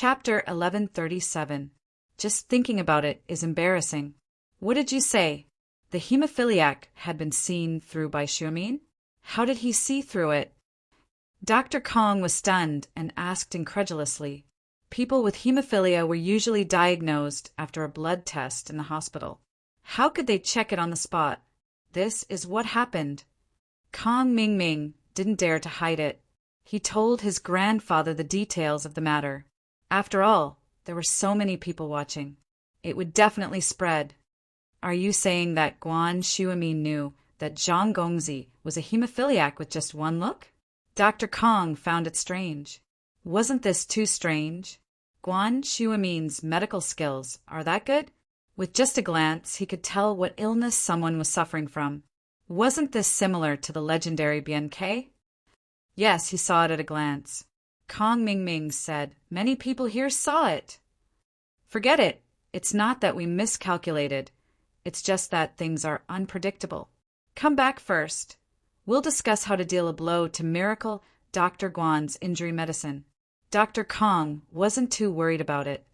Chapter 1137. Just thinking about it is embarrassing. What did you say? The hemophiliac had been seen through by Xiumin? How did he see through it? Dr. Kong was stunned and asked incredulously. People with hemophilia were usually diagnosed after a blood test in the hospital. How could they check it on the spot? This is what happened. Kong Mingming didn't dare to hide it. He told his grandfather the details of the matter. After all, there were so many people watching. It would definitely spread. Are you saying that Guan Shuimin knew that Zhang Gongzi was a hemophiliac with just one look? Dr. Kong found it strange. Wasn't this too strange? Guan Shuimin's medical skills are that good? With just a glance, he could tell what illness someone was suffering from. Wasn't this similar to the legendary BNK? Yes, he saw it at a glance. Kong Mingming said, "Many people here saw it." Forget it. It's not that we miscalculated. It's just that things are unpredictable. Come back first. We'll discuss how to deal a blow to Miracle Dr. Guan's injury medicine. Dr. Kong wasn't too worried about it.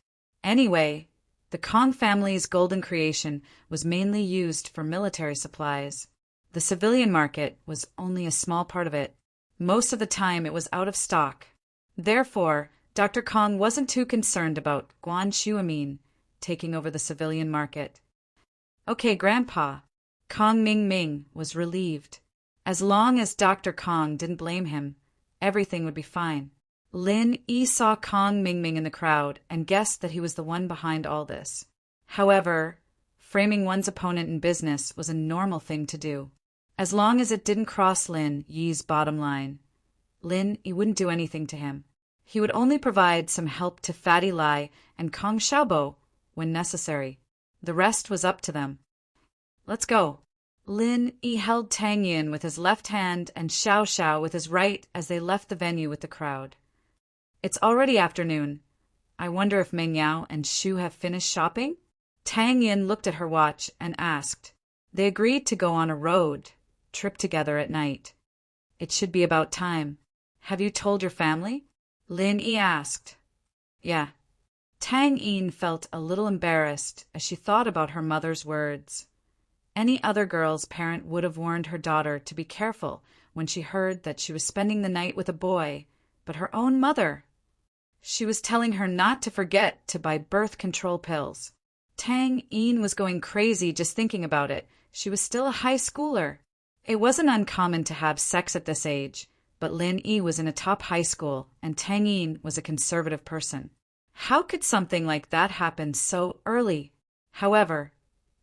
Anyway, the Kong family's golden creation was mainly used for military supplies. The civilian market was only a small part of it. Most of the time it was out of stock. Therefore, Dr. Kong wasn't too concerned about Guan Shuimin taking over the civilian market. Okay, Grandpa. Kong Mingming was relieved. As long as Dr. Kong didn't blame him, everything would be fine. Lin Yi saw Kong Mingming in the crowd and guessed that he was the one behind all this. However, framing one's opponent in business was a normal thing to do, as long as it didn't cross Lin Yi's bottom line. Lin Yi wouldn't do anything to him. He would only provide some help to Fatty Lai and Kong Xiaobo when necessary. The rest was up to them. Let's go. Lin Yi held Tang Yin with his left hand and Xiao Xiao with his right as they left the venue with the crowd. It's already afternoon. I wonder if Meng Yao and Shu have finished shopping? Tang Yin looked at her watch and asked. They agreed to go on a road trip together at night. It should be about time. Have you told your family? Lin Yi asked. Yeah. Tang Yin felt a little embarrassed as she thought about her mother's words. Any other girl's parent would have warned her daughter to be careful when she heard that she was spending the night with a boy, but her own mother. She was telling her not to forget to buy birth control pills. Tang Yin was going crazy just thinking about it. She was still a high schooler. It wasn't uncommon to have sex at this age, but Lin Yi was in a top high school and Tang Yin was a conservative person. How could something like that happen so early? However,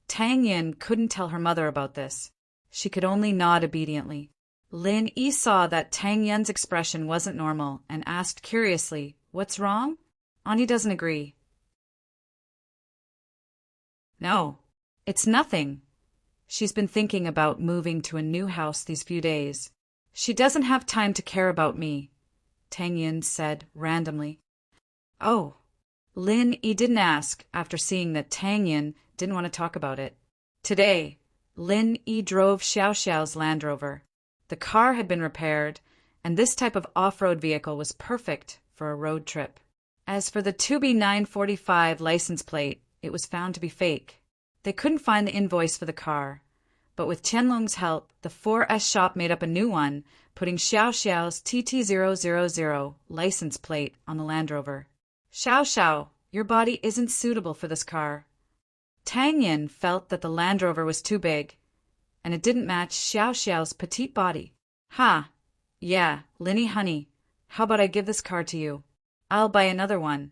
Tang Yin couldn't tell her mother about this. She could only nod obediently. Lin Yi saw that Tang Yin's expression wasn't normal and asked curiously, "What's wrong?" Ani doesn't agree. No, it's nothing. She's been thinking about moving to a new house these few days. She doesn't have time to care about me, Tang Yin said randomly. Oh. Lin Yi didn't ask after seeing that Tang Yin didn't want to talk about it. Today, Lin Yi drove Xiao Xiao's Land Rover. The car had been repaired, and this type of off-road vehicle was perfect for a road trip. As for the 2B945 license plate, it was found to be fake. They couldn't find the invoice for the car, but with Qianlong's help, the 4S shop made up a new one, putting Xiao Xiao's TT000 license plate on the Land Rover. Xiao Xiao, your body isn't suitable for this car. Tang Yin felt that the Land Rover was too big, and it didn't match Xiao Xiao's petite body. Ha! Yeah, Linny honey, how about I give this car to you? I'll buy another one.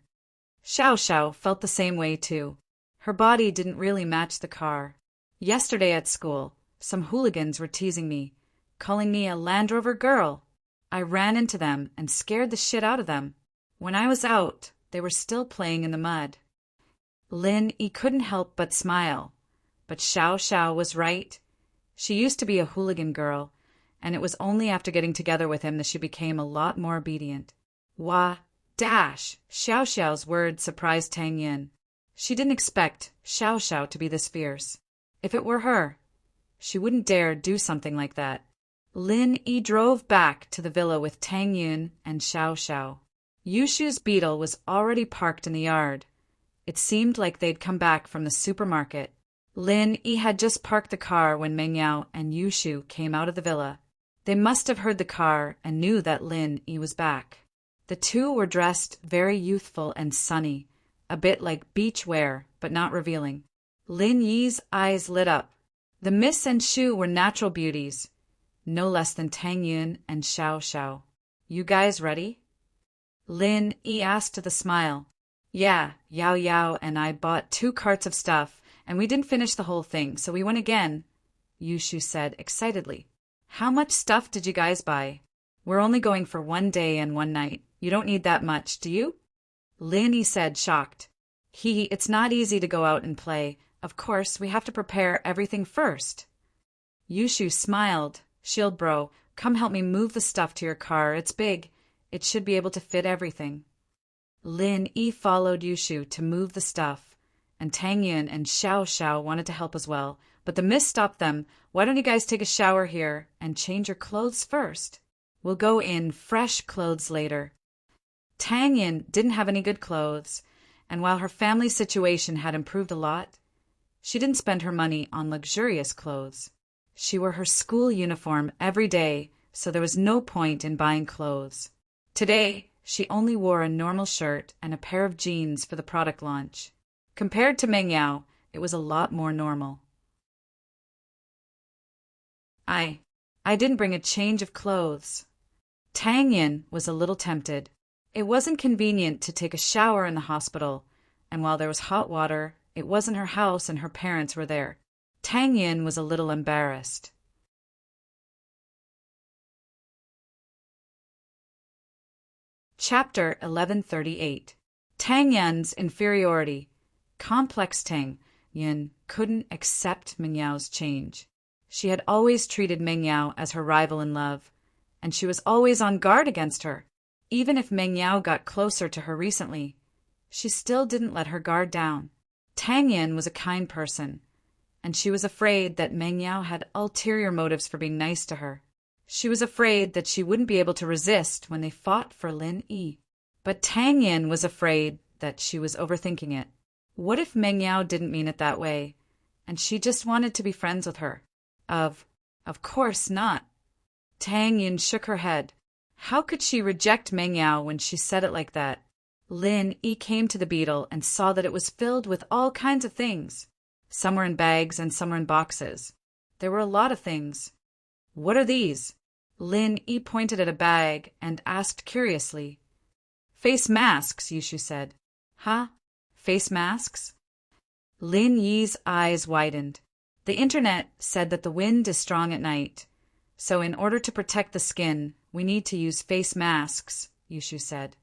Xiao Xiao felt the same way too. Her body didn't really match the car. Yesterday at school, some hooligans were teasing me, calling me a Land Rover girl. I ran into them and scared the shit out of them. When I was out, they were still playing in the mud. Lin Yi couldn't help but smile. But Xiao Xiao was right. She used to be a hooligan girl, and it was only after getting together with him that she became a lot more obedient. Wah, dash! Xiao Xiao's words surprised Tang Yin. She didn't expect Xiao Xiao to be this fierce. If it were her, she wouldn't dare do something like that. Lin Yi drove back to the villa with Tang Yin and Xiao Xiao. Yushu's beetle was already parked in the yard. It seemed like they'd come back from the supermarket. Lin Yi had just parked the car when Meng Yao and Yushu came out of the villa. They must have heard the car and knew that Lin Yi was back. The two were dressed very youthful and sunny, a bit like beach wear, but not revealing. Lin Yi's eyes lit up. The Miss and Shu were natural beauties, no less than Tang Yun and Xiao Xiao. You guys ready? Lin Yi asked with a smile. Yeah, Yao Yao and I bought 2 carts of stuff, and we didn't finish the whole thing, so we went again, Yushu said excitedly. How much stuff did you guys buy? We're only going for 1 day and 1 night. You don't need that much, do you? Lin Yi said, shocked. It's not easy to go out and play. Of course, we have to prepare everything first. Yushu smiled. Shield bro, come help me move the stuff to your car. It's big. It should be able to fit everything. Lin Yi followed Yushu to move the stuff, and Tang Yun and Xiao Xiao wanted to help as well, but the Miss stopped them. Why don't you guys take a shower here and change your clothes first? We'll go in fresh clothes later. Tang Yun didn't have any good clothes, and while her family situation had improved a lot, she didn't spend her money on luxurious clothes. She wore her school uniform every day, so there was no point in buying clothes. Today, she only wore a normal shirt and a pair of jeans for the product launch. Compared to Meng Yao, it was a lot more normal. I didn't bring a change of clothes. Tang Yin was a little tempted. It wasn't convenient to take a shower in the hospital, and while there was hot water, it wasn't her house and her parents were there. Tang Yin was a little embarrassed. Chapter 1138. Tang Yun's inferiority. Complex Tang Yun couldn't accept Meng Yao's change. She had always treated Meng Yao as her rival in love, and she was always on guard against her. Even if Meng Yao got closer to her recently, she still didn't let her guard down. Tang Yin was a kind person, and she was afraid that Meng Yao had ulterior motives for being nice to her. She was afraid that she wouldn't be able to resist when they fought for Lin Yi. But Tang Yin was afraid that she was overthinking it. What if Meng Yao didn't mean it that way, and she just wanted to be friends with her? Of course not. Tang Yin shook her head. How could she reject Meng Yao when she said it like that? Lin Yi came to the beetle and saw that it was filled with all kinds of things. Some were in bags and some were in boxes. There were a lot of things. What are these? Lin Yi pointed at a bag and asked curiously. Face masks, Yushu said. Huh? Face masks? Lin Yi's eyes widened. The internet said that the wind is strong at night, so in order to protect the skin, we need to use face masks, Yushu said.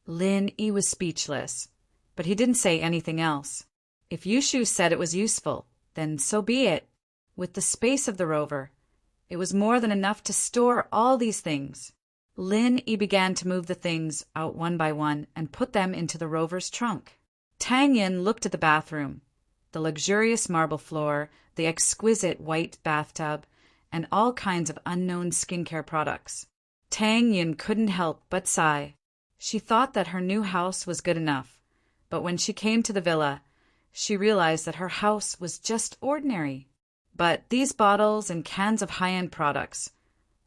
Lin Yi was speechless, but he didn't say anything else. If Yushu said it was useful, then so be it. With the space of the rover, it was more than enough to store all these things. Lin Yi began to move the things out one by one and put them into the rover's trunk. Tang Yin looked at the bathroom, the luxurious marble floor, the exquisite white bathtub, and all kinds of unknown skincare products. Tang Yin couldn't help but sigh. She thought that her new house was good enough, but when she came to the villa, she realized that her house was just ordinary. But these bottles and cans of high-end products,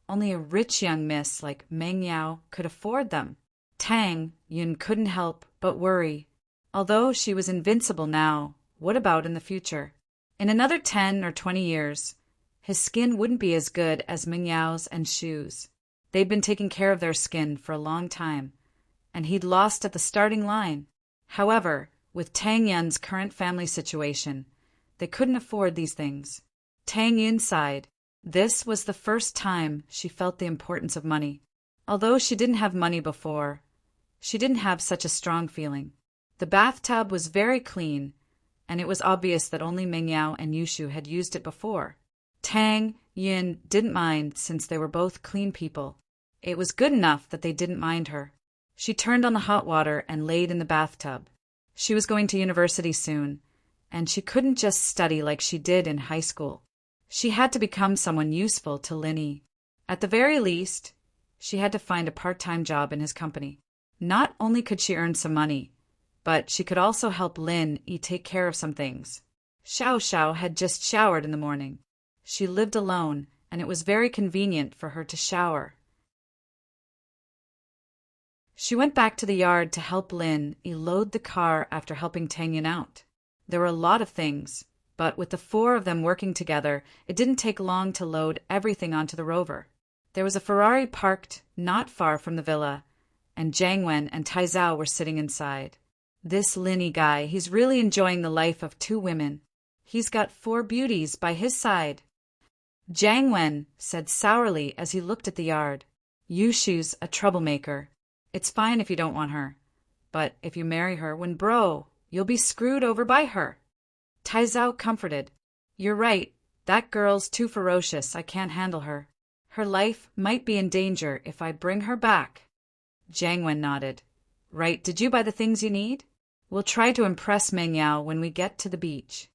only a rich young miss like Meng Yao could afford them. Tang Yin couldn't help but worry. Although she was invincible now, what about in the future? In another 10 or 20 years, his skin wouldn't be as good as Meng Yao's and Shu's. They'd been taking care of their skin for a long time, and he'd lost at the starting line. However, with Tang Yun's current family situation, they couldn't afford these things. Tang Yun sighed. This was the first time she felt the importance of money. Although she didn't have money before, she didn't have such a strong feeling. The bathtub was very clean, and it was obvious that only Meng Yao and Yushu had used it before. Tang Yun didn't mind since they were both clean people. It was good enough that they didn't mind her. She turned on the hot water and laid in the bathtub. She was going to university soon, and she couldn't just study like she did in high school. She had to become someone useful to Lin Yi. At the very least, she had to find a part-time job in his company. Not only could she earn some money, but she could also help Lin Yi take care of some things. Xiao Xiao had just showered in the morning. She lived alone, and it was very convenient for her to shower. She went back to the yard to help Lin Yi load the car after helping Tang Yin out. There were a lot of things, but with the four of them working together, it didn't take long to load everything onto the rover. There was a Ferrari parked not far from the villa, and Jiang Wen and Tai Zhao were sitting inside. This Lin Yi guy, he's really enjoying the life of two women. He's got four beauties by his side. Jiang Wen said sourly as he looked at the yard. Yushu's a troublemaker. It's fine if you don't want her, but if you marry her when you'll be screwed over by her. Tai Zhao comforted. You're right, that girl's too ferocious, I can't handle her. Her life might be in danger if I bring her back. Jiang Wen nodded. Right, did you buy the things you need? We'll try to impress Meng Yao when we get to the beach.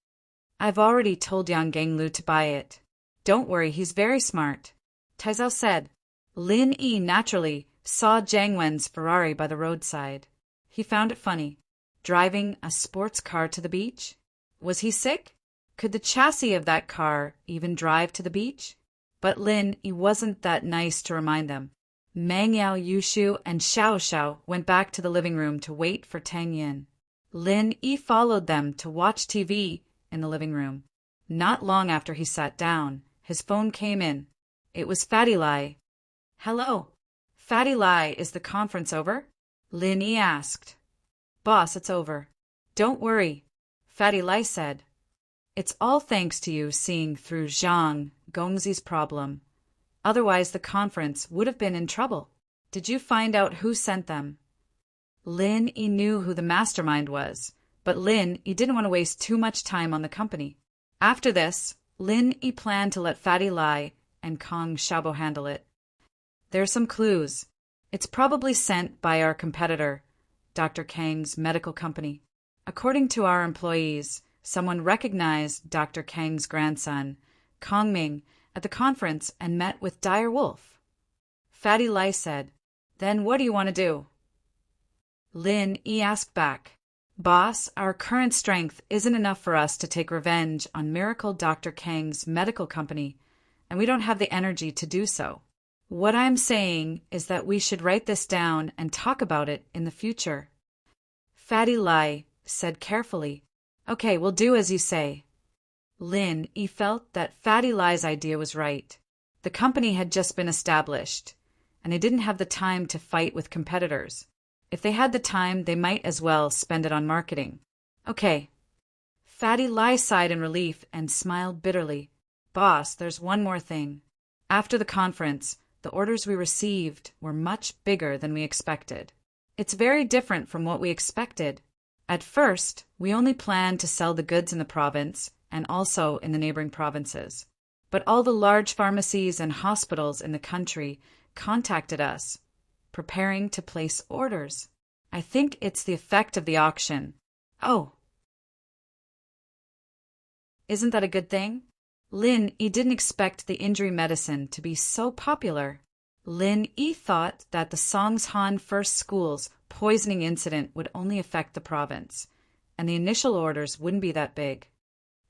I've already told Yang Ganglu to buy it. Don't worry, he's very smart. Tai Zhao said. Lin Yi naturally saw Jiang Wen's Ferrari by the roadside. He found it funny. Driving a sports car to the beach? Was he sick? Could the chassis of that car even drive to the beach? But Lin Yi wasn't that nice to remind them. Meng Yao, Yushu, and Xiao Xiao went back to the living room to wait for Tang Yin. Lin Yi followed them to watch TV in the living room. Not long after he sat down, his phone came in. It was Fatty Lai. Hello. Fatty Lai, is the conference over? Lin Yi asked. Boss, it's over. Don't worry, Fatty Lai said. It's all thanks to you seeing through Zhang Gongzi's problem. Otherwise the conference would have been in trouble. Did you find out who sent them? Lin Yi knew who the mastermind was, but Lin Yi didn't want to waste too much time on the company. After this, Lin Yi planned to let Fatty Lai and Kong Xiaobo handle it. There are some clues. It's probably sent by our competitor, Dr. Kang's medical company. According to our employees, someone recognized Dr. Kang's grandson, Kong Ming, at the conference and met with Dire Wolf. Fatty Lai said, Then what do you want to do? Lin Yi asked back, Boss, our current strength isn't enough for us to take revenge on Miracle Dr. Kang's medical company, and we don't have the energy to do so. What I'm saying is that we should write this down and talk about it in the future. Fatty Lai said carefully, Okay, we'll do as you say. Lin Yi felt that Fatty Lai's idea was right. The company had just been established, and they didn't have the time to fight with competitors. If they had the time, they might as well spend it on marketing. Okay. Fatty Lai sighed in relief and smiled bitterly. Boss, there's one more thing. After the conference, the orders we received were much bigger than we expected. It's very different from what we expected. At first, we only planned to sell the goods in the province and also in the neighboring provinces. But all the large pharmacies and hospitals in the country contacted us, preparing to place orders. I think it's the effect of the auction. Oh. Isn't that a good thing? Lin Yi didn't expect the injury medicine to be so popular. Lin Yi thought that the Songshan First School's poisoning incident would only affect the province, and the initial orders wouldn't be that big.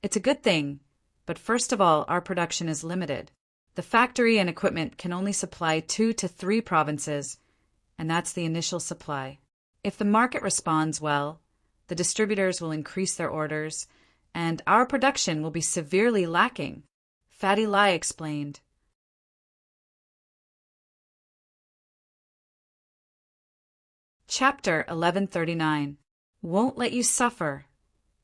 It's a good thing, but first of all, our production is limited. The factory and equipment can only supply 2 to 3 provinces, and that's the initial supply. If the market responds well, the distributors will increase their orders, and our production will be severely lacking, Fatty Lai explained. Chapter 1139. Won't let you suffer.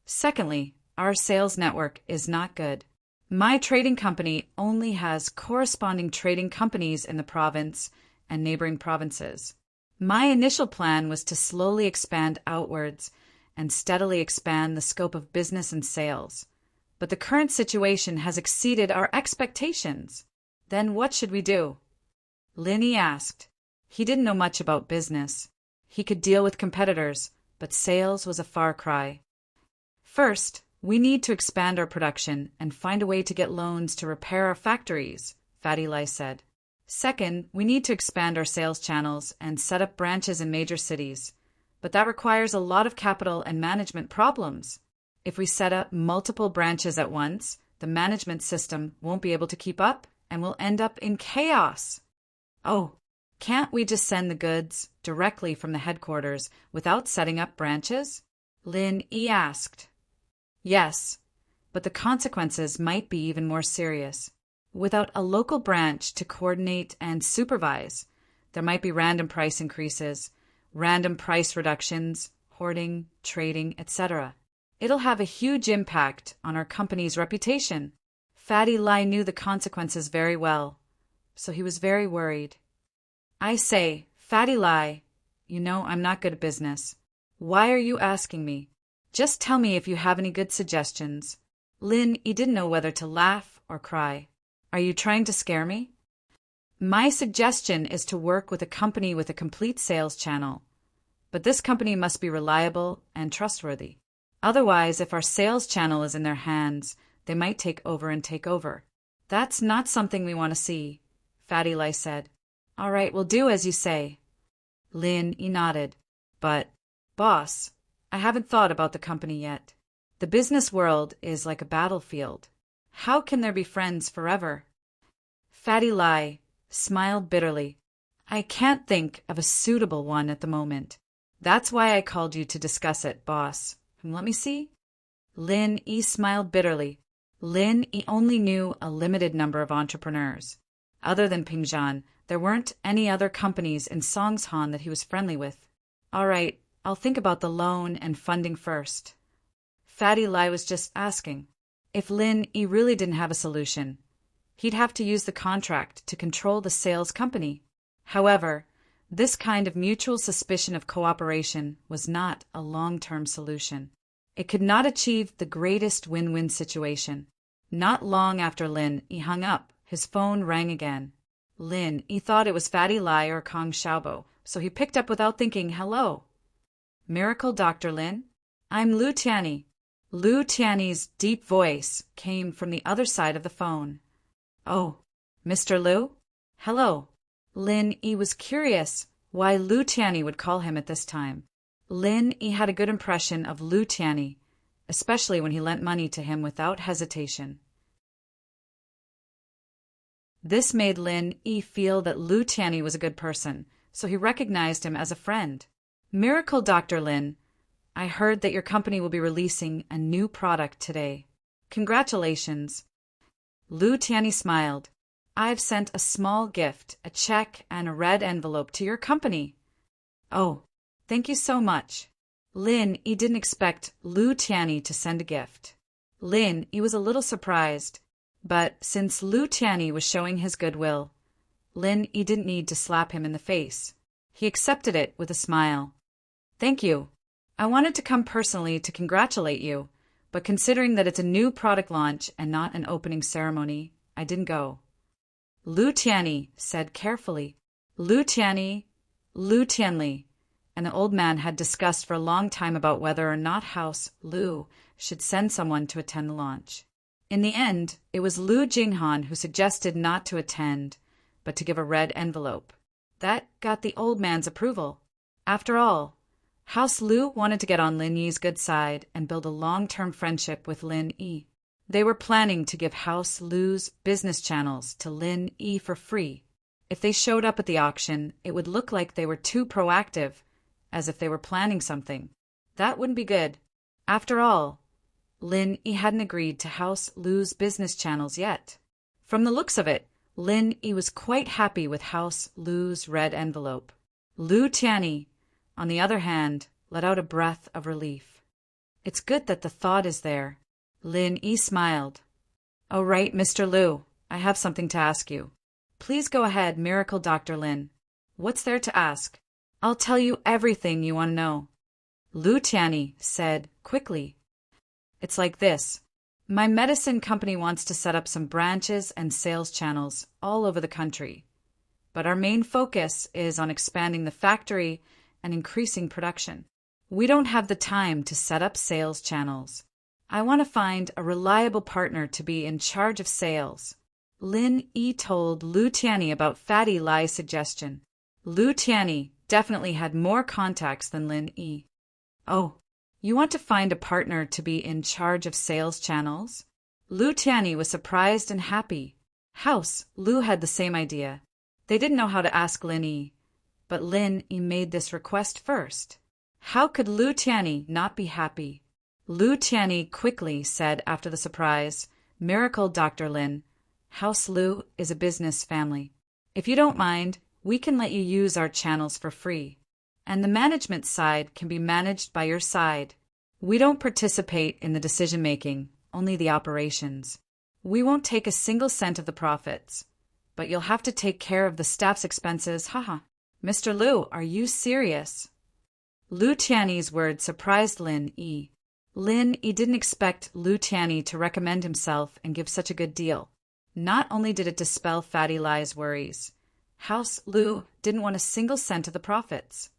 Secondly, our sales network is not good. My trading company only has corresponding trading companies in the province and neighboring provinces. My initial plan was to slowly expand outwards and steadily expand the scope of business and sales. But the current situation has exceeded our expectations. Then what should we do? Lin Yi asked. He didn't know much about business. He could deal with competitors, but sales was a far cry. First, we need to expand our production and find a way to get loans to repair our factories, Fatty Lai said. Second, we need to expand our sales channels and set up branches in major cities. But that requires a lot of capital and management problems. If we set up multiple branches at once, the management system won't be able to keep up and we'll end up in chaos. Oh, can't we just send the goods directly from the headquarters without setting up branches? Lin Yi asked. Yes, but the consequences might be even more serious. Without a local branch to coordinate and supervise, there might be random price increases, random price reductions, hoarding, trading, etc. It'll have a huge impact on our company's reputation. Fatty Lai knew the consequences very well, so he was very worried. I say, Fatty Lai, you know I'm not good at business. Why are you asking me? Just tell me if you have any good suggestions. Lin, he didn't know whether to laugh or cry. Are you trying to scare me? My suggestion is to work with a company with a complete sales channel. But this company must be reliable and trustworthy. Otherwise, if our sales channel is in their hands, they might take over. That's not something we want to see, Fatty Lai said. All right, we'll do as you say. Lin nodded. But, boss, I haven't thought about the company yet. The business world is like a battlefield. How can there be friends forever? Fatty Lai smiled bitterly. I can't think of a suitable one at the moment. That's why I called you to discuss it, boss. Let me see. Lin Yi smiled bitterly. Lin Yi only knew a limited number of entrepreneurs. Other than Pingzhan, there weren't any other companies in Songshan that he was friendly with. All right, I'll think about the loan and funding first. Fatty Lai was just asking. If Lin Yi really didn't have a solution, he'd have to use the contract to control the sales company. However, this kind of mutual suspicion of cooperation was not a long-term solution. It could not achieve the greatest win-win situation. Not long after Lin Yi hung up, his phone rang again. Lin Yi thought it was Fatty Lai or Kong Xiaobo, so he picked up without thinking, hello. Miracle Dr. Lin? I'm Lu Tianyi. Lu Tianyi's deep voice came from the other side of the phone. Oh, Mr. Lu? Hello. Lin Yi was curious why Lu Tianyi would call him at this time. Lin Yi had a good impression of Lu Tianyi, especially when he lent money to him without hesitation. This made Lin Yi feel that Lu Tianyi was a good person, so he recognized him as a friend. Miracle Dr. Lin, I heard that your company will be releasing a new product today. Congratulations. Lu Tianyi smiled. I've sent a small gift, a check, and a red envelope to your company. Oh, thank you so much. Lin Yi didn't expect Lu Tianyi to send a gift. Lin Yi was a little surprised, but since Lu Tianyi was showing his goodwill, Lin Yi didn't need to slap him in the face. He accepted it with a smile. Thank you. I wanted to come personally to congratulate you, but considering that it's a new product launch and not an opening ceremony, I didn't go. Lu Tianyi said carefully. Lu Tianyi, Lu Tianli, and the old man had discussed for a long time about whether or not House Lu should send someone to attend the launch. In the end, it was Lu Jinghan who suggested not to attend, but to give a red envelope. That got the old man's approval. After all, House Lu wanted to get on Lin Yi's good side and build a long-term friendship with Lin Yi. They were planning to give House Lu's business channels to Lin Yi for free. If they showed up at the auction, it would look like they were too proactive, as if they were planning something. That wouldn't be good. After all, Lin Yi hadn't agreed to House Lu's business channels yet. From the looks of it, Lin Yi was quite happy with House Lu's red envelope. Lu Tianyi, on the other hand, let out a breath of relief. It's good that the thought is there. Lin Yi smiled. Oh, right, Mr. Lu, I have something to ask you. Please go ahead, Miracle Dr. Lin. What's there to ask? I'll tell you everything you want to know. Lu Tianyi said quickly. It's like this. My medicine company wants to set up some branches and sales channels all over the country. But our main focus is on expanding the factory and increasing production. We don't have the time to set up sales channels. I want to find a reliable partner to be in charge of sales. Lin Yi told Lu Tianyi about Fatty Lai's suggestion. Lu Tianyi definitely had more contacts than Lin Yi. Oh, you want to find a partner to be in charge of sales channels? Lu Tianyi was surprised and happy. House Lu had the same idea. They didn't know how to ask Lin Yi, but Lin Yi made this request first. How could Lu Tianyi not be happy? Lu Tianyi quickly said after the surprise, "Miracle, Dr. Lin. House Lu is a business family. If you don't mind, we can let you use our channels for free. And the management side can be managed by your side. We don't participate in the decision-making, only the operations. We won't take a single cent of the profits, but you'll have to take care of the staff's expenses, haha." Mr. Lu, are you serious? Lu Tianyi's words surprised Lin Yi. Lin Yi didn't expect Lu Tianyi to recommend himself and give such a good deal. Not only did it dispel Fatty Lai's worries, House Lu didn't want a single cent of the profits.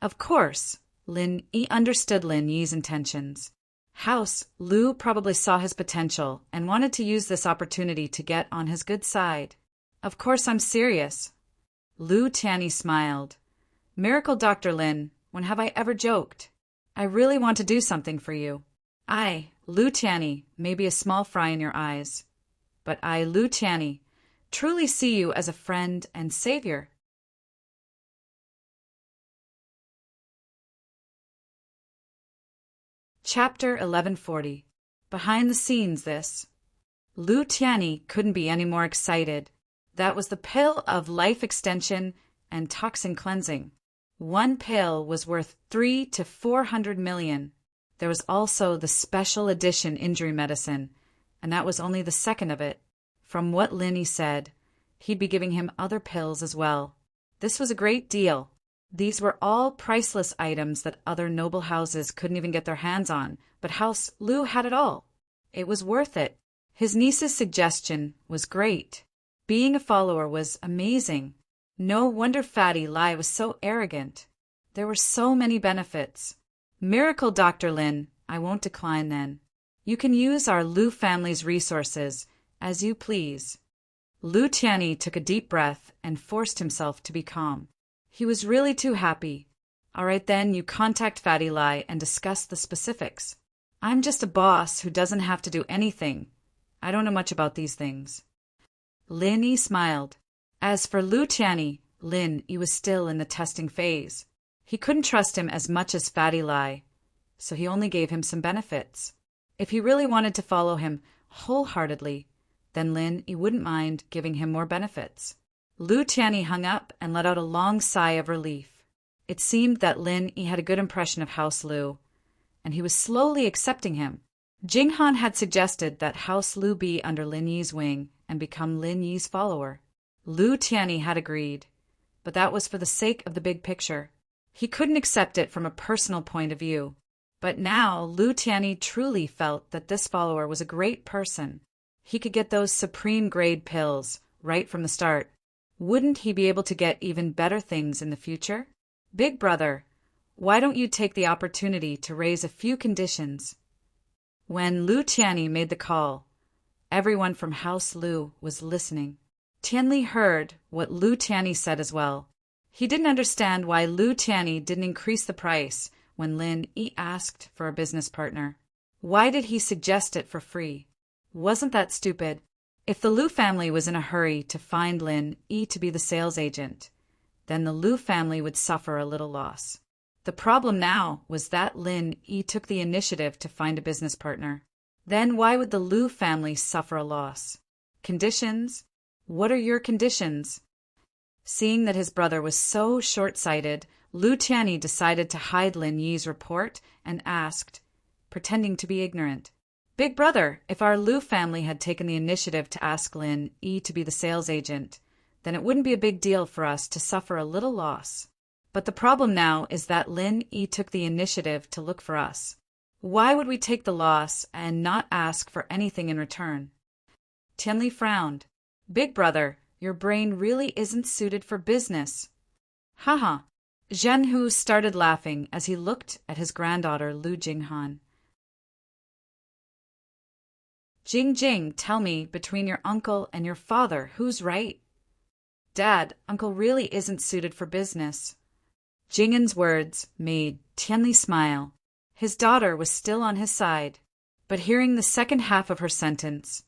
Of course, Lin Yi understood Lin Yi's intentions. House Lu probably saw his potential and wanted to use this opportunity to get on his good side. Of course I'm serious. Lu Tianyi smiled. Miracle Dr. Lin, when have I ever joked? I really want to do something for you. I, Lu Tianyi, may be a small fry in your eyes, but I, Lu Tianyi, truly see you as a friend and savior. Chapter 1140. Behind the scenes this. Lu Tianyi couldn't be any more excited. That was the pill of life extension and toxin cleansing. One pill was worth 300 to 400 million. There was also the special edition injury medicine, and that was only the second of it. From what Lin Yi said, he'd be giving him other pills as well. This was a great deal. These were all priceless items that other noble houses couldn't even get their hands on, but House Lu had it all. It was worth it. His niece's suggestion was great. Being a follower was amazing. No wonder Fatty Lai was so arrogant. There were so many benefits. Miracle Dr. Lin, I won't decline then. You can use our Lu family's resources as you please. Lu Tianyi took a deep breath and forced himself to be calm. He was really too happy. All right then, you contact Fatty Lai and discuss the specifics. I'm just a boss who doesn't have to do anything. I don't know much about these things. Lin Yi smiled. As for Lu Tianyi, Lin Yi was still in the testing phase. He couldn't trust him as much as Fatty Lai, so he only gave him some benefits. If he really wanted to follow him wholeheartedly, then Lin Yi wouldn't mind giving him more benefits. Lu Tianyi hung up and let out a long sigh of relief. It seemed that Lin Yi had a good impression of House Lu, and he was slowly accepting him. Jinghan had suggested that House Lu be under Lin Yi's wing and become Lin Yi's follower. Lu Tianyi had agreed, but that was for the sake of the big picture. He couldn't accept it from a personal point of view. But now Lu Tianyi truly felt that this follower was a great person. He could get those supreme grade pills right from the start. Wouldn't he be able to get even better things in the future? Big brother, why don't you take the opportunity to raise a few conditions? When Lu Tianyi made the call, everyone from House Lu was listening. Tianli heard what Lu Tianyi said as well. He didn't understand why Lu Tianyi didn't increase the price when Lin Yi asked for a business partner. Why did he suggest it for free? Wasn't that stupid? If the Lu family was in a hurry to find Lin Yi to be the sales agent, then the Lu family would suffer a little loss. The problem now was that Lin Yi took the initiative to find a business partner. Then why would the Lu family suffer a loss? Conditions? What are your conditions? Seeing that his brother was so short-sighted, Lu Tianyi decided to hide Lin Yi's report and asked, pretending to be ignorant, Big brother, if our Lu family had taken the initiative to ask Lin Yi to be the sales agent, then it wouldn't be a big deal for us to suffer a little loss. But the problem now is that Lin Yi took the initiative to look for us. Why would we take the loss and not ask for anything in return? Tianli frowned. Big brother, your brain really isn't suited for business. Haha. Zhenhu started laughing as he looked at his granddaughter Lu Jinghan. Jing Jing, tell me, between your uncle and your father, who's right? Dad, uncle really isn't suited for business. Jingan's words made Tianli smile. His daughter was still on his side. But hearing the second half of her sentence,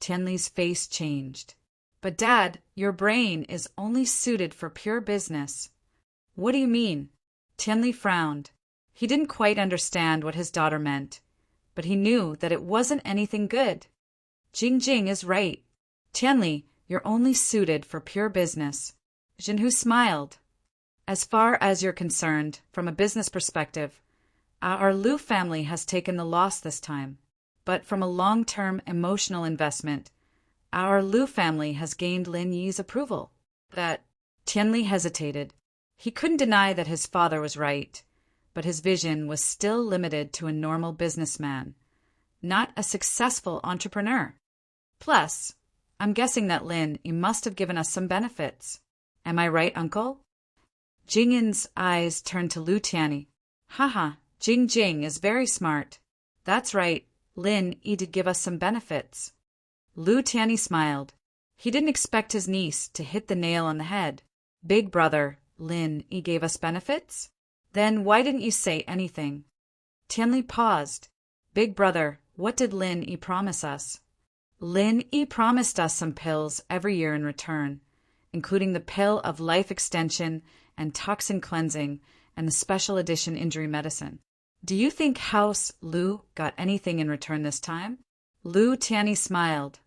Tianli's face changed. But Dad, your brain is only suited for pure business. What do you mean? Tianli frowned. He didn't quite understand what his daughter meant, but he knew that it wasn't anything good. Jing Jing is right. Tianli, you're only suited for pure business. Jinhu smiled. As far as you're concerned, from a business perspective, our Lu family has taken the loss this time. But from a long-term emotional investment, our Lu family has gained Lin Yi's approval. That Tianli hesitated. He couldn't deny that his father was right, but his vision was still limited to a normal businessman, not a successful entrepreneur. Plus, I'm guessing that Lin Yi must have given us some benefits. Am I right, uncle? Jingan's eyes turned to Lu Tianyi. Haha, Jing Jing is very smart. That's right, Lin Yi did give us some benefits. Lu Tianyi smiled. He didn't expect his niece to hit the nail on the head. Big brother, Lin Yi gave us benefits? Then why didn't you say anything? Tianli paused. Big brother, what did Lin Yi promise us? Lin Yi promised us some pills every year in return, including the pill of life extension and toxin cleansing and the special edition injury medicine. Do you think House Lu got anything in return this time? Lu Tianyi smiled.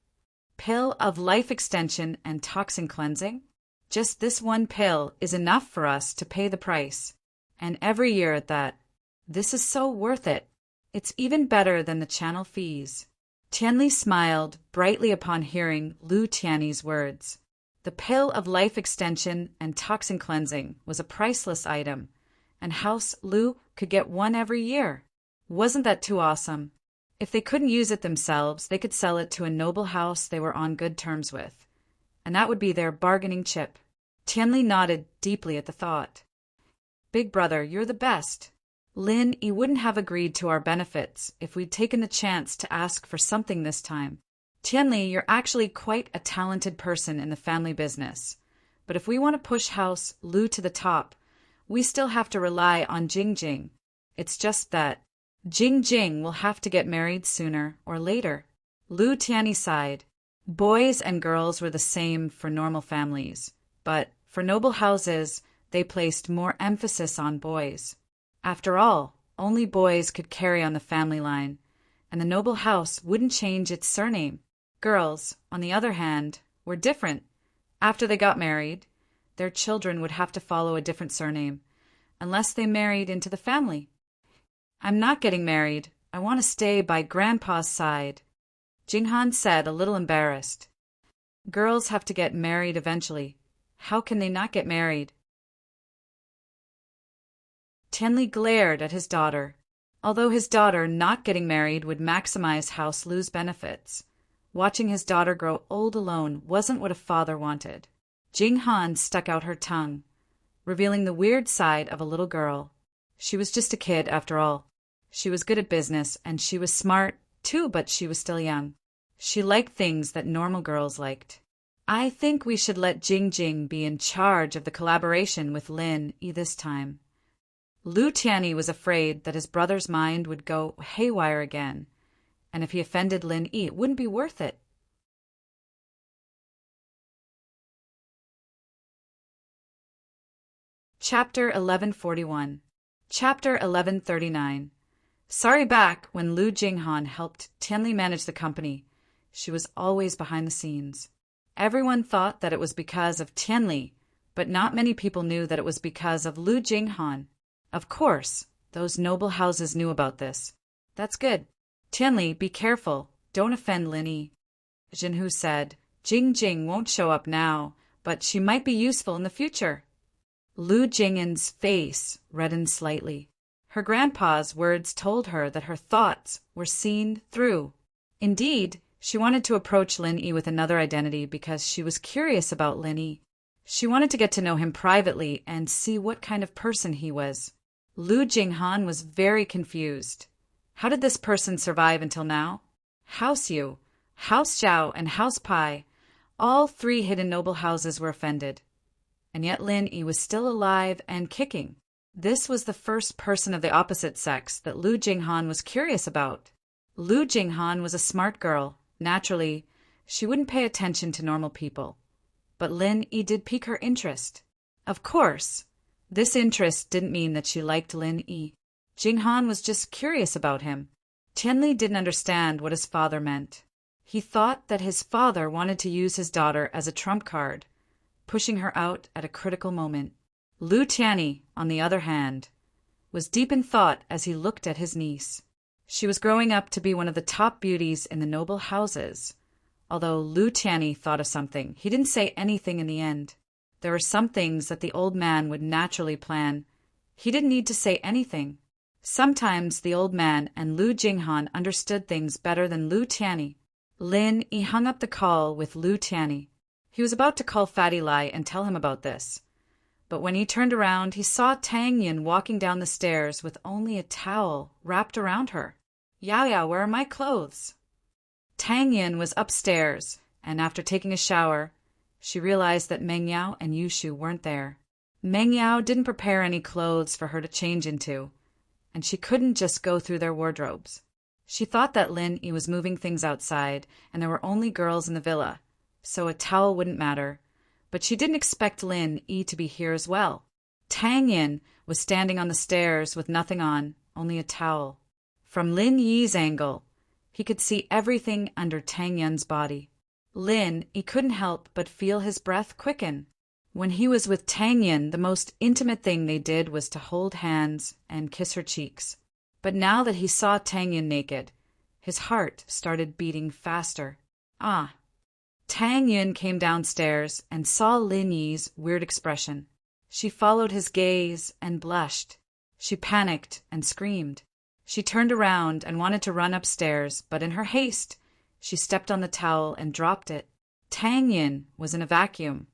Pill of life extension and toxin cleansing? Just this one pill is enough for us to pay the price. And every year at that. This is so worth it. It's even better than the channel fees. Tianli smiled brightly upon hearing Lu Tianyi's words. The pill of life extension and toxin cleansing was a priceless item, and House Lu could get one every year. Wasn't that too awesome? If they couldn't use it themselves, they could sell it to a noble house they were on good terms with, and that would be their bargaining chip. Tianli nodded deeply at the thought. Big brother, you're the best. Lin Yi wouldn't have agreed to our benefits if we'd taken the chance to ask for something this time. Tianli, you're actually quite a talented person in the family business. But if we want to push House Lu to the top, we still have to rely on Jing Jing. It's just that Jing Jing will have to get married sooner or later. Lu Tianyi sighed. Boys and girls were the same for normal families, but for noble houses, they placed more emphasis on boys. After all, only boys could carry on the family line, and the noble house wouldn't change its surname. Girls, on the other hand, were different. After they got married, their children would have to follow a different surname, unless they married into the family. I'm not getting married. I want to stay by Grandpa's side, Jinghan said, a little embarrassed. Girls have to get married eventually. How can they not get married? Tianli glared at his daughter. Although his daughter not getting married would maximize House Lu's benefits, watching his daughter grow old alone wasn't what a father wanted. Jinghan stuck out her tongue, revealing the weird side of a little girl. She was just a kid, after all. She was good at business, and she was smart, too, but she was still young. She liked things that normal girls liked. I think we should let Jing Jing be in charge of the collaboration with Lin Yi this time. Lu Tianyi was afraid that his brother's mind would go haywire again, and if he offended Lin Yi, it wouldn't be worth it. Chapter 1141. Chapter 1139. Sorry back when Lu Jinghan helped Tianli manage the company. She was always behind the scenes. Everyone thought that it was because of Tianli, but not many people knew that it was because of Lu Jinghan. Of course, those noble houses knew about this. That's good. Tianli, be careful. Don't offend Lin Yi. Jinhu said, Jing Jing won't show up now, but she might be useful in the future. Lu Jing'an's face reddened slightly. Her grandpa's words told her that her thoughts were seen through. Indeed, she wanted to approach Lin Yi with another identity because she was curious about Lin Yi. She wanted to get to know him privately and see what kind of person he was. Lu Jinghan was very confused. How did this person survive until now? House Yu, House Xiao and House Pai, all three hidden noble houses, were offended. And yet Lin Yi was still alive and kicking. This was the first person of the opposite sex that Lu Jinghan was curious about. Lu Jinghan was a smart girl. Naturally, she wouldn't pay attention to normal people. But Lin Yi did pique her interest. Of course, this interest didn't mean that she liked Lin Yi. Jinghan was just curious about him. Qianli didn't understand what his father meant. He thought that his father wanted to use his daughter as a trump card, pushing her out at a critical moment. Lu Tianyi, on the other hand, was deep in thought as he looked at his niece. She was growing up to be one of the top beauties in the noble houses. Although Lu Tianyi thought of something, he didn't say anything in the end. There were some things that the old man would naturally plan. He didn't need to say anything. Sometimes the old man and Lu Jinghan understood things better than Lu Tianyi. Lin Yi hung up the call with Lu Tianyi. He was about to call Fatty Lai and tell him about this. But when he turned around, he saw Tang Yin walking down the stairs with only a towel wrapped around her. "Yao Yao, where are my clothes?" Tang Yin was upstairs, and after taking a shower, she realized that Meng Yao and Yushu weren't there. Meng Yao didn't prepare any clothes for her to change into, and she couldn't just go through their wardrobes. She thought that Lin Yi was moving things outside, and there were only girls in the villa, so a towel wouldn't matter. But she didn't expect Lin Yi to be here as well. Tang Yin was standing on the stairs with nothing on, only a towel. From Lin Yi's angle, he could see everything under Tang Yin's body. Lin Yi couldn't help but feel his breath quicken. When he was with Tang Yin, the most intimate thing they did was to hold hands and kiss her cheeks. But now that he saw Tang Yin naked, his heart started beating faster. Tang Yin came downstairs and saw Lin Yi's weird expression. She followed his gaze and blushed. She panicked and screamed. She turned around and wanted to run upstairs, but in her haste, she stepped on the towel and dropped it. Tang Yin was in a vacuum.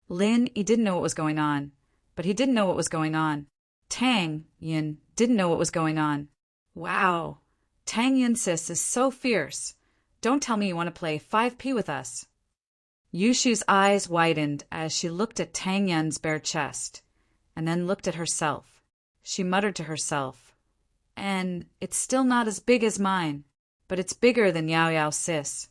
Lin Yi didn't know what was going on, but he didn't know what was going on. Tang Yin didn't know what was going on. Wow, Tang Yin sis is so fierce. Don't tell me you want to play 5P with us. Yushu's eyes widened as she looked at Tang Yin's bare chest, and then looked at herself. She muttered to herself, "And it's still not as big as mine, but it's bigger than Yao Yao sis."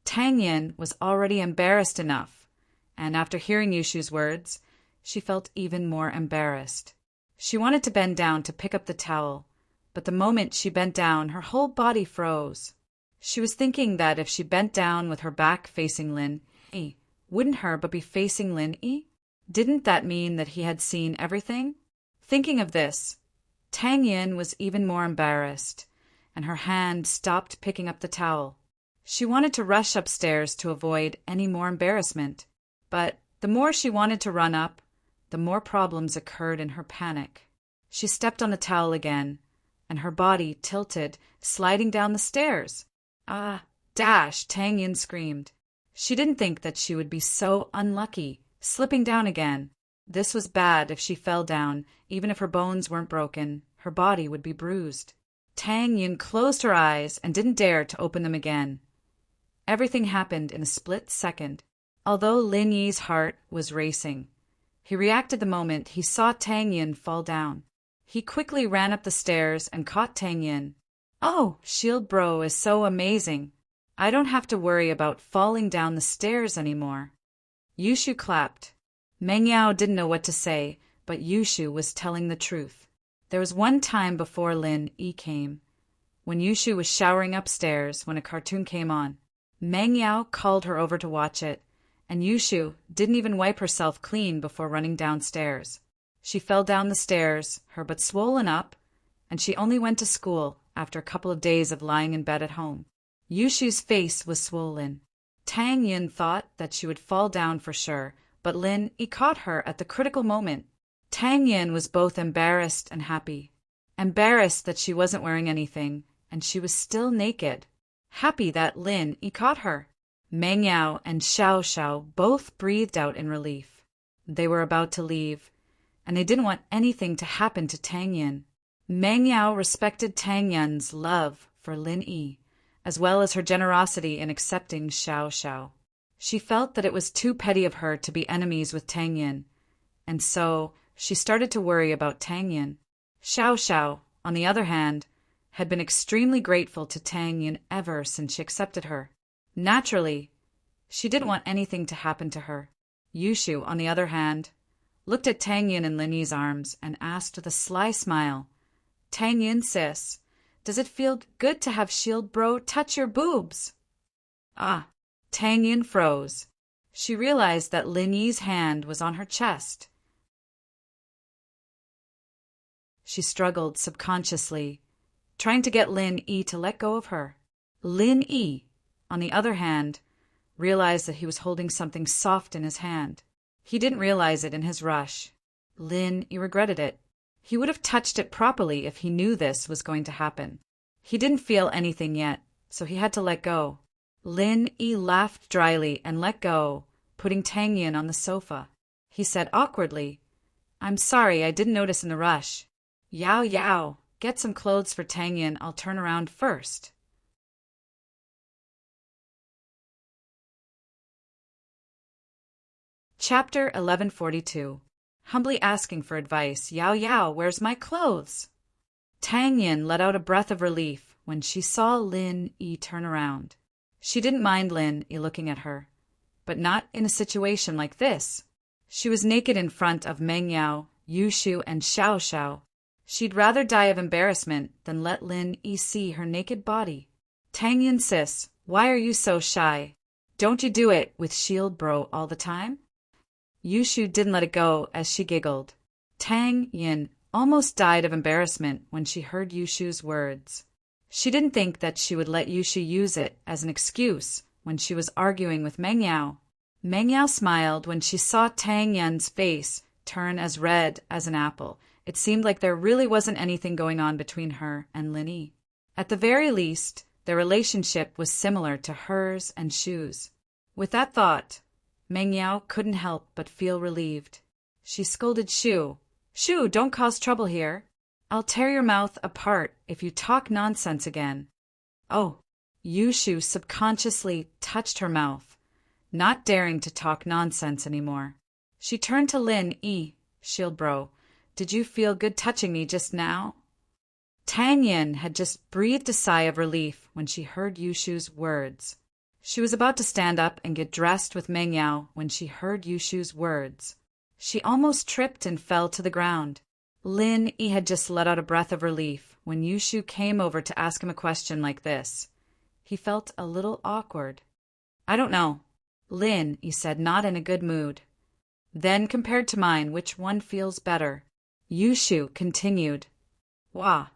Tang Yin was already embarrassed enough, and after hearing Yushu's words, she felt even more embarrassed. She wanted to bend down to pick up the towel, but the moment she bent down, her whole body froze. She was thinking that if she bent down with her back facing Lin Yi, wouldn't her but be facing Lin Yi? Didn't that mean that he had seen everything? Thinking of this, Tang Yin was even more embarrassed, and her hand stopped picking up the towel. She wanted to rush upstairs to avoid any more embarrassment, but the more she wanted to run up, the more problems occurred in her panic. She stepped on the towel again, and her body tilted, sliding down the stairs. Dash! Tang Yin screamed. She didn't think that she would be so unlucky, slipping down again. This was bad. If she fell down, even if her bones weren't broken, her body would be bruised. Tang Yin closed her eyes and didn't dare to open them again. Everything happened in a split second. Although Lin Yi's heart was racing, he reacted the moment he saw Tang Yin fall down. He quickly ran up the stairs and caught Tang Yin. "Oh, Shield Bro is so amazing. I don't have to worry about falling down the stairs anymore." Yushu clapped. Meng Yao didn't know what to say, but Yushu was telling the truth. There was one time before Lin Yi came, when Yushu was showering upstairs when a cartoon came on. Meng Yao called her over to watch it, and Yushu didn't even wipe herself clean before running downstairs. She fell down the stairs, her butt swollen up, and she only went to school after a couple of days of lying in bed at home. Yushu's face was swollen. Tang Yin thought that she would fall down for sure, but Lin Yi caught her at the critical moment. Tang Yin was both embarrassed and happy. Embarrassed that she wasn't wearing anything, and she was still naked. Happy that Lin Yi caught her. Meng Yao and Xiao Xiao both breathed out in relief. They were about to leave, and they didn't want anything to happen to Tang Yin. Meng Yao respected Tang Yin's love for Lin Yi, as well as her generosity in accepting Xiao Xiao. She felt that it was too petty of her to be enemies with Tang Yin, and so she started to worry about Tang Yin. Xiao Xiao, on the other hand, had been extremely grateful to Tang Yin ever since she accepted her. Naturally, she didn't want anything to happen to her. Yushu, on the other hand, looked at Tang Yin in Lin Yi's arms and asked with a sly smile, "Tang Yin, sis, does it feel good to have Shield Bro touch your boobs?" Ah, Tang Yin froze. She realized that Lin Yi's hand was on her chest. She struggled subconsciously, trying to get Lin Yi to let go of her. Lin Yi, on the other hand, realized that he was holding something soft in his hand. He didn't realize it in his rush. Lin Yi regretted it. He would have touched it properly if he knew this was going to happen. He didn't feel anything yet, so he had to let go. Lin Yi laughed dryly and let go, putting Tang Yin on the sofa. He said awkwardly, "I'm sorry, I didn't notice in the rush. Yao Yao, get some clothes for Tang Yin, I'll turn around first." Chapter 1142. Humbly asking for advice. Yao Yao, where's my clothes? Tang Yin let out a breath of relief when she saw Lin Yi turn around. She didn't mind Lin Yi looking at her, but not in a situation like this. She was naked in front of Meng Yao, Yushu, and Xiao Xiao. She'd rather die of embarrassment than let Lin Yi see her naked body. "Tang Yin, sis, why are you so shy? Don't you do it with Shield Bro all the time?" Yushu didn't let it go as she giggled. Tang Yin almost died of embarrassment when she heard Yushu's words. She didn't think that she would let Yushu use it as an excuse when she was arguing with Meng Yao. Meng Yao smiled when she saw Tang Yin's face turn as red as an apple. It seemed like there really wasn't anything going on between her and Lin Yi. At the very least, their relationship was similar to hers and Shu's. With that thought, Meng Yao couldn't help but feel relieved. She scolded Shu. "Shu, don't cause trouble here. I'll tear your mouth apart if you talk nonsense again." Oh, Yushu subconsciously touched her mouth, not daring to talk nonsense anymore. She turned to Lin Yi. "Shield Bro, did you feel good touching me just now?" Tang Yin had just breathed a sigh of relief when she heard Yushu's words. She was about to stand up and get dressed with Meng Yao when she heard Yushu's words. She almost tripped and fell to the ground. Lin Yi had just let out a breath of relief when Yushu came over to ask him a question like this. He felt a little awkward. "I don't know," Lin Yi said, not in a good mood. "Then, compared to mine, which one feels better?" Yushu continued. "Wah."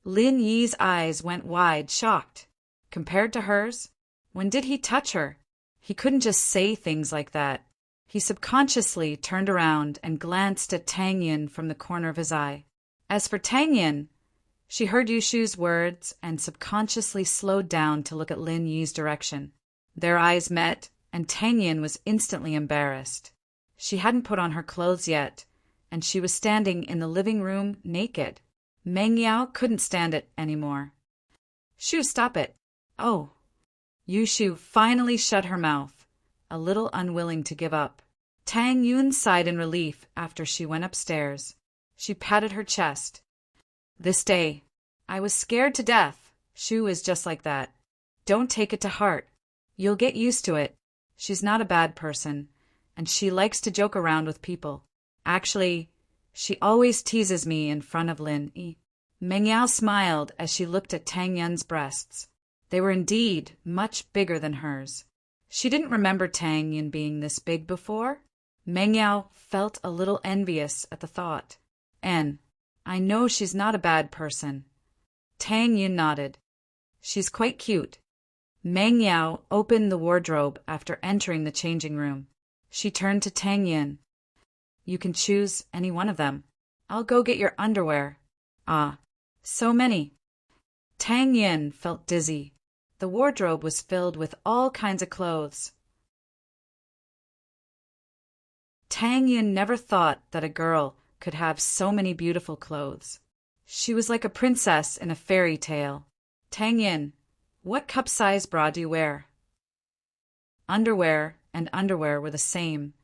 Lin Yi's eyes went wide, shocked. Compared to hers? When did he touch her? He couldn't just say things like that. He subconsciously turned around and glanced at Tang Yin from the corner of his eye. As for Tang Yin, she heard Yushu's words and subconsciously slowed down to look at Lin Yi's direction. Their eyes met, and Tang Yin was instantly embarrassed. She hadn't put on her clothes yet, and she was standing in the living room naked. Meng Yao couldn't stand it anymore. "Shu, stop it." "Oh." Yushu finally shut her mouth, a little unwilling to give up. Tang Yun sighed in relief after she went upstairs. She patted her chest. "This day, I was scared to death. Shu is just like that. Don't take it to heart. You'll get used to it. She's not a bad person, and she likes to joke around with people. Actually, she always teases me in front of Lin Yi." Meng Yao smiled as she looked at Tang Yun's breasts. They were indeed much bigger than hers. She didn't remember Tang Yun being this big before. Meng Yao felt a little envious at the thought. "And I know she's not a bad person." Tang Yun nodded. "She's quite cute." Meng Yao opened the wardrobe after entering the changing room. She turned to Tang Yun. "You can choose any one of them. I'll go get your underwear." "Ah, so many." Tang Yin felt dizzy. The wardrobe was filled with all kinds of clothes. Tang Yin never thought that a girl could have so many beautiful clothes. She was like a princess in a fairy tale. Tang Yin, what cup-size bra do you wear? Underwear and underwear were the same,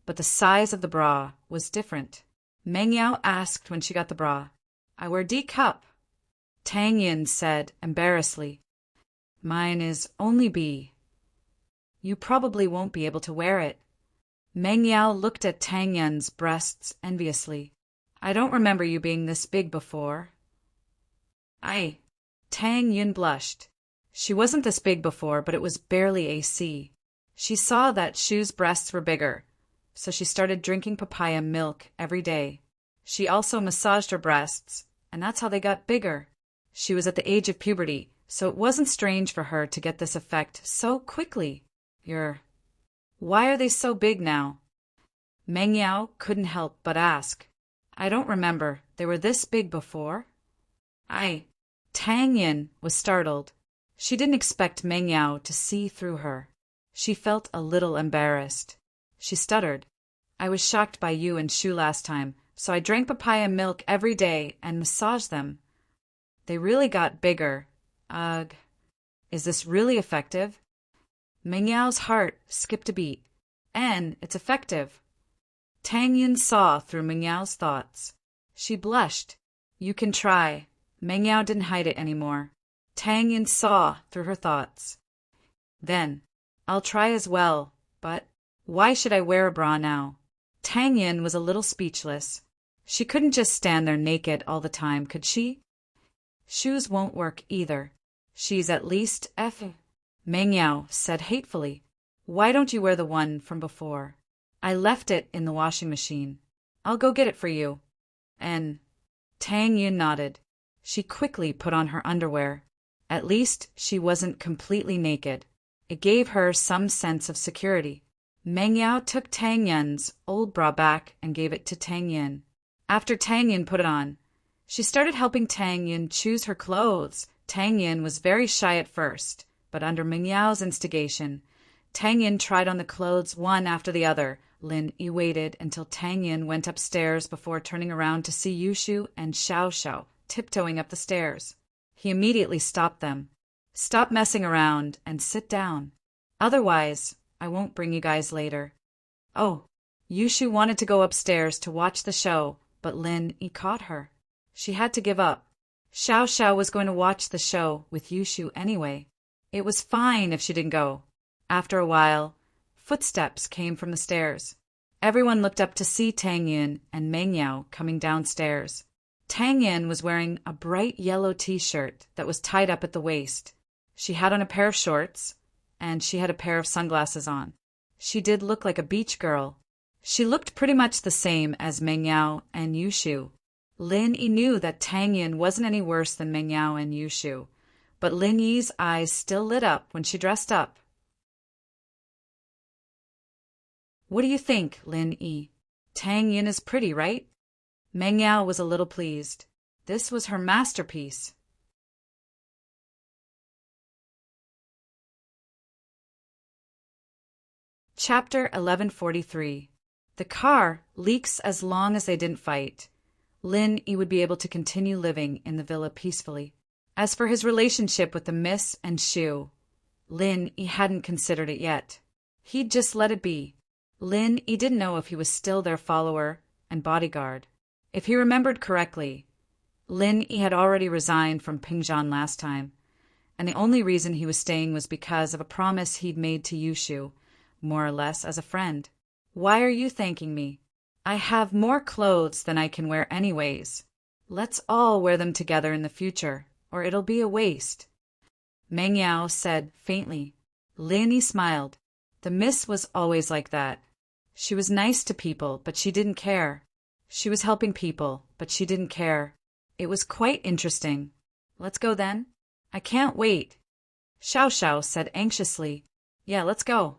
but the size of the bra was different. Meng Yao asked when she got the bra. I wear D cup. Tang Yin said embarrassedly. Mine is only B. You probably won't be able to wear it. Meng Yao looked at Tang Yin's breasts enviously. I don't remember you being this big before. Tang Yin blushed. She wasn't this big before, but it was barely a C. She saw that Shu's breasts were bigger, so she started drinking papaya milk every day. She also massaged her breasts, and that's how they got bigger. She was at the age of puberty, so it wasn't strange for her to get this effect so quickly. Why are they so big now? Meng Yao couldn't help but ask. I don't remember. They were this big before? Tang Yin was startled. She didn't expect Meng Yao to see through her. She felt a little embarrassed. She stuttered. I was shocked by you and Shu last time, so I drank papaya milk every day and massaged them. They really got bigger. Ugh. Is this really effective? Meng Yao's heart skipped a beat. And it's effective. Tang Yin saw through Meng Yao's thoughts. She blushed. You can try. Meng Yao didn't hide it anymore. Tang Yin saw through her thoughts. Then, I'll try as well, but why should I wear a bra now? Tang Yin was a little speechless. She couldn't just stand there naked all the time, could she? Shoes won't work either. She's at least F. Meng Yao said hatefully. Why don't you wear the one from before? I left it in the washing machine. I'll go get it for you. And Tang Yin nodded. She quickly put on her underwear. At least she wasn't completely naked. It gave her some sense of security. Meng Yao took Tang Yin's old bra back and gave it to Tang Yin. After Tang Yin put it on, she started helping Tang Yin choose her clothes. Tang Yin was very shy at first, but under Meng Yao's instigation, Tang Yin tried on the clothes one after the other. Lin Yi waited until Tang Yin went upstairs before turning around to see Yushu and Xiao Xiao tiptoeing up the stairs. He immediately stopped them. Stop messing around and sit down. Otherwise, I won't bring you guys later. Oh, Yushu wanted to go upstairs to watch the show, but Lin Yi caught her. She had to give up. Xiao Xiao was going to watch the show with Yushu anyway. It was fine if she didn't go. After a while, footsteps came from the stairs. Everyone looked up to see Tang Yin and Meng Yao coming downstairs. Tang Yin was wearing a bright yellow t-shirt that was tied up at the waist. She had on a pair of shorts, and she had a pair of sunglasses on. She did look like a beach girl. She looked pretty much the same as Meng Yao and Yushu. Lin Yi knew that Tang Yin wasn't any worse than Meng Yao and Yushu, but Lin Yi's eyes still lit up when she dressed up. What do you think, Lin Yi? Tang Yin is pretty, right? Meng Yao was a little pleased. This was her masterpiece. Chapter 1143. The car leaks as long as they didn't fight. Lin Yi would be able to continue living in the villa peacefully. As for his relationship with the Miss and Shu, Lin Yi hadn't considered it yet. He'd just let it be. Lin Yi didn't know if he was still their follower and bodyguard. If he remembered correctly, Lin Yi had already resigned from Pingzhan last time, and the only reason he was staying was because of a promise he'd made to Yushu, more or less as a friend. Why are you thanking me? I have more clothes than I can wear anyways. Let's all wear them together in the future, or it'll be a waste. Meng Yao said faintly. Lin Yi smiled. The miss was always like that. She was nice to people, but she didn't care. She was helping people, but she didn't care. It was quite interesting. Let's go then? I can't wait. Xiao Xiao said anxiously. Yeah, let's go.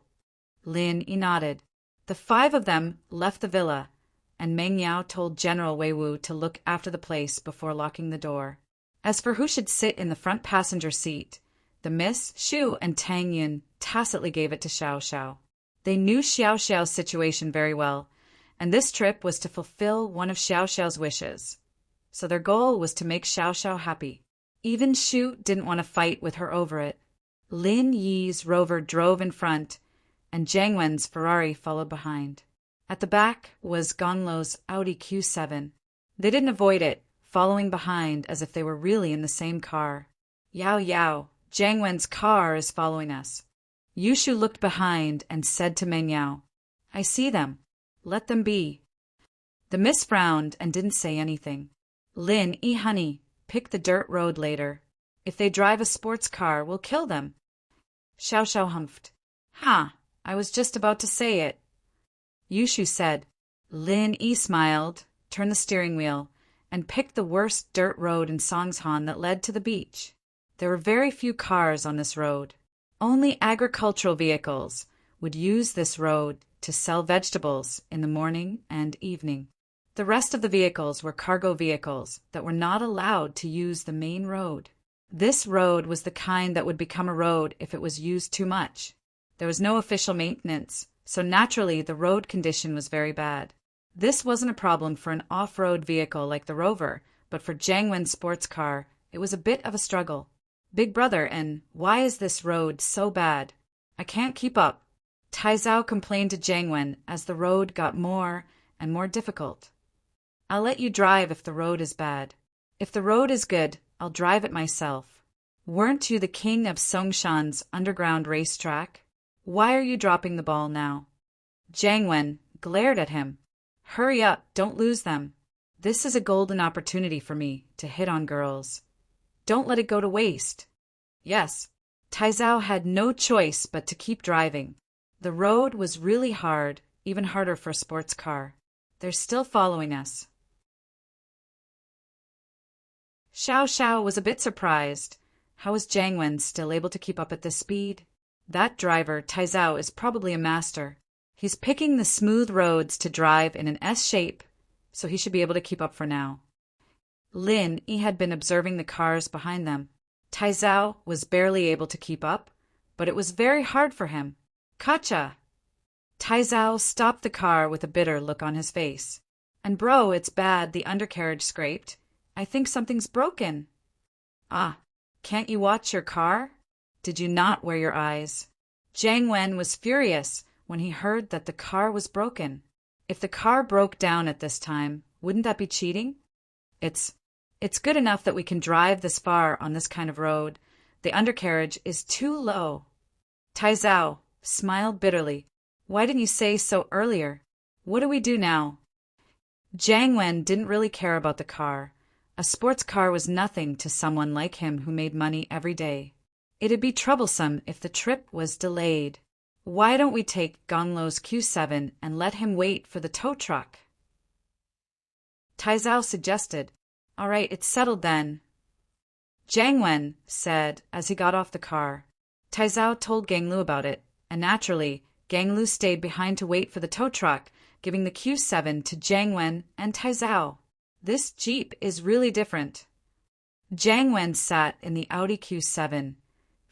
Lin Yi nodded. The 5 of them left the villa, and Meng Yao told General Wei Wu to look after the place before locking the door. As for who should sit in the front passenger seat, the Miss, Shu, and Tang Yin tacitly gave it to Xiao Xiao. They knew Xiao Xiao's situation very well, and this trip was to fulfill one of Xiao Xiao's wishes. So their goal was to make Xiao Xiao happy. Even Shu didn't want to fight with her over it. Lin Yi's Rover drove in front, and Jiang Wen's Ferrari followed behind. At the back was Gonglu's Audi Q7. They didn't avoid it, following behind as if they were really in the same car. Yao Yao, Jiang Wen's car is following us. Yushu looked behind and said to Meng Yao, I see them. Let them be. The miss frowned and didn't say anything. Lin E. Honey, pick the dirt road later. If they drive a sports car, we'll kill them. Xiao Xiao humphed. I was just about to say it. Yushu said. Lin E smiled, turned the steering wheel, and picked the worst dirt road in Songshan that led to the beach. There were very few cars on this road. Only agricultural vehicles would use this road to sell vegetables in the morning and evening. The rest of the vehicles were cargo vehicles that were not allowed to use the main road. This road was the kind that would become a road if it was used too much. There was no official maintenance, so naturally the road condition was very bad. This wasn't a problem for an off-road vehicle like the Rover, but for Jiang Wen's sports car, it was a bit of a struggle. Big brother, and why is this road so bad? I can't keep up. Tai Zhao complained to Jiang Wen as the road got more and more difficult. I'll let you drive if the road is bad. If the road is good, I'll drive it myself. Weren't you the king of Songshan's underground racetrack? Why are you dropping the ball now? Jiang Wen glared at him. Hurry up, don't lose them. This is a golden opportunity for me to hit on girls. Don't let it go to waste. Yes, Tai Zhao had no choice but to keep driving. The road was really hard, even harder for a sports car. They're still following us. Xiao Xiao was a bit surprised. How was Jiang Wen still able to keep up at this speed? That driver, Tai Zhao, is probably a master. He's picking the smooth roads to drive in an S shape, so he should be able to keep up for now. Lin Yi had been observing the cars behind them. Tai Zhao was barely able to keep up, but it was very hard for him. Kacha! Tai Zhao stopped the car with a bitter look on his face. And bro, it's bad, the undercarriage scraped. I think something's broken. Ah, can't you watch your car? Did you not wear your eyes? Jiang Wen was furious when he heard that the car was broken. If the car broke down at this time, wouldn't that be cheating? It's good enough that we can drive this far on this kind of road. The undercarriage is too low. Tai Zhao smiled bitterly. Why didn't you say so earlier? What do we do now? Jiang Wen didn't really care about the car. A sports car was nothing to someone like him who made money every day. It'd be troublesome if the trip was delayed. Why don't we take Gonglu's Q7 and let him wait for the tow truck? Tai Zhao suggested. All right, it's settled then. Jiang Wen said as he got off the car. Tai Zhao told Gonglu about it, and naturally, Gonglu stayed behind to wait for the tow truck, giving the Q7 to Jiang Wen and Tai Zhao. This Jeep is really different. Jiang Wen sat in the Audi Q7,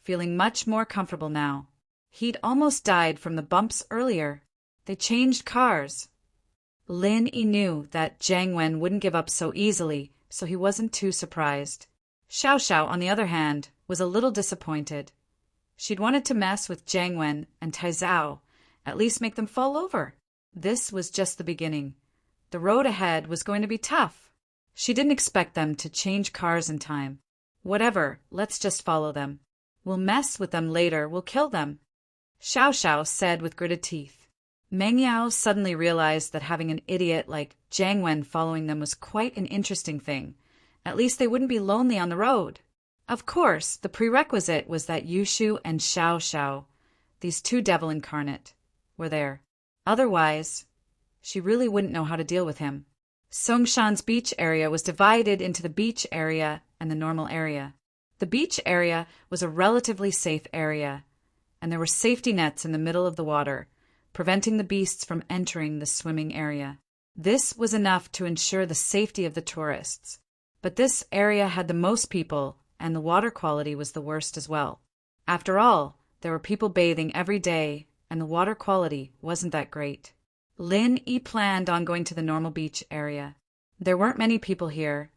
feeling much more comfortable now. He'd almost died from the bumps earlier. They changed cars. Lin Yi knew that Jiang Wen wouldn't give up so easily, so he wasn't too surprised. Xiao Xiao, on the other hand, was a little disappointed. She'd wanted to mess with Jiang Wen and Tai Zhao, at least make them fall over. This was just the beginning. The road ahead was going to be tough. She didn't expect them to change cars in time. Whatever, let's just follow them. We'll mess with them later, we'll kill them. Xiao Xiao said with gritted teeth. Meng Yao suddenly realized that having an idiot like Jiang Wen following them was quite an interesting thing. At least they wouldn't be lonely on the road. Of course, the prerequisite was that Yushu and Xiao Xiao, these two devil incarnate, were there. Otherwise, she really wouldn't know how to deal with him. Songshan's beach area was divided into the beach area and the normal area. The beach area was a relatively safe area, and there were safety nets in the middle of the water, preventing the beasts from entering the swimming area. This was enough to ensure the safety of the tourists. But this area had the most people, and the water quality was the worst as well. After all, there were people bathing every day, and the water quality wasn't that great. Lin Yi planned on going to the normal beach area. There weren't many people here,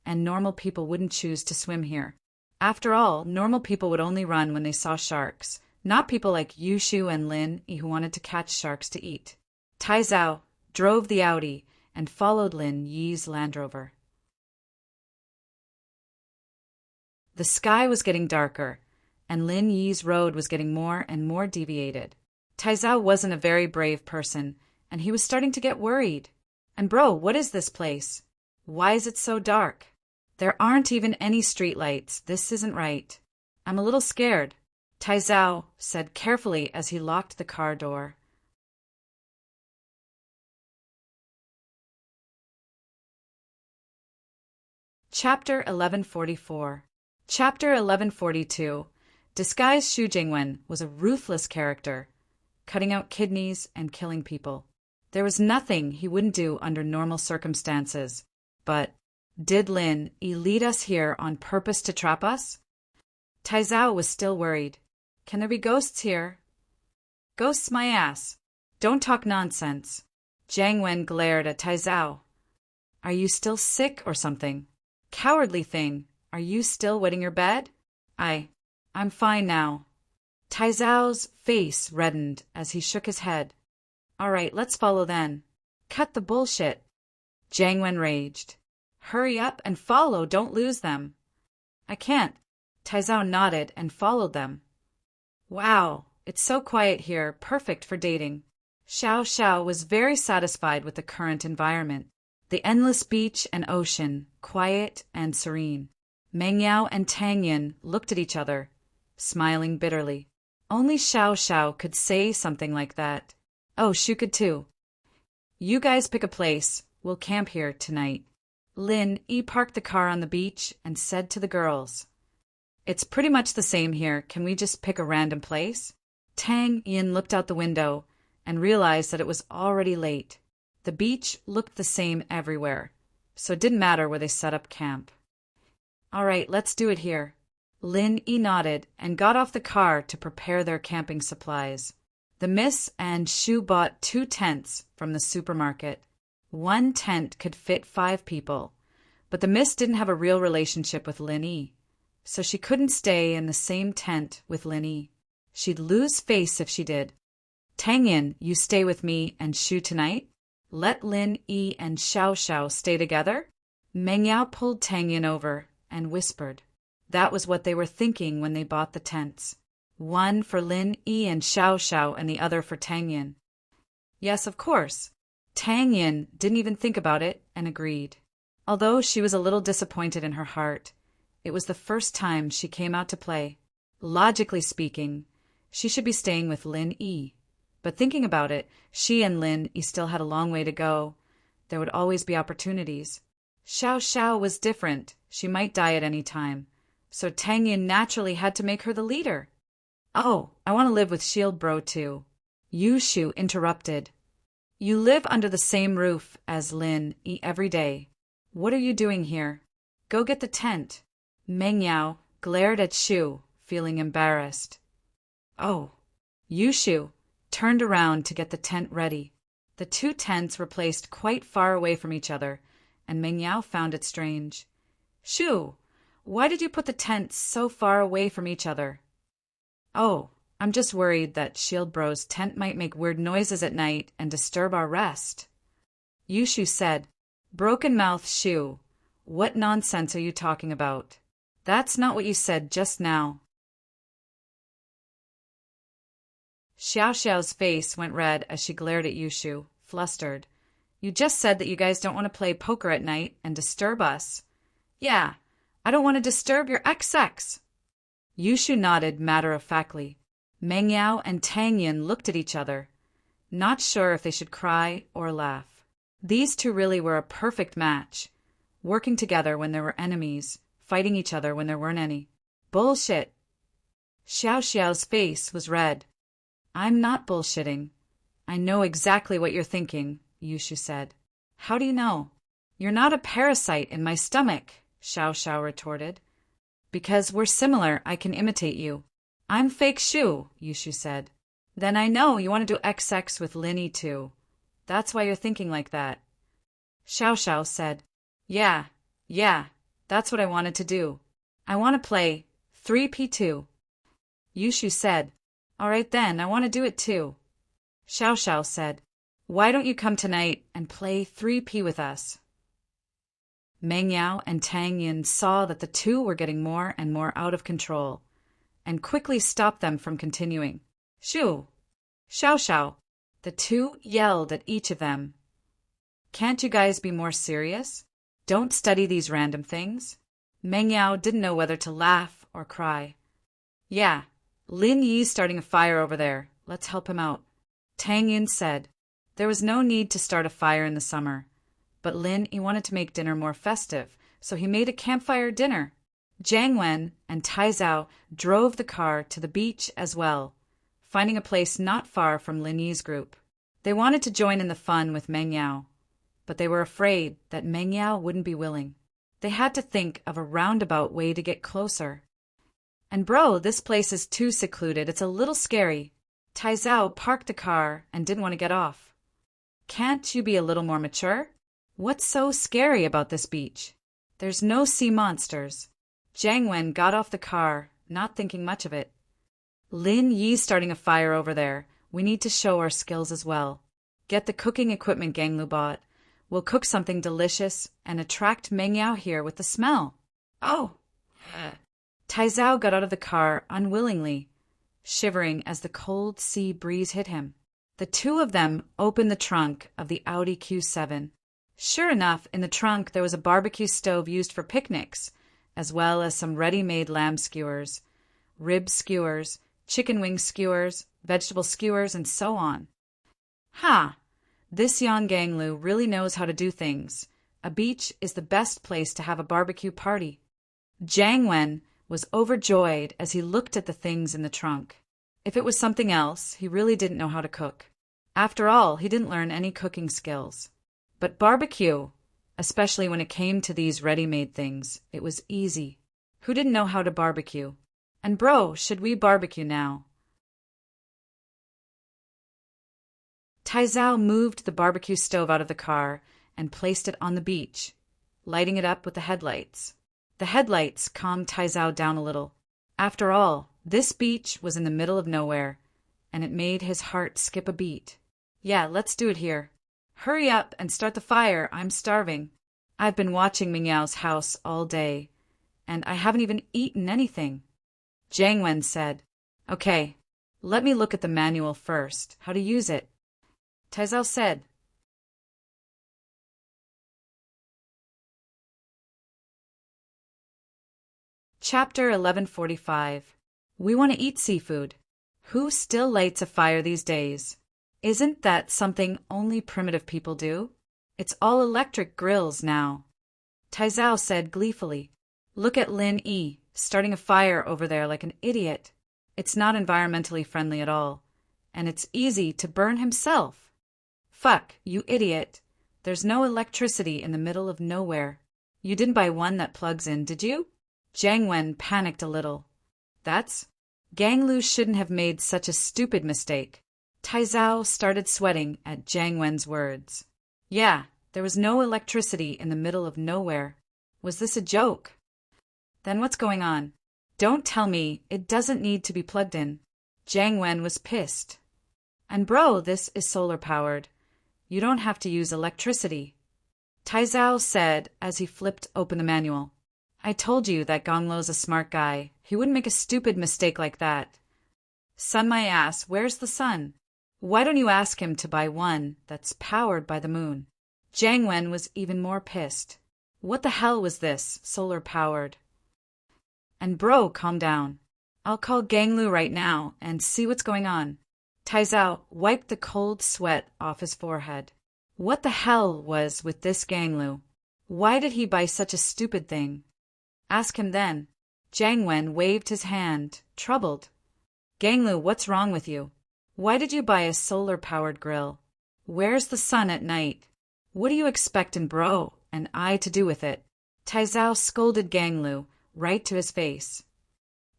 and normal people wouldn't choose to swim here. After all, normal people would only run when they saw sharks, not people like Yushu and Lin who wanted to catch sharks to eat. Tai Zhao drove the Audi and followed Lin Yi's Land Rover. The sky was getting darker, and Lin Yi's road was getting more and more deviated. Tai Zhao wasn't a very brave person, and he was starting to get worried. And bro, what is this place? Why is it so dark? There aren't even any streetlights. This isn't right. I'm a little scared, Tai Zhao said carefully as he locked the car door. Chapter 1144. Chapter 1142. Disguised Xu Jingwen was a ruthless character, cutting out kidneys and killing people. There was nothing he wouldn't do under normal circumstances. But did Lin Yi lead us here on purpose to trap us? Tai Zhao was still worried. Can there be ghosts here? Ghosts my ass. Don't talk nonsense. Jiang Wen glared at Tai Zhao. Are you still sick or something? Cowardly thing. Are you still wetting your bed? I'm fine now. Tai Zhao's face reddened as he shook his head. All right, let's follow then. Cut the bullshit. Jiang Wen raged. Hurry up and follow, don't lose them. I can't. Tai Zhao nodded and followed them. Wow, it's so quiet here, perfect for dating. Xiao Xiao was very satisfied with the current environment. The endless beach and ocean, quiet and serene. Meng Yao and Tang Yin looked at each other, smiling bitterly. Only Xiao Xiao could say something like that. Oh, Shu could too. You guys pick a place. We'll camp here tonight. Lin Yi parked the car on the beach and said to the girls, It's pretty much the same here. Can we just pick a random place? Tang Yin looked out the window and realized that it was already late. The beach looked the same everywhere, so it didn't matter where they set up camp. All right, let's do it here. Lin Yi nodded and got off the car to prepare their camping supplies. The Miss and Shu bought 2 tents from the supermarket. One tent could fit 5 people, but the Miss didn't have a real relationship with Lin Yi, so she couldn't stay in the same tent with Lin Yi. She'd lose face if she did. Tang Yin, you stay with me and Shu tonight? Let Lin Yi and Xiao Xiao stay together? Meng Yao pulled Tang Yin over and whispered. That was what they were thinking when they bought the tents. One for Lin Yi and Xiao Xiao and the other for Tang Yin. Yes, of course. Tang Yin didn't even think about it and agreed. Although she was a little disappointed in her heart, it was the first time she came out to play. Logically speaking, she should be staying with Lin Yi. But thinking about it, she and Lin Yi still had a long way to go. There would always be opportunities. Xiao Xiao was different. She might die at any time. So Tang Yin naturally had to make her the leader. Oh, I want to live with Shield Bro too. Yu Shu interrupted. You live under the same roof as Lin Yi every day. What are you doing here? Go get the tent. Meng Yao glared at Shu, feeling embarrassed. Oh. Yu Shu turned around to get the tent ready. The 2 tents were placed quite far away from each other, and Meng Yao found it strange. Shu, why did you put the tents so far away from each other? Oh, I'm just worried that Shield Bro's tent might make weird noises at night and disturb our rest. Yu Shu said, Broken mouth Shu, what nonsense are you talking about? That's not what you said just now. Xiao Xiao's face went red as she glared at Yu Shu, flustered. You just said that you guys don't want to play poker at night and disturb us. Yeah, I don't want to disturb your XX. Yu Shu nodded matter-of-factly. Meng Yao and Tang Yin looked at each other, not sure if they should cry or laugh. These 2 really were a perfect match, working together when there were enemies, fighting each other when there weren't any. Bullshit. Xiao Xiao's face was red. I'm not bullshitting. I know exactly what you're thinking, Yu Shu said. How do you know? You're not a parasite in my stomach, Xiao Xiao retorted. Because we're similar, I can imitate you. I'm fake Shu, Yu Shu said. Then I know you want to do XX with Lin Yi too. That's why you're thinking like that. Xiao Xiao said. Yeah, That's what I wanted to do. I want to play 3P2. Yushu said, All right then, I want to do it too. Xiao Xiao said, Why don't you come tonight and play 3P with us? Meng Yao and Tang Yin saw that the two were getting more and more out of control, and quickly stopped them from continuing. Shoo! Xiao Xiao! The two yelled at each of them. Can't you guys be more serious? Don't study these random things. Meng Yao didn't know whether to laugh or cry. Yeah, Lin Yi's starting a fire over there. Let's help him out. Tang Yin said. There was no need to start a fire in the summer, but Lin Yi wanted to make dinner more festive, so he made a campfire dinner. Jiang Wen and Tai Zhao drove the car to the beach as well, finding a place not far from Lin Yi's group. They wanted to join in the fun with Meng Yao, but they were afraid that Meng Yao wouldn't be willing. They had to think of a roundabout way to get closer. And bro, this place is too secluded. It's a little scary. Tai Zhao parked the car and didn't want to get off. Can't you be a little more mature? What's so scary about this beach? There's no sea monsters. Jiang Wen got off the car, not thinking much of it. Lin Yi's starting a fire over there. We need to show our skills as well. Get the cooking equipment Gang Lu bought. We'll cook something delicious and attract Meng Yao here with the smell. Oh! Tai Zhao got out of the car unwillingly, shivering as the cold sea breeze hit him. The two of them opened the trunk of the Audi Q7. Sure enough, in the trunk there was a barbecue stove used for picnics, as well as some ready-made lamb skewers, rib skewers, chicken wing skewers, vegetable skewers, and so on. Ha! This Yan Ganglu really knows how to do things. A beach is the best place to have a barbecue party. Jiang Wen was overjoyed as he looked at the things in the trunk. If it was something else, he really didn't know how to cook. After all, he didn't learn any cooking skills. But barbecue, especially when it came to these ready-made things, it was easy. Who didn't know how to barbecue? And bro, should we barbecue now? Tai Zhao moved the barbecue stove out of the car and placed it on the beach, lighting it up with the headlights. The headlights calmed Tai Zhao down a little. After all, this beach was in the middle of nowhere, and it made his heart skip a beat. Yeah, let's do it here. Hurry up and start the fire, I'm starving. I've been watching Meng Yao's house all day, and I haven't even eaten anything. Jiang Wen said, Okay, let me look at the manual first, how to use it. Tai Zhao said, Chapter 1145. We want to eat seafood. Who still lights a fire these days? Isn't that something only primitive people do? It's all electric grills now. Tai Zhao said gleefully, Look at Lin Yi, starting a fire over there like an idiot. It's not environmentally friendly at all, and it's easy to burn himself. Fuck, you idiot. There's no electricity in the middle of nowhere. You didn't buy one that plugs in, did you? Jiang Wen panicked a little. Gang Lu shouldn't have made such a stupid mistake. Tai Zhao started sweating at Jiang Wen's words. Yeah, there was no electricity in the middle of nowhere. Was this a joke? Then what's going on? Don't tell me it doesn't need to be plugged in. Jiang Wen was pissed. And bro, this is solar-powered. You don't have to use electricity. Tai Zhao said as he flipped open the manual. I told you that Gonglo's a smart guy. He wouldn't make a stupid mistake like that. Sun my ass, where's the sun? Why don't you ask him to buy one that's powered by the moon? Jiang Wen was even more pissed. What the hell was this, solar-powered? And bro, calm down. I'll call Ganglu right now and see what's going on. Tai Zhao wiped the cold sweat off his forehead. What the hell was with this Ganglu? Why did he buy such a stupid thing? Ask him then. Jiang Wen waved his hand, troubled. Ganglu, what's wrong with you? Why did you buy a solar-powered grill? Where's the sun at night? What do you expect in bro and I to do with it? Tai Zhao scolded Ganglu right to his face.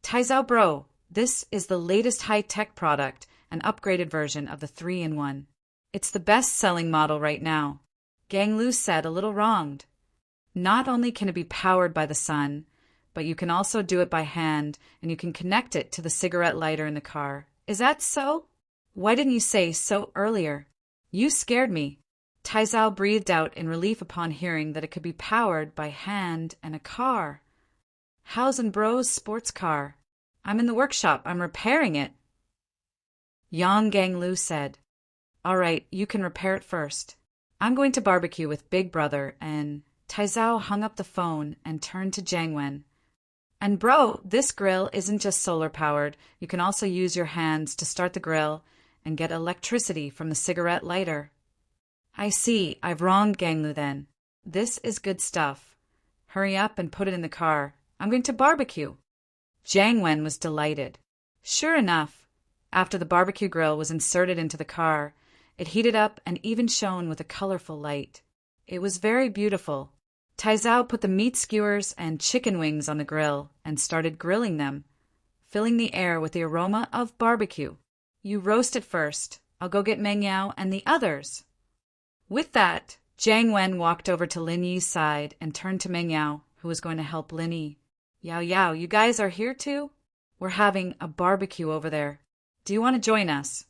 Tai Zhao bro, this is the latest high-tech product, an upgraded version of the 3-in-1. It's the best-selling model right now. Gang Lu said, a little wronged. Not only can it be powered by the sun, but you can also do it by hand, and you can connect it to the cigarette lighter in the car. Is that so? Why didn't you say so earlier? You scared me. Taizao breathed out in relief upon hearing that it could be powered by hand and a car. How's and Bro's sports car? I'm in the workshop. I'm repairing it. Yang Ganglu said, All right, you can repair it first. I'm going to barbecue with Big Brother, and Taizao hung up the phone and turned to Jiang Wen. And bro, this grill isn't just solar powered. You can also use your hands to start the grill and get electricity from the cigarette lighter. I see, I've wronged Ganglu then. This is good stuff. Hurry up and put it in the car. I'm going to barbecue. Jiang Wen was delighted. Sure enough, after the barbecue grill was inserted into the car, it heated up and even shone with a colorful light. It was very beautiful. Taizao put the meat skewers and chicken wings on the grill and started grilling them, filling the air with the aroma of barbecue. You roast it first. I'll go get Meng Yao and the others. With that, Jiang Wen walked over to Lin Yi's side and turned to Meng Yao, who was going to help Lin Yi. Yao Yao, you guys are here too? We're having a barbecue over there. Do you want to join us?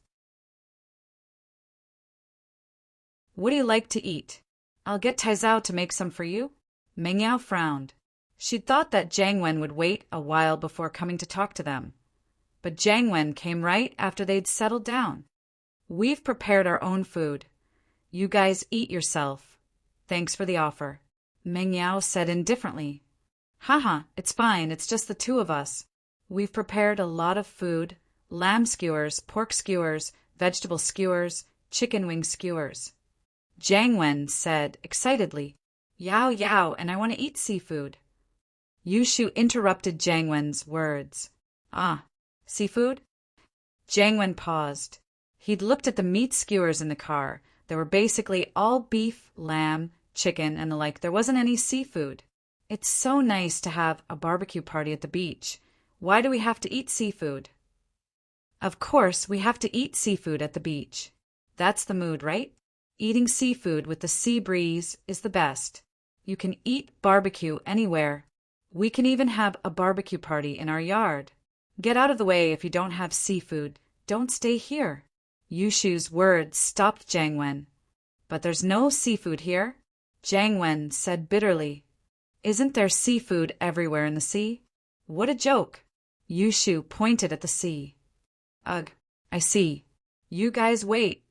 What do you like to eat? I'll get Taizao to make some for you. Meng Yao frowned. She'd thought that Jiang Wen would wait a while before coming to talk to them. But Jiang Wen came right after they'd settled down. We've prepared our own food. You guys eat yourself. Thanks for the offer. Meng Yao said indifferently. Haha, it's fine, it's just the two of us. We've prepared a lot of food. Lamb skewers, pork skewers, vegetable skewers, chicken wing skewers. Jiang Wen said excitedly, Yao Yao, and I want to eat seafood. Yushu interrupted Jiang Wen's words. Ah, seafood? Jiang Wen paused. He'd looked at the meat skewers in the car. They were basically all beef, lamb, chicken, and the like. There wasn't any seafood. It's so nice to have a barbecue party at the beach. Why do we have to eat seafood? Of course, we have to eat seafood at the beach. That's the mood, right? Eating seafood with the sea breeze is the best. You can eat barbecue anywhere. We can even have a barbecue party in our yard. Get out of the way if you don't have seafood. Don't stay here. Yushu's words stopped Jiang Wen. But there's no seafood here, Jiang Wen said bitterly. Isn't there seafood everywhere in the sea? What a joke. Yushu pointed at the sea. Ugh, I see. You guys wait.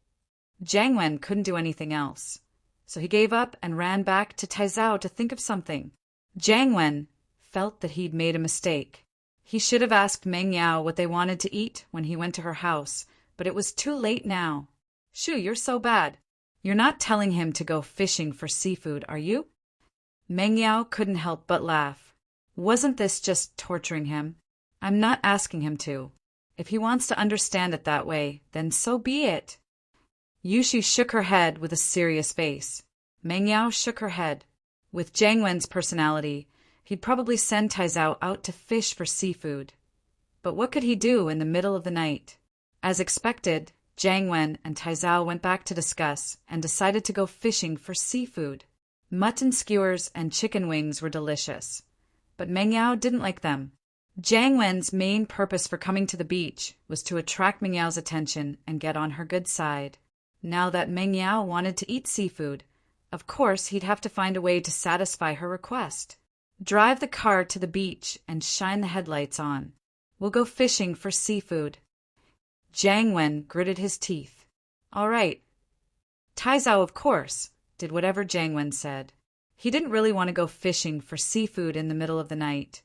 Jiang Wen couldn't do anything else, so he gave up and ran back to Taizao to think of something. Jiang Wen felt that he'd made a mistake. He should have asked Meng Yao what they wanted to eat when he went to her house, but it was too late now. Shoo, you're so bad. You're not telling him to go fishing for seafood, are you? Meng Yao couldn't help but laugh. Wasn't this just torturing him? I'm not asking him to. If he wants to understand it that way, then so be it. Yushu shook her head with a serious face. Meng Yao shook her head. With Jiang Wen's personality, he'd probably send Taizao out to fish for seafood. But what could he do in the middle of the night? As expected, Jiang Wen and Taizao went back to discuss and decided to go fishing for seafood. Mutton skewers and chicken wings were delicious, but Meng Yao didn't like them. Jiang Wen's main purpose for coming to the beach was to attract Meng Yao's attention and get on her good side. Now that Meng Yao wanted to eat seafood, of course he'd have to find a way to satisfy her request. Drive the car to the beach and shine the headlights on. We'll go fishing for seafood. Jiang Wen gritted his teeth. All right. Taizao, of course, did whatever Jiang Wen said. He didn't really want to go fishing for seafood in the middle of the night,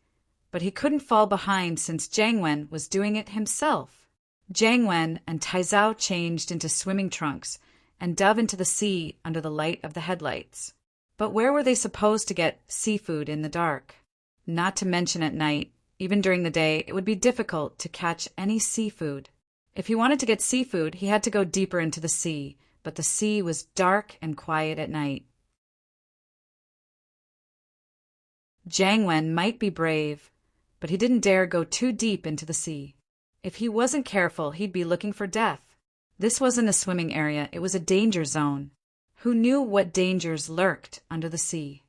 but he couldn't fall behind since Jiang Wen was doing it himself. Jiang Wen and Taizao changed into swimming trunks and dove into the sea under the light of the headlights. But where were they supposed to get seafood in the dark? Not to mention at night, even during the day, it would be difficult to catch any seafood. If he wanted to get seafood, he had to go deeper into the sea, but the sea was dark and quiet at night. Jiang Wen might be brave, but he didn't dare go too deep into the sea. If he wasn't careful, he'd be looking for death. This wasn't a swimming area, it was a danger zone. Who knew what dangers lurked under the sea?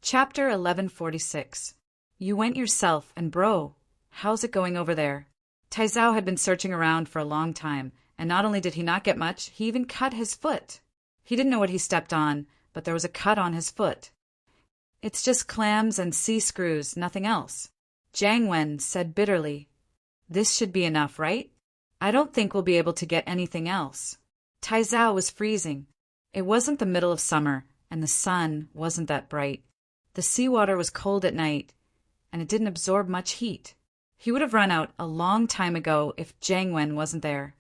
Chapter 1146. You went yourself, and bro, how's it going over there? Taizao had been searching around for a long time, and not only did he not get much, he even cut his foot. He didn't know what he stepped on, but there was a cut on his foot. It's just clams and sea screws, nothing else. Jiang Wen said bitterly. This should be enough, right? I don't think we'll be able to get anything else. Taizao was freezing. It wasn't the middle of summer, and the sun wasn't that bright. The seawater was cold at night, and it didn't absorb much heat. He would have run out a long time ago if Jiang Wen wasn't there.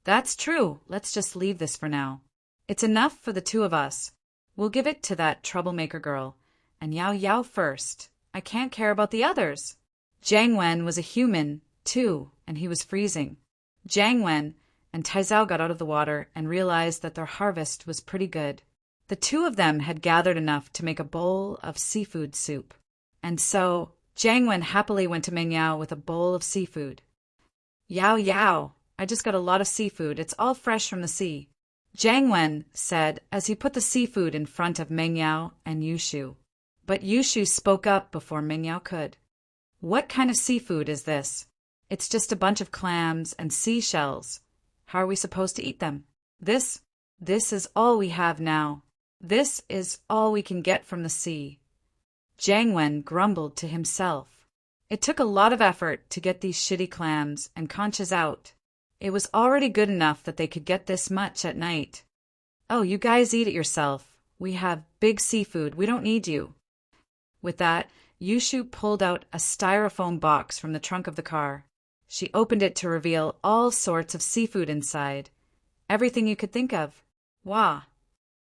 That's true. Let's just leave this for now. It's enough for the two of us. We'll give it to that troublemaker girl, and Yao Yao first. I can't care about the others. Jiang Wen was a human, too, and he was freezing. Jiang Wen and Taizao got out of the water and realized that their harvest was pretty good. The two of them had gathered enough to make a bowl of seafood soup. And so, Jiang Wen happily went to Meng Yao with a bowl of seafood. Yao Yao, I just got a lot of seafood. It's all fresh from the sea. Jiang Wen said as he put the seafood in front of Meng Yao and Yushu. But Yushu spoke up before Meng Yao could. What kind of seafood is this? It's just a bunch of clams and seashells. How are we supposed to eat them? This is all we have now. This is all we can get from the sea. Jiang Wen grumbled to himself. It took a lot of effort to get these shitty clams and conchas out. It was already good enough that they could get this much at night. Oh, you guys eat it yourself. We have big seafood. We don't need you. With that, Yushu pulled out a styrofoam box from the trunk of the car. She opened it to reveal all sorts of seafood inside. Everything you could think of. Wah!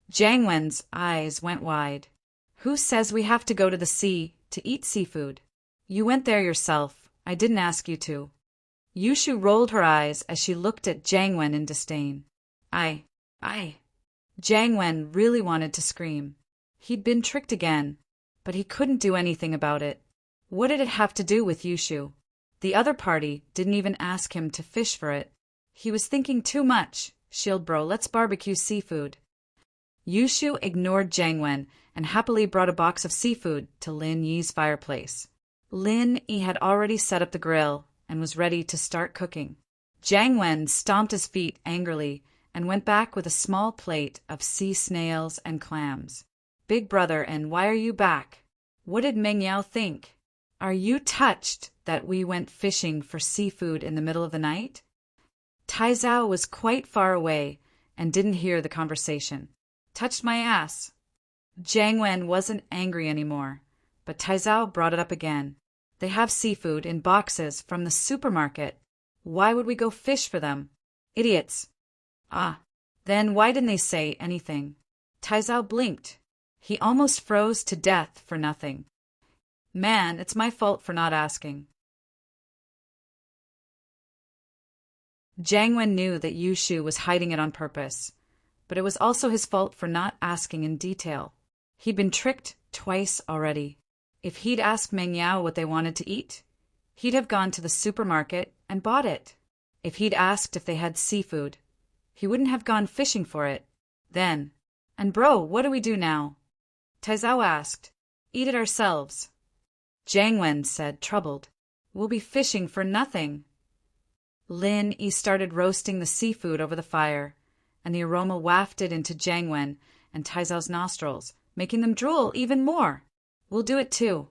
Jiang Wen's eyes went wide. Who says we have to go to the sea to eat seafood? You went there yourself. I didn't ask you to. Yushu rolled her eyes as she looked at Jiang Wen in disdain. I. Jiang Wen really wanted to scream. He'd been tricked again, but he couldn't do anything about it. What did it have to do with Yushu? The other party didn't even ask him to fish for it. He was thinking too much. Shield bro, let's barbecue seafood. Yushu ignored Jiang Wen and happily brought a box of seafood to Lin Yi's fireplace. Lin Yi had already set up the grill and was ready to start cooking. Jiang Wen stomped his feet angrily and went back with a small plate of sea snails and clams. Big brother, and why are you back? What did Meng Yao think? Are you touched that we went fishing for seafood in the middle of the night? Taizao was quite far away and didn't hear the conversation. Touched my ass. Jiang Wen wasn't angry anymore, but Taizao brought it up again. They have seafood in boxes from the supermarket. Why would we go fish for them? Idiots. Ah, then why didn't they say anything? Taizao blinked. He almost froze to death for nothing. Man, it's my fault for not asking. Jiang Wen knew that Yushu was hiding it on purpose, but it was also his fault for not asking in detail. He'd been tricked twice already. If he'd asked Meng Yao what they wanted to eat, he'd have gone to the supermarket and bought it. If he'd asked if they had seafood, he wouldn't have gone fishing for it. Then, and bro, what do we do now? Taizao asked. Eat it ourselves. Jiang Wen said, troubled. We'll be fishing for nothing. Lin Yi started roasting the seafood over the fire, and the aroma wafted into Jiang Wen and Taizao's nostrils, making them drool even more. We'll do it too.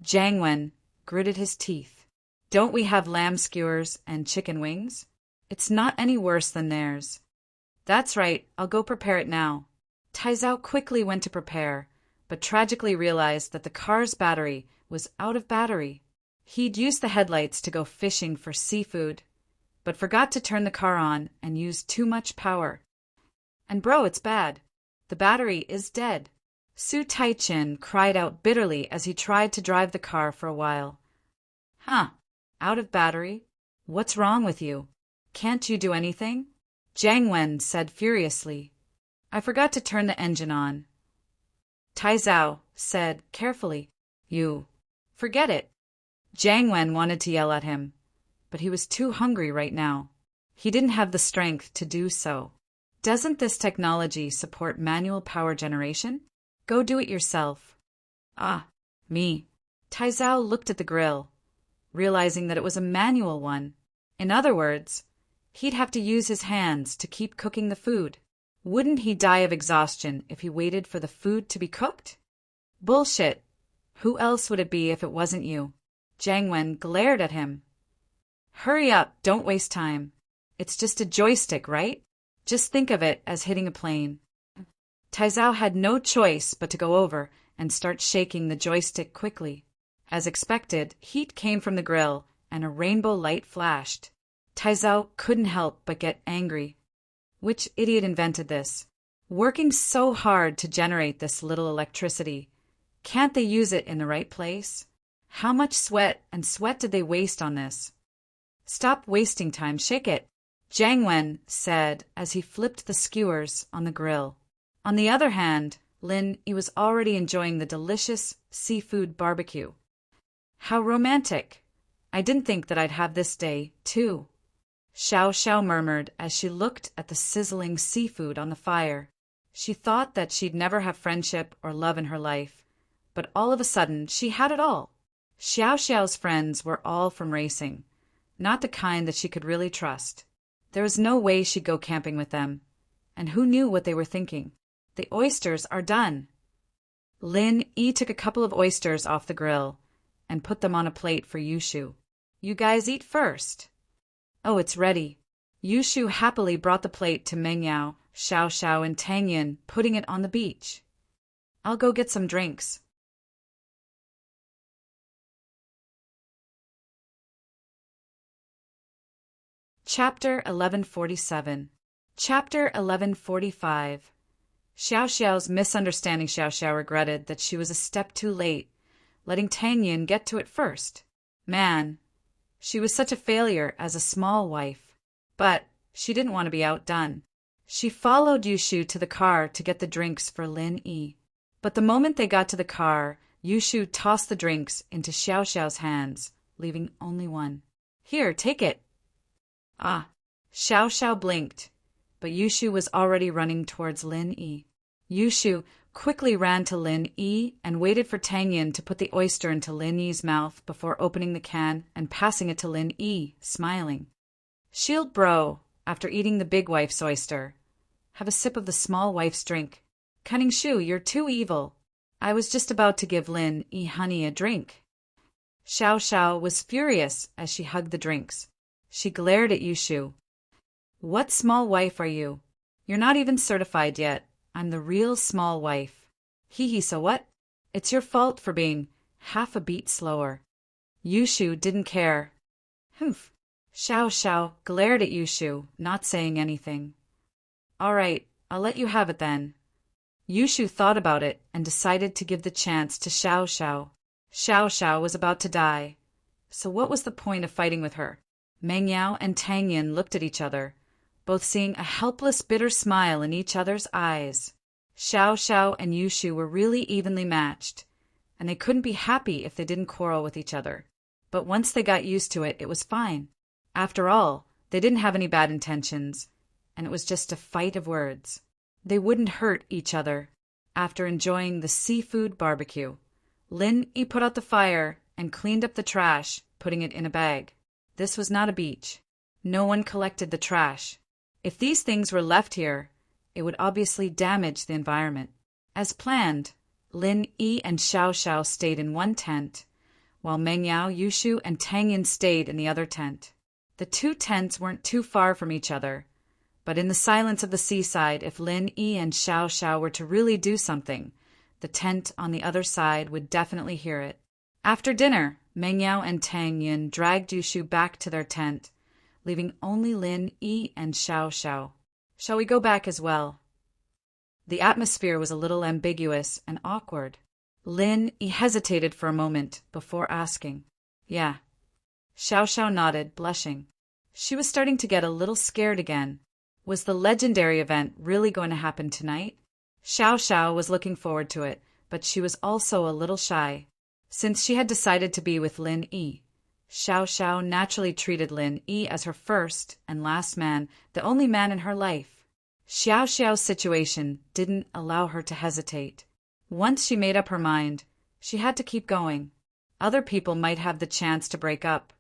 Jiang Wen gritted his teeth. Don't we have lamb skewers and chicken wings? It's not any worse than theirs. That's right, I'll go prepare it now. Taizao quickly went to prepare, but tragically realized that the car's battery was out of battery. He'd used the headlights to go fishing for seafood, but forgot to turn the car on and used too much power. And bro, it's bad. The battery is dead. Su Taichin cried out bitterly as he tried to drive the car for a while. Huh? Out of battery? What's wrong with you? Can't you do anything? Jiang Wen said furiously. I forgot to turn the engine on. Taizao said carefully. You. Forget it. Jiang Wen wanted to yell at him, but he was too hungry right now. He didn't have the strength to do so. Doesn't this technology support manual power generation? Go do it yourself. Ah, me. Taizao looked at the grill, realizing that it was a manual one. In other words, he'd have to use his hands to keep cooking the food. Wouldn't he die of exhaustion if he waited for the food to be cooked? Bullshit. Who else would it be if it wasn't you? Jiang Wen glared at him. Hurry up, don't waste time. It's just a joystick, right? Just think of it as hitting a plane. Taizao had no choice but to go over and start shaking the joystick quickly. As expected, heat came from the grill and a rainbow light flashed. Taizao couldn't help but get angry. Which idiot invented this? Working so hard to generate this little electricity. Can't they use it in the right place? How much sweat did they waste on this? Stop wasting time, shake it, Jiang Wen said as he flipped the skewers on the grill. On the other hand, Lin Yi was already enjoying the delicious seafood barbecue. How romantic. I didn't think that I'd have this day, too. Xiao Xiao murmured as she looked at the sizzling seafood on the fire. She thought that she'd never have friendship or love in her life, but all of a sudden she had it all. Xiao Xiao's friends were all from racing, not the kind that she could really trust. There was no way she'd go camping with them, and who knew what they were thinking? The oysters are done. Lin Yi took a couple of oysters off the grill and put them on a plate for Yushu. You guys eat first. Oh, it's ready. Yushu happily brought the plate to Meng Yao, Xiao Xiao, and Tang Yin, putting it on the beach. I'll go get some drinks. Chapter 1147. Chapter 1145. Xiao Xiao's misunderstanding. Xiao Xiao regretted that she was a step too late, letting Tang Yin get to it first. Man, she was such a failure as a small wife. But she didn't want to be outdone. She followed Yushu to the car to get the drinks for Lin Yi. But the moment they got to the car, Yushu tossed the drinks into Xiao Xiao's hands, leaving only one. Here, take it. Ah, Xiao Xiao blinked, but Yushu was already running towards Lin Yi. Yushu quickly ran to Lin Yi and waited for Tang Yin to put the oyster into Lin Yi's mouth before opening the can and passing it to Lin Yi, smiling. Shield bro, after eating the big wife's oyster. Have a sip of the small wife's drink. Cunning Shu, you're too evil. I was just about to give Lin Yi honey a drink. Xiao Xiao was furious as she hugged the drinks. She glared at Yushu. What small wife are you? You're not even certified yet. I'm the real small wife. Hee, so what? It's your fault for being half a beat slower. Yushu didn't care. Humph. Xiao Xiao glared at Yushu, not saying anything. All right, I'll let you have it then. Yushu thought about it and decided to give the chance to Xiao Xiao. Xiao Xiao was about to die, so what was the point of fighting with her? Meng Yao and Tang Yin looked at each other, both seeing a helpless, bitter smile in each other's eyes. Xiao Xiao and Yushu were really evenly matched, and they couldn't be happy if they didn't quarrel with each other. But once they got used to it, it was fine. After all, they didn't have any bad intentions, and it was just a fight of words. They wouldn't hurt each other. After enjoying the seafood barbecue, Lin Yi put out the fire and cleaned up the trash, putting it in a bag. This was not a beach. No one collected the trash. If these things were left here, it would obviously damage the environment. As planned, Lin Yi and Xiao Xiao stayed in one tent, while Meng Yao, Yushu, and Tang Yin stayed in the other tent. The two tents weren't too far from each other, but in the silence of the seaside, if Lin Yi and Xiao Xiao were to really do something, the tent on the other side would definitely hear it. After dinner, Meng Yao and Tang Yin dragged Yushu back to their tent, leaving only Lin Yi and Xiao Xiao. Shall we go back as well? The atmosphere was a little ambiguous and awkward. Lin Yi hesitated for a moment before asking. Yeah. Xiao Xiao nodded, blushing. She was starting to get a little scared again. Was the legendary event really going to happen tonight? Xiao Xiao was looking forward to it, but she was also a little shy. Since she had decided to be with Lin Yi, Xiao Xiao naturally treated Lin Yi as her first and last man, the only man in her life. Xiao Xiao's situation didn't allow her to hesitate. Once she made up her mind, She had to keep going. Other people might have the chance to break up,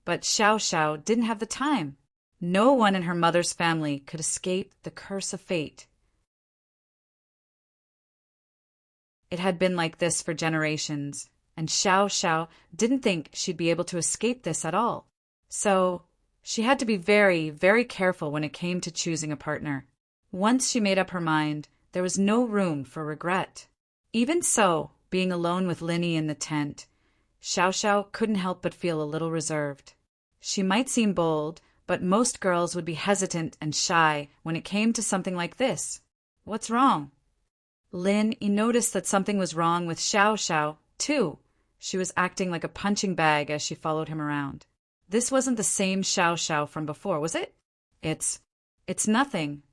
but Xiao Xiao didn't have the time. No one in her mother's family could escape the curse of fate. It had been like this for generations, and Xiao Xiao didn't think she'd be able to escape this at all. So, she had to be very, very careful when it came to choosing a partner. Once she made up her mind, there was no room for regret. Even so, being alone with Linny in the tent, Xiao Xiao couldn't help but feel a little reserved. She might seem bold, but most girls would be hesitant and shy when it came to something like this. What's wrong? Lin noticed that something was wrong with Xiao Xiao, too. She was acting like a punching bag as she followed him around. This wasn't the same Xiao Xiao from before, was it? It's nothing.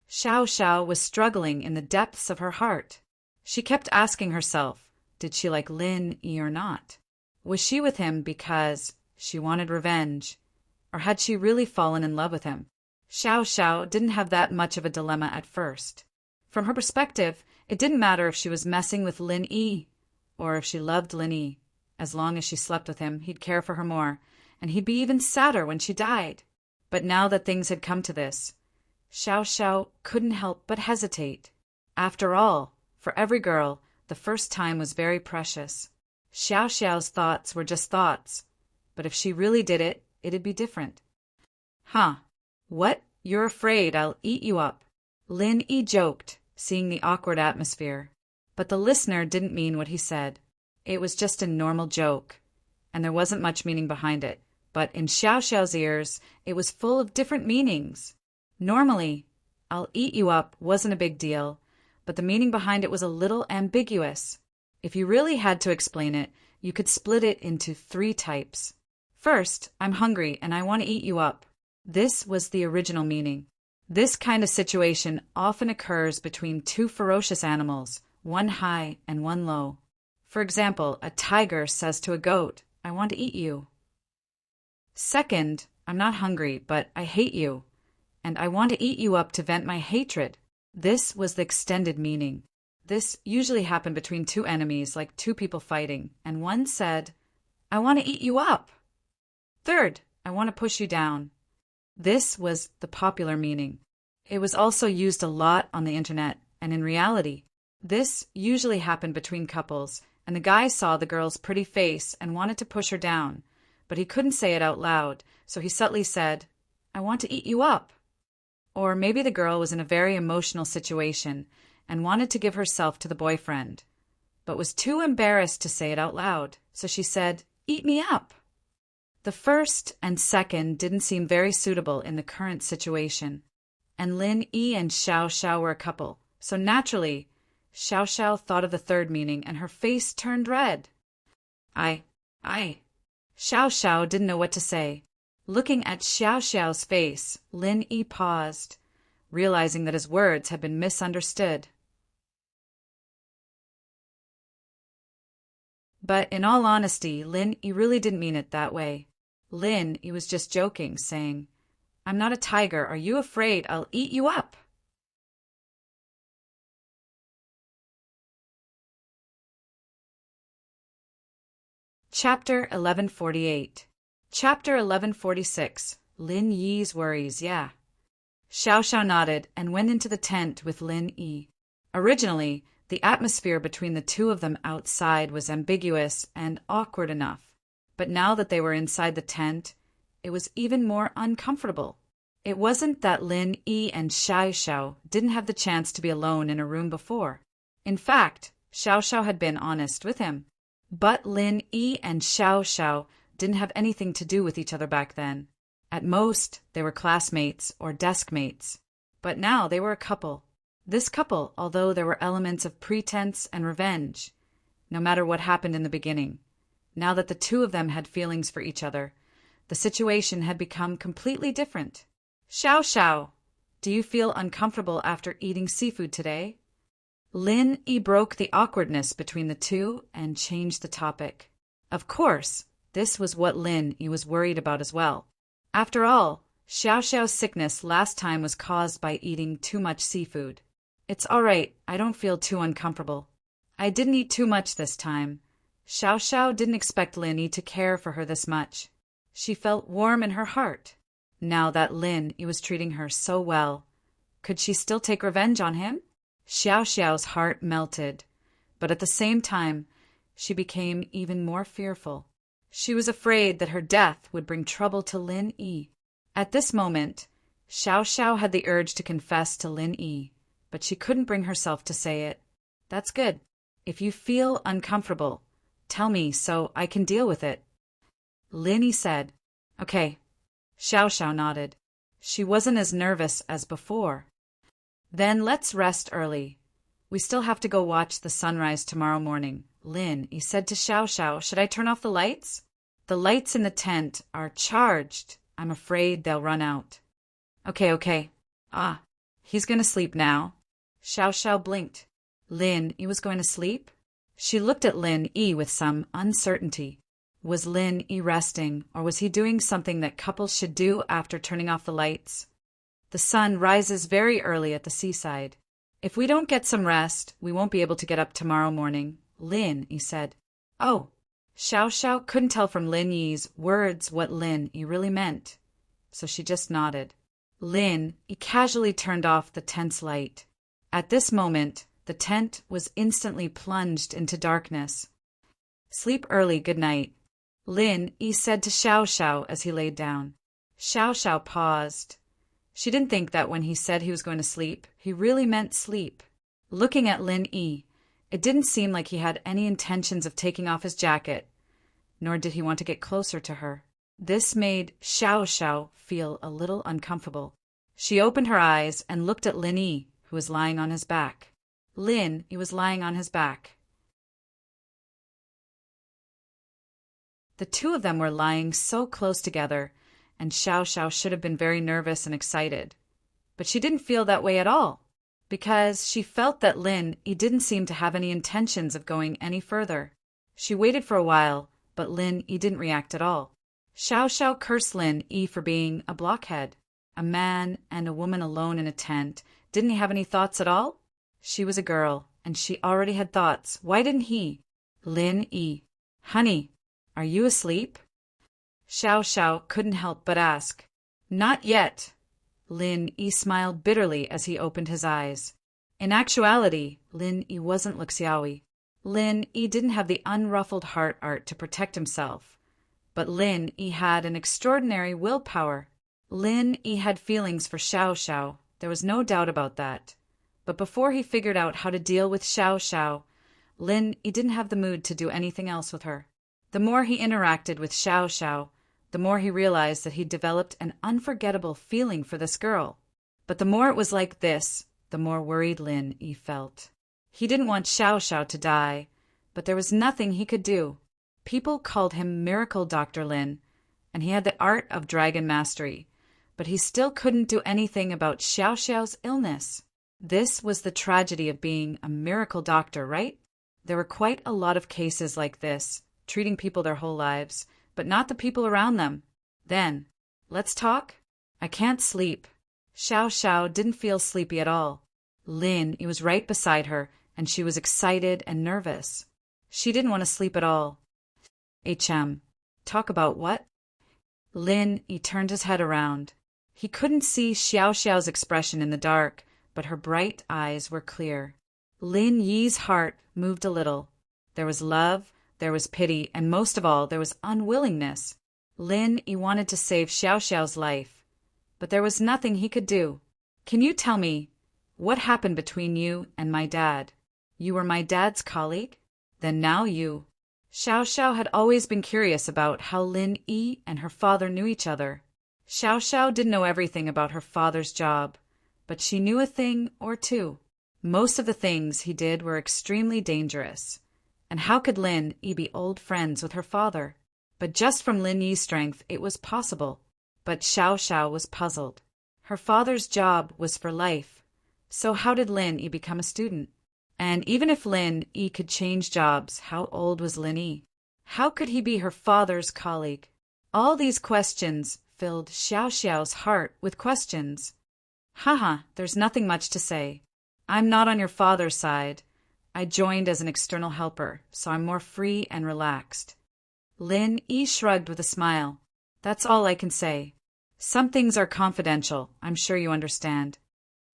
Xiao Xiao was struggling in the depths of her heart. She kept asking herself, did she like Lin or not? Was she with him because she wanted revenge, or had she really fallen in love with him? Xiao Xiao didn't have that much of a dilemma at first. From her perspective, it didn't matter if she was messing with Lin Yi or if she loved Lin Yi. As long as she slept with him, he'd care for her more, and he'd be even sadder when she died. But now that things had come to this, Xiao Xiao couldn't help but hesitate. After all, for every girl, the first time was very precious. Xiao Xiao's thoughts were just thoughts, but if she really did it, it'd be different. Huh? What? You're afraid I'll eat you up? Lin Yi joked, seeing the awkward atmosphere. But the listener didn't mean what he said. It was just a normal joke, and there wasn't much meaning behind it. But in Xiao Xiao's ears, it was full of different meanings. Normally, I'll eat you up wasn't a big deal, but the meaning behind it was a little ambiguous. If you really had to explain it, you could split it into 3 types. First, I'm hungry and I want to eat you up. This was the original meaning. This kind of situation often occurs between 2 ferocious animals, one high and one low. For example, a tiger says to a goat, I want to eat you. Second, I'm not hungry, but I hate you, and I want to eat you up to vent my hatred. This was the extended meaning. This usually happened between 2 enemies, like 2 people fighting, and one said, I want to eat you up. Third, I want to push you down. This was the popular meaning. It was also used a lot on the internet, and in reality, this usually happened between couples, and the guy saw the girl's pretty face and wanted to push her down, but he couldn't say it out loud, so he subtly said, I want to eat you up. Or maybe the girl was in a very emotional situation and wanted to give herself to the boyfriend, but was too embarrassed to say it out loud, so she said, eat me up. The first and second didn't seem very suitable in the current situation, and Lin Yi and Xiao Xiao were a couple, so naturally, Xiao Xiao thought of the third meaning and her face turned red. I. Xiao Xiao didn't know what to say. Looking at Xiao Xiao's face, Lin Yi paused, realizing that his words had been misunderstood. But in all honesty, Lin Yi really didn't mean it that way. Lin Yi was just joking, saying, I'm not a tiger. Are you afraid I'll eat you up? Chapter 1148. Chapter 1146. Lin Yi's worries, yeah. Xiao Xiao nodded and went into the tent with Lin Yi. Originally, the atmosphere between the 2 of them outside was ambiguous and awkward enough, but now that they were inside the tent, it was even more uncomfortable. It wasn't that Lin Yi and Xiao Xiao didn't have the chance to be alone in a room before. In fact, Xiao Xiao had been honest with him. But Lin Yi and Xiao Xiao didn't have anything to do with each other back then. At most, they were classmates or desk mates. But now they were a couple. This couple, although there were elements of pretense and revenge, no matter what happened in the beginning, now that the 2 of them had feelings for each other, the situation had become completely different. Xiao Xiao, do you feel uncomfortable after eating seafood today? Lin Yi broke the awkwardness between the 2 and changed the topic. Of course, this was what Lin Yi was worried about as well. After all, Xiao Xiao's sickness last time was caused by eating too much seafood. It's all right, I don't feel too uncomfortable. I didn't eat too much this time. Xiao Xiao didn't expect Lin Yi to care for her this much. She felt warm in her heart. Now that Lin Yi was treating her so well, could she still take revenge on him? Xiao Xiao's heart melted, but at the same time, she became even more fearful. She was afraid that her death would bring trouble to Lin Yi. At this moment, Xiao Xiao had the urge to confess to Lin Yi, but she couldn't bring herself to say it. That's good. If you feel uncomfortable, tell me so I can deal with it. Lin Yi said. Okay. Xiao Xiao nodded. She wasn't as nervous as before. Then let's rest early. We still have to go watch the sunrise tomorrow morning. Lin Yi said to Xiao Xiao, should I turn off the lights? The lights in the tent are charged. I'm afraid they'll run out. Okay. Ah, he's going to sleep now. Xiao Xiao blinked. Lin Yi was going to sleep? She looked at Lin Yi with some uncertainty. Was Lin Yi resting, or was he doing something that couples should do after turning off the lights? The sun rises very early at the seaside. If we don't get some rest, we won't be able to get up tomorrow morning, Lin Yi said. Oh. Xiao Xiao couldn't tell from Lin Yi's words what Lin Yi really meant, so she just nodded. Lin Yi casually turned off the tent's light. At this moment, the tent was instantly plunged into darkness. Sleep early, good night, Lin Yi said to Xiao Xiao as he laid down. Xiao Xiao paused. She didn't think that when he said he was going to sleep, he really meant sleep. Looking at Lin Yi, it didn't seem like he had any intentions of taking off his jacket, nor did he want to get closer to her. This made Xiao Xiao feel a little uncomfortable. She opened her eyes and looked at Lin Yi, who was lying on his back. Lin Yi was lying on his back. The two of them were lying so close together, and Xiao Xiao should have been very nervous and excited. But she didn't feel that way at all, because she felt that Lin Yi didn't seem to have any intentions of going any further. She waited for a while, but Lin Yi didn't react at all. Xiao Xiao cursed Lin Yi for being a blockhead. A man and a woman alone in a tent. Didn't he have any thoughts at all? She was a girl, and she already had thoughts. Why didn't he? Lin Yi. Honey, are you asleep? Xiao Xiao couldn't help but ask. Not yet. Lin Yi smiled bitterly as he opened his eyes. In actuality, Lin Yi wasn't Lixiaoyi. Lin Yi didn't have the unruffled heart art to protect himself. But Lin Yi had an extraordinary willpower. Lin Yi had feelings for Xiao Xiao. There was no doubt about that. But before he figured out how to deal with Xiao Xiao, Lin Yi didn't have the mood to do anything else with her. The more he interacted with Xiao Xiao, the more he realized that he'd developed an unforgettable feeling for this girl. But the more it was like this, the more worried Lin Yi felt. He didn't want Xiao Xiao to die, but there was nothing he could do. People called him Miracle Dr. Lin, and he had the art of dragon mastery, but he still couldn't do anything about Xiao Xiao's illness. This was the tragedy of being a miracle doctor, right? There were quite a lot of cases like this, treating people their whole lives, but not the people around them. Then, let's talk? I can't sleep. Xiao Xiao didn't feel sleepy at all. Lin Yi was right beside her, and she was excited and nervous. She didn't want to sleep at all. Talk about what? Lin Yi turned his head around. He couldn't see Xiao Xiao's expression in the dark, but her bright eyes were clear. Lin Yi's heart moved a little. There was love, there was pity, and most of all, there was unwillingness. Lin Yi wanted to save Xiao Xiao's life, but there was nothing he could do. Can you tell me what happened between you and my dad? You were my dad's colleague? Then now you... Xiao Xiao had always been curious about how Lin Yi and her father knew each other. Xiao Xiao didn't know everything about her father's job, but she knew a thing or two. Most of the things he did were extremely dangerous. And how could Lin Yi be old friends with her father? But just from Lin Yi's strength, it was possible. But Xiao Xiao was puzzled. Her father's job was for life. So how did Lin Yi become a student? And even if Lin Yi could change jobs, how old was Lin Yi? How could he be her father's colleague? All these questions filled Xiao Xiao's heart with questions. Haha, there's nothing much to say. I'm not on your father's side. I joined as an external helper, so I'm more free and relaxed. Lin Yi shrugged with a smile. That's all I can say. Some things are confidential, I'm sure you understand.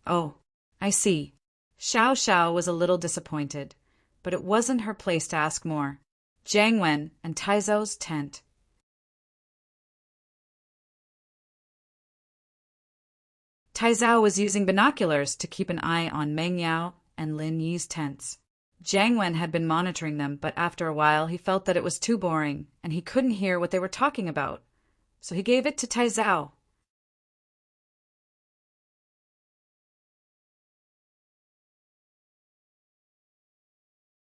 Oh, I see. Xiao Xiao was a little disappointed, but it wasn't her place to ask more. Jiang Wen and Taizo's tent. Taizao was using binoculars to keep an eye on Meng Yao and Lin Yi's tents. Jiang Wen had been monitoring them, but after a while he felt that it was too boring, and he couldn't hear what they were talking about. So he gave it to Taizao.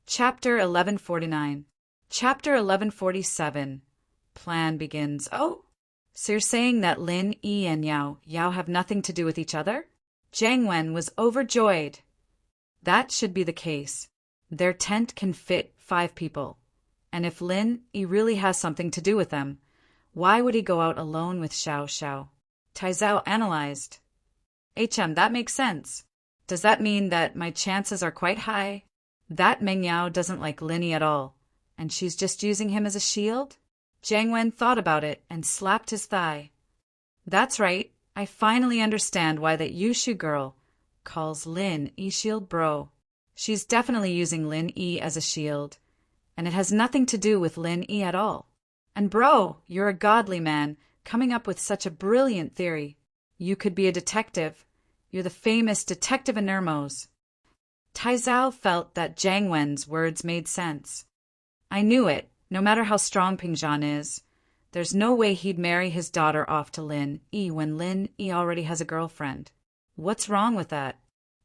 Chapter 1149. Chapter 1147. Plan begins. Oh, so you're saying that Lin Yi and Yao have nothing to do with each other? Jiang Wen was overjoyed. That should be the case. Their tent can fit 5 people. And if Lin Yi really has something to do with them, why would he go out alone with Xiao Xiao? Taizao analyzed. That makes sense. Does that mean that my chances are quite high? That Meng Yao doesn't like Lin Yi at all, and she's just using him as a shield? Jiang Wen thought about it and slapped his thigh. That's right. I finally understand why that Yushu girl calls Lin Yi shield bro. She's definitely using Lin Yi as a shield, and it has nothing to do with Lin Yi at all. And bro, you're a godly man, coming up with such a brilliant theory. You could be a detective. You're the famous detective in Nermos. Taizao felt that Jiang Wen's words made sense. I knew it. No matter how strong Pingzhan is, there's no way he'd marry his daughter off to Lin Yi when Lin Yi already has a girlfriend. What's wrong with that?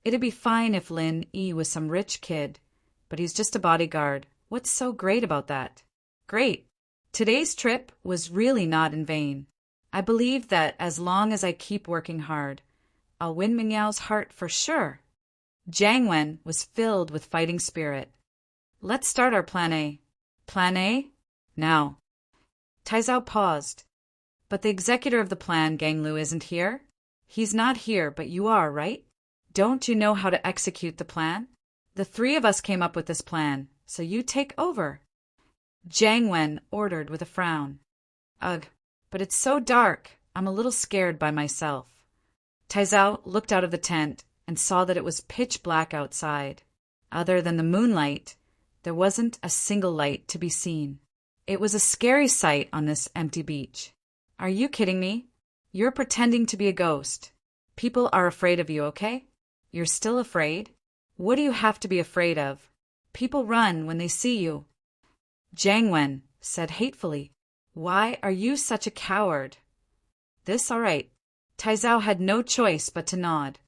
It'd be fine if Lin Yi was some rich kid, but he's just a bodyguard. What's so great about that? Great. Today's trip was really not in vain. I believe that as long as I keep working hard, I'll win Meng Yao's heart for sure. Jiang Wen was filled with fighting spirit. Let's start our plan A. Plan A? Now. Taizao paused. But the executor of the plan, Gang Lu, isn't here? He's not here, but you are, right? Don't you know how to execute the plan? The 3 of us came up with this plan, so you take over. Jiang Wen ordered with a frown. Ugh, but it's so dark, I'm a little scared by myself. Taizao looked out of the tent and saw that it was pitch black outside. Other than the moonlight, there wasn't a single light to be seen. It was a scary sight on this empty beach. Are you kidding me? You're pretending to be a ghost. People are afraid of you, okay? You're still afraid? What do you have to be afraid of? People run when they see you. Jiang Wen said hatefully, Why are you such a coward? This all right. Taizao had no choice but to nod.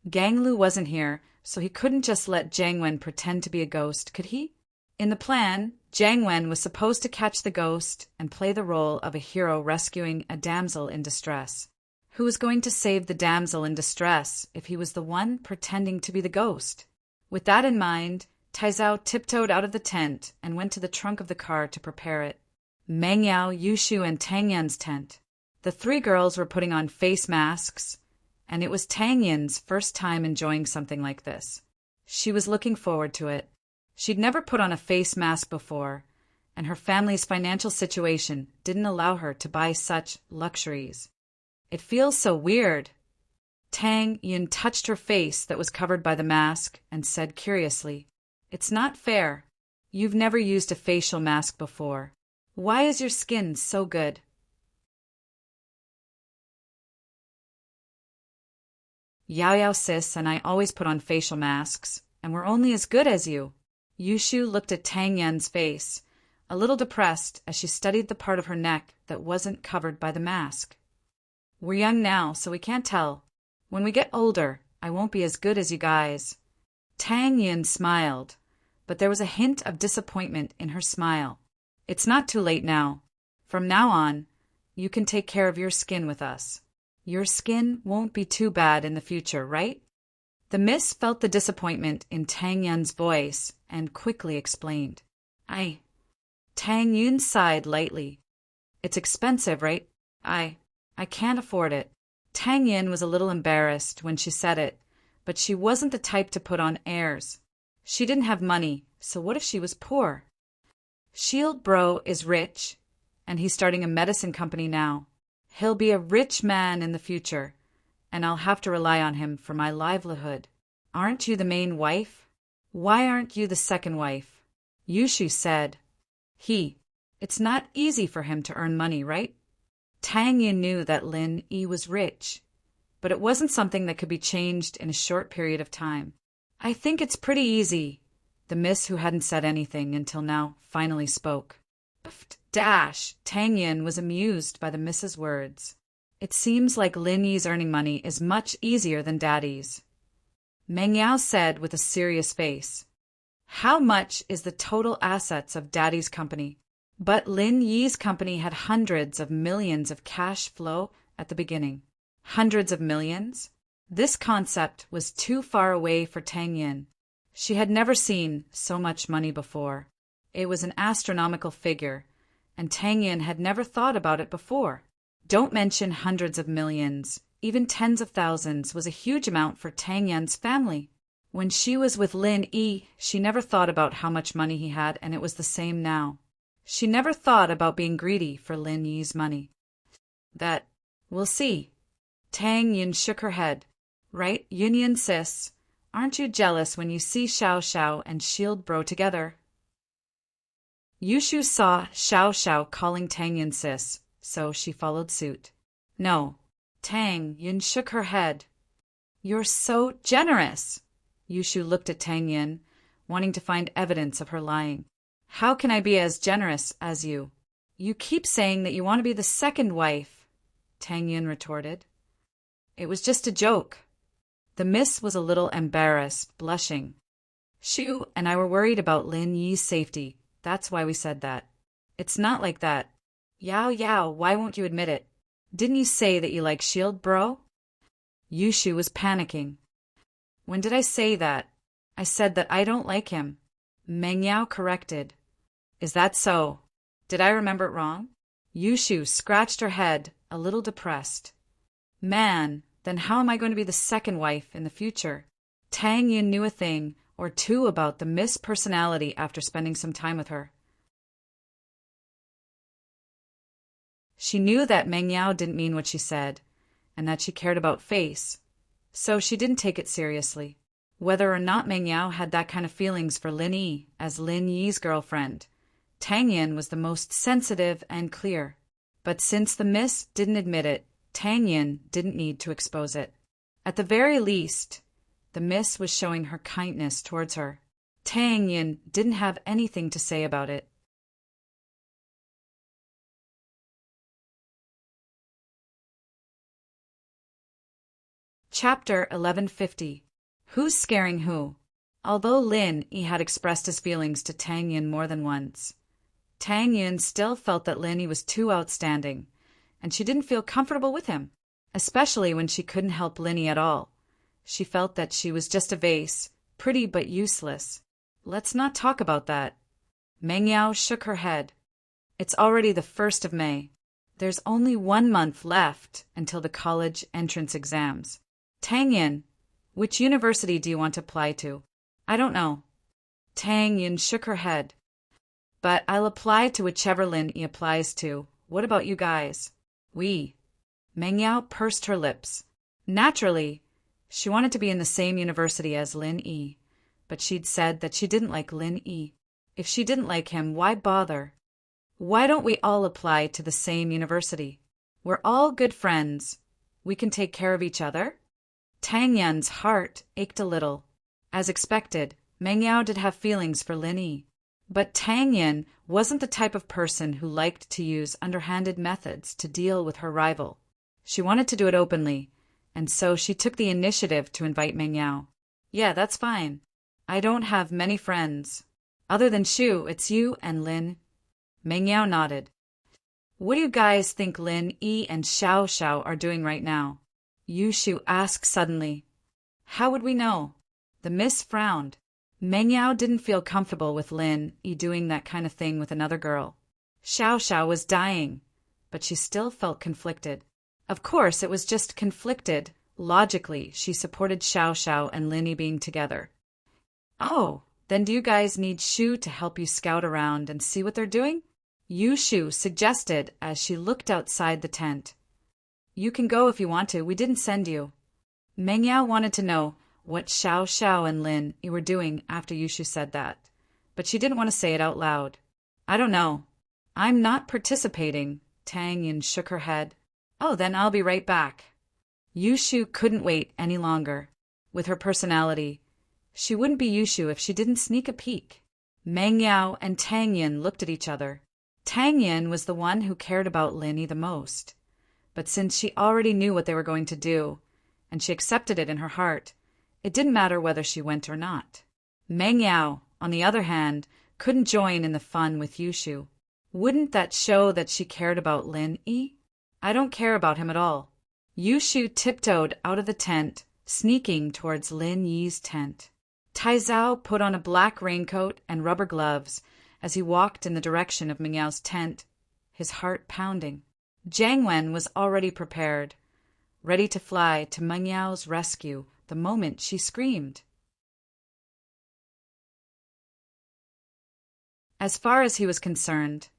Gang Lu wasn't here, so he couldn't just let Jiang Wen pretend to be a ghost, could he? In the plan, Jiang Wen was supposed to catch the ghost and play the role of a hero rescuing a damsel in distress. Who was going to save the damsel in distress if he was the one pretending to be the ghost? With that in mind, Taizao tiptoed out of the tent and went to the trunk of the car to prepare it. Meng Yao, Yushu, and Tang Yan's tent. The 3 girls were putting on face masks, and it was Tang Yan's first time enjoying something like this. She was looking forward to it. She'd never put on a face mask before, and her family's financial situation didn't allow her to buy such luxuries. It feels so weird. Tang Yin touched her face that was covered by the mask and said curiously, It's not fair. You've never used a facial mask before. Why is your skin so good? Yao Yao sis and I always put on facial masks, and we're only as good as you. Yushu looked at Tang Yan's face, a little depressed as she studied the part of her neck that wasn't covered by the mask. We're young now, so we can't tell. When we get older, I won't be as good as you guys. Tang Yin smiled, but there was a hint of disappointment in her smile. It's not too late now. From now on, you can take care of your skin with us. Your skin won't be too bad in the future, right? The miss felt the disappointment in Tang Yun's voice and quickly explained. Tang Yun sighed lightly. It's expensive, right? I can't afford it. Tang Yin was a little embarrassed when she said it, but she wasn't the type to put on airs. She didn't have money, so what if she was poor? Shield Bro is rich, and he's starting a medicine company now. He'll be a rich man in the future, and I'll have to rely on him for my livelihood. Aren't you the main wife? Why aren't you the second wife? Yushu said. It's not easy for him to earn money, right? Tang Yin knew that Lin Yi was rich, but it wasn't something that could be changed in a short period of time. I think it's pretty easy. The miss, who hadn't said anything until now, finally spoke. Tang Yin was amused by the miss's words. It seems like Lin Yi's earning money is much easier than Daddy's. Meng Yao said with a serious face. How much is the total assets of Daddy's company? But Lin Yi's company had hundreds of millions of cash flow at the beginning. Hundreds of millions? This concept was too far away for Tang Yin. She had never seen so much money before. It was an astronomical figure, and Tang Yin had never thought about it before. Don't mention hundreds of millions. Even tens of thousands was a huge amount for Tang Yin's family. When she was with Lin Yi, she never thought about how much money he had, and it was the same now. She never thought about being greedy for Lin Yi's money. We'll see. Tang Yin shook her head. Right, Yin sis? Aren't you jealous when you see Xiao Xiao and Shield Bro together? Yushu saw Xiao Xiao calling Tang Yin sis, so she followed suit. No. Tang Yin shook her head. You're so generous. Yushu looked at Tang Yin, wanting to find evidence of her lying. How can I be as generous as you? You keep saying that you want to be the second wife, Tang Yin retorted. It was just a joke. The miss was a little embarrassed, blushing. Shu and I were worried about Lin Yi's safety. That's why we said that. It's not like that. Yao, why won't you admit it? Didn't you say that you like Shield Bro? Yushu was panicking. When did I say that? I said that I don't like him. Meng Yao corrected. Is that so? Did I remember it wrong? Yushu scratched her head, a little depressed. Man, then how am I going to be the second wife in the future? Tang Yin knew a thing or two about the Miss personality after spending some time with her. She knew that Meng Yao didn't mean what she said, and that she cared about face, so she didn't take it seriously. Whether or not Meng Yao had that kind of feelings for Lin Yi as Lin Yi's girlfriend, Tang Yin was the most sensitive and clear. But since the miss didn't admit it, Tang Yin didn't need to expose it. At the very least, the miss was showing her kindness towards her. Tang Yin didn't have anything to say about it. Chapter 1150. Who's scaring who? Although Lin Yi had expressed his feelings to Tang Yin more than once, Tang Yin still felt that Lin Yi was too outstanding, and she didn't feel comfortable with him, especially when she couldn't help Lin Yi at all. She felt that she was just a vase, pretty but useless. Let's not talk about that. Meng Yao shook her head. It's already the 1st of May. There's only 1 month left until the college entrance exams. Tang Yin, which university do you want to apply to? I don't know. Tang Yin shook her head. But I'll apply to whichever Lin Yi applies to. What about you guys? We. Meng Yao pursed her lips. Naturally, she wanted to be in the same university as Lin Yi, but she'd said that she didn't like Lin Yi. If she didn't like him, why bother? Why don't we all apply to the same university? We're all good friends. We can take care of each other. Tang Yin's heart ached a little. As expected, Meng Yao did have feelings for Lin Yi. But Tang Yin wasn't the type of person who liked to use underhanded methods to deal with her rival. She wanted to do it openly, and so she took the initiative to invite Meng Yao. Yeah, that's fine. I don't have many friends. Other than Shu, it's you and Lin. Meng Yao nodded. What do you guys think Lin Yi and Xiao Xiao are doing right now? Yushu asked suddenly. How would we know? The miss frowned. Meng Yao didn't feel comfortable with Lin Yi doing that kind of thing with another girl. Xiao Xiao was dying, but she still felt conflicted. Of course, it was just conflicted. Logically, she supported Xiao Xiao and Lin Yi being together. Oh, Then do you guys need Shu to help you scout around and see what they're doing? Yushu suggested as she looked outside the tent. You can go if you want to. We didn't send you. Meng Yao wanted to know what Xiao Xiao and Lin Yi were doing after Yushu said that, but she didn't want to say it out loud. I don't know. I'm not participating. Tang Yin shook her head. Oh, then I'll be right back. Yushu couldn't wait any longer. With her personality, she wouldn't be Yushu if she didn't sneak a peek. Meng Yao and Tang Yin looked at each other. Tang Yin was the one who cared about Lin Yi the most. But since she already knew what they were going to do, and she accepted it in her heart, it didn't matter whether she went or not. Meng Yao, on the other hand, couldn't join in the fun with Yushu. Wouldn't that show that she cared about Lin Yi? I don't care about him at all. Yushu tiptoed out of the tent, sneaking towards Lin Yi's tent. Taizao put on a black raincoat and rubber gloves as he walked in the direction of Meng Yao's tent, his heart pounding. Jiang Wen was already prepared, ready to fly to Meng Yao's rescue the moment she screamed. As far as he was concerned,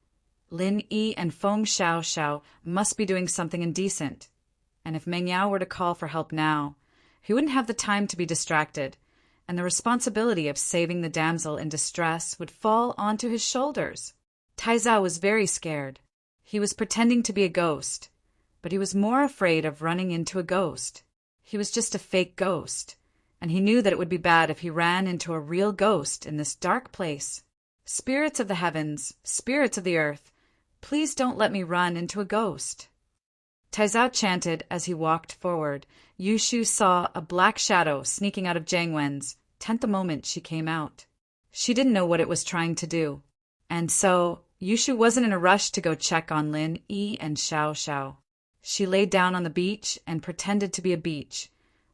Lin Yi and Feng Xiao Xiao must be doing something indecent, and if Meng Yao were to call for help now, he wouldn't have the time to be distracted, and the responsibility of saving the damsel in distress would fall onto his shoulders. Taizao was very scared. He was pretending to be a ghost, but he was more afraid of running into a ghost. He was just a fake ghost, and he knew that it would be bad if he ran into a real ghost in this dark place. Spirits of the heavens, spirits of the earth, please don't let me run into a ghost. Taizao chanted as he walked forward. Yushu saw a black shadow sneaking out of Jiang Wen's tent the moment she came out. She didn't know what it was trying to do, and so Yushu wasn't in a rush to go check on Lin Yi and Xiao Xiao. She lay down on the beach and pretended to be a beach,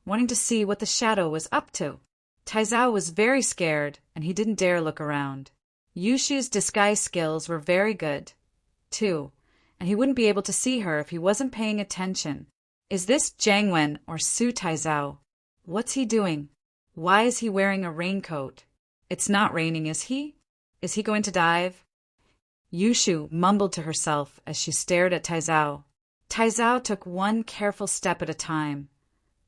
wanting to see what the shadow was up to. Taizao was very scared, and he didn't dare look around. Yushu's disguise skills were very good, too, and he wouldn't be able to see her if he wasn't paying attention. Is this Jiang Wen or Su Taizao? What's he doing? Why is he wearing a raincoat? It's not raining, is he? Is he going to dive? Yushu mumbled to herself as she stared at Taizao. Taizao took one careful step at a time,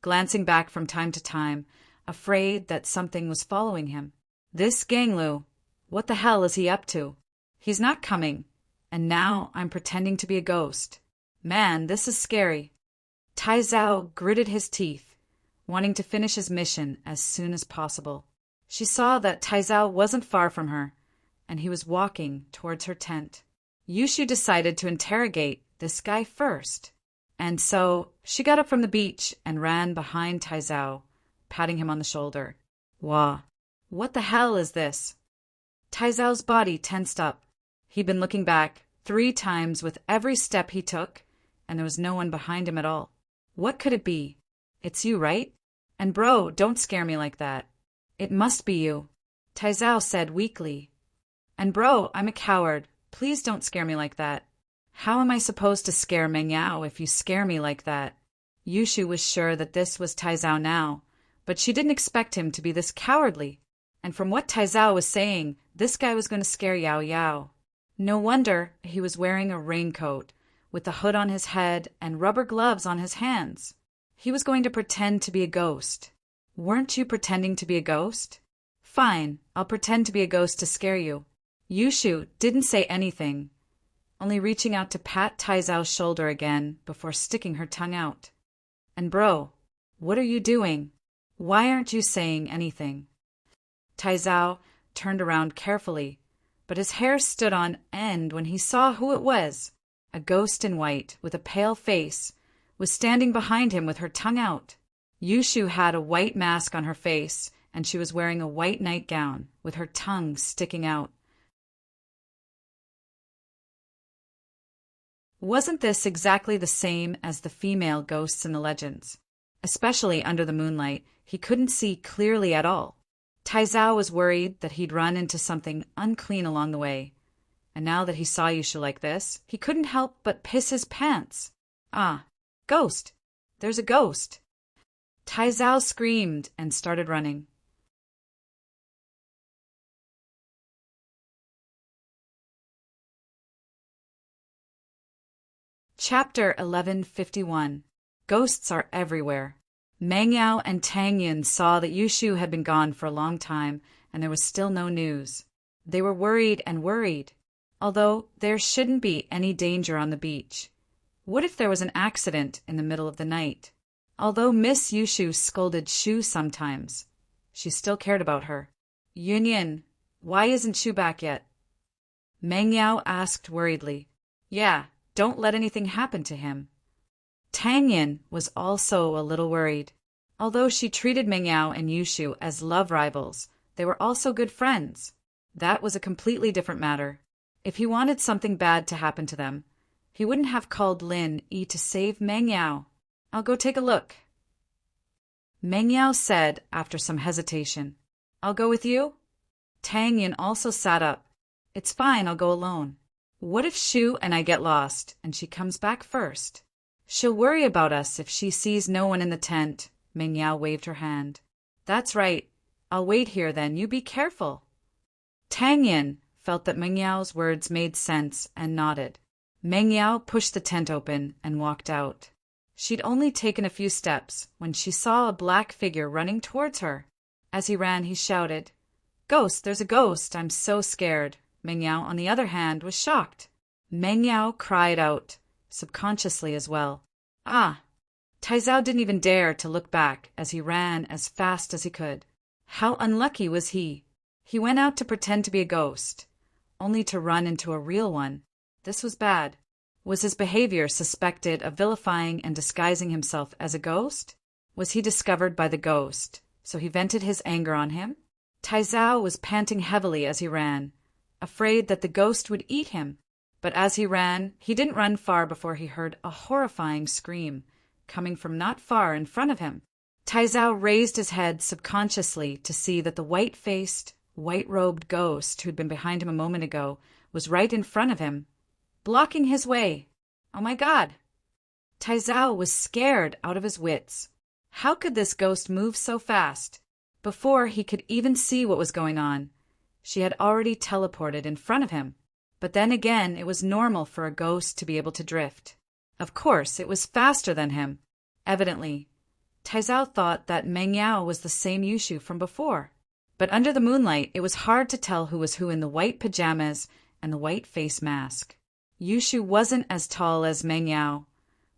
glancing back from time to time, afraid that something was following him. This Ganglu, what the hell is he up to? He's not coming, and now I'm pretending to be a ghost. Man, this is scary. Taizao gritted his teeth, wanting to finish his mission as soon as possible. She saw that Taizao wasn't far from her, and he was walking towards her tent. Yushu decided to interrogate this guy first, and so she got up from the beach and ran behind Taizao, patting him on the shoulder. Wah, what the hell is this? Taizao's body tensed up. He'd been looking back 3 times with every step he took, and there was no one behind him at all. What could it be? It's you, right? And bro, don't scare me like that. It must be you, Taizao said weakly. And bro, I'm a coward. Please don't scare me like that. How am I supposed to scare Meng Yao if you scare me like that? Yushu was sure that this was Taizao now, but she didn't expect him to be this cowardly. And from what Taizao was saying, this guy was going to scare Yao Yao. No wonder he was wearing a raincoat, with the hood on his head and rubber gloves on his hands. He was going to pretend to be a ghost. Weren't you pretending to be a ghost? Fine, I'll pretend to be a ghost to scare you. Yushu didn't say anything, only reaching out to pat Taizao's shoulder again before sticking her tongue out. And bro, what are you doing? Why aren't you saying anything? Taizao turned around carefully, but his hair stood on end when he saw who it was. A ghost in white, with a pale face, was standing behind him with her tongue out. Yushu had a white mask on her face, and she was wearing a white nightgown, with her tongue sticking out. Wasn't this exactly the same as the female ghosts in the legends? Especially under the moonlight, he couldn't see clearly at all. Taizao was worried that he'd run into something unclean along the way, and now that he saw Yushu like this, he couldn't help but piss his pants. Ah, ghost! There's a ghost! Taizao screamed and started running. Chapter 1151. Ghosts are everywhere. Meng Yao and Tang Yin saw that Yushu had been gone for a long time, and there was still no news. They were worried and worried, although there shouldn't be any danger on the beach. What if there was an accident in the middle of the night? Although Miss Yushu scolded Shu sometimes, she still cared about her. Yunyin, why isn't Shu back yet? Meng Yao asked worriedly. Yeah, don't let anything happen to him. Tang Yin was also a little worried. Although she treated Meng Yao and Yushu as love rivals, they were also good friends. That was a completely different matter. If he wanted something bad to happen to them, he wouldn't have called Lin Yi to save Meng Yao. I'll go take a look, Meng Yao said after some hesitation. I'll go with you? Tang Yin also sat up. It's fine, I'll go alone. What if Shu and I get lost, and she comes back first? She'll worry about us if she sees no one in the tent. Meng Yao waved her hand. That's right. I'll wait here then, you be careful. Tang Yin felt that Meng Yao's words made sense and nodded. Meng Yao pushed the tent open and walked out. She'd only taken a few steps when she saw a black figure running towards her. As he ran, he shouted, Ghost, there's a ghost, I'm so scared. Meng Yao, on the other hand, was shocked. Meng Yao cried out, subconsciously as well. Ah! Taizao didn't even dare to look back as he ran as fast as he could. How unlucky was he? He went out to pretend to be a ghost, only to run into a real one. This was bad. Was his behavior suspected of vilifying and disguising himself as a ghost? Was he discovered by the ghost, so he vented his anger on him? Taizao was panting heavily as he ran, afraid that the ghost would eat him. But as he ran, he didn't run far before he heard a horrifying scream coming from not far in front of him. Taizao raised his head subconsciously to see that the white-faced, white-robed ghost who'd been behind him a moment ago was right in front of him, blocking his way. Oh my God! Taizao was scared out of his wits. How could this ghost move so fast? Before he could even see what was going on, she had already teleported in front of him. But then again, it was normal for a ghost to be able to drift. Of course, it was faster than him. Evidently, Taizao thought that Meng Yao was the same Yushu from before. But under the moonlight, it was hard to tell who was who in the white pajamas and the white face mask. Yushu wasn't as tall as Meng Yao,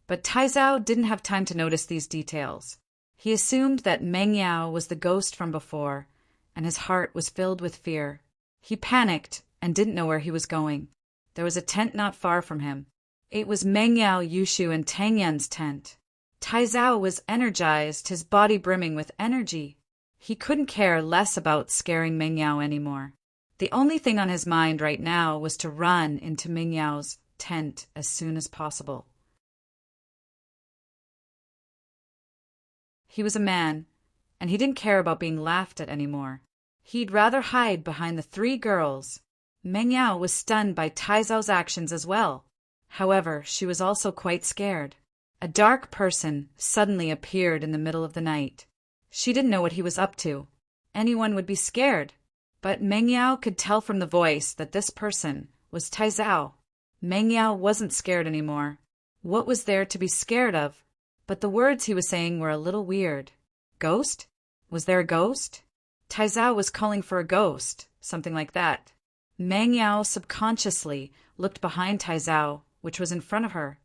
but Taizao didn't have time to notice these details. He assumed that Meng Yao was the ghost from before, and his heart was filled with fear. He panicked and didn't know where he was going. There was a tent not far from him. It was Meng Yao, Yushu, and Tang Yin's tent. Taizao was energized, his body brimming with energy. He couldn't care less about scaring Meng Yao anymore. The only thing on his mind right now was to run into Meng Yao's tent as soon as possible. He was a man, and he didn't care about being laughed at anymore. He'd rather hide behind the three girls. Meng Yao was stunned by Taizao's actions as well. However, she was also quite scared. A dark person suddenly appeared in the middle of the night. She didn't know what he was up to. Anyone would be scared. But Meng Yao could tell from the voice that this person was Taizao. Meng Yao wasn't scared anymore. What was there to be scared of? But the words he was saying were a little weird. Ghost? Was there a ghost? Taizao was calling for a ghost, something like that. Meng Yao subconsciously looked behind Taizao, which was in front of her.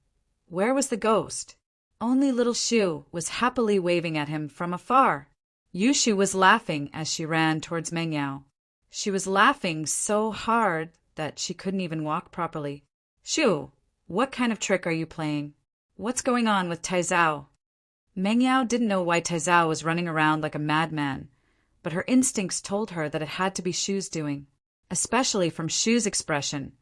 Where was the ghost? Only little Shu was happily waving at him from afar. Yushu was laughing as she ran towards Meng Yao. She was laughing so hard that she couldn't even walk properly. Shu, what kind of trick are you playing? What's going on with Taizao? Meng Yao didn't know why Taizao was running around like a madman, but her instincts told her that it had to be Shu's doing. Especially from Shu's expression.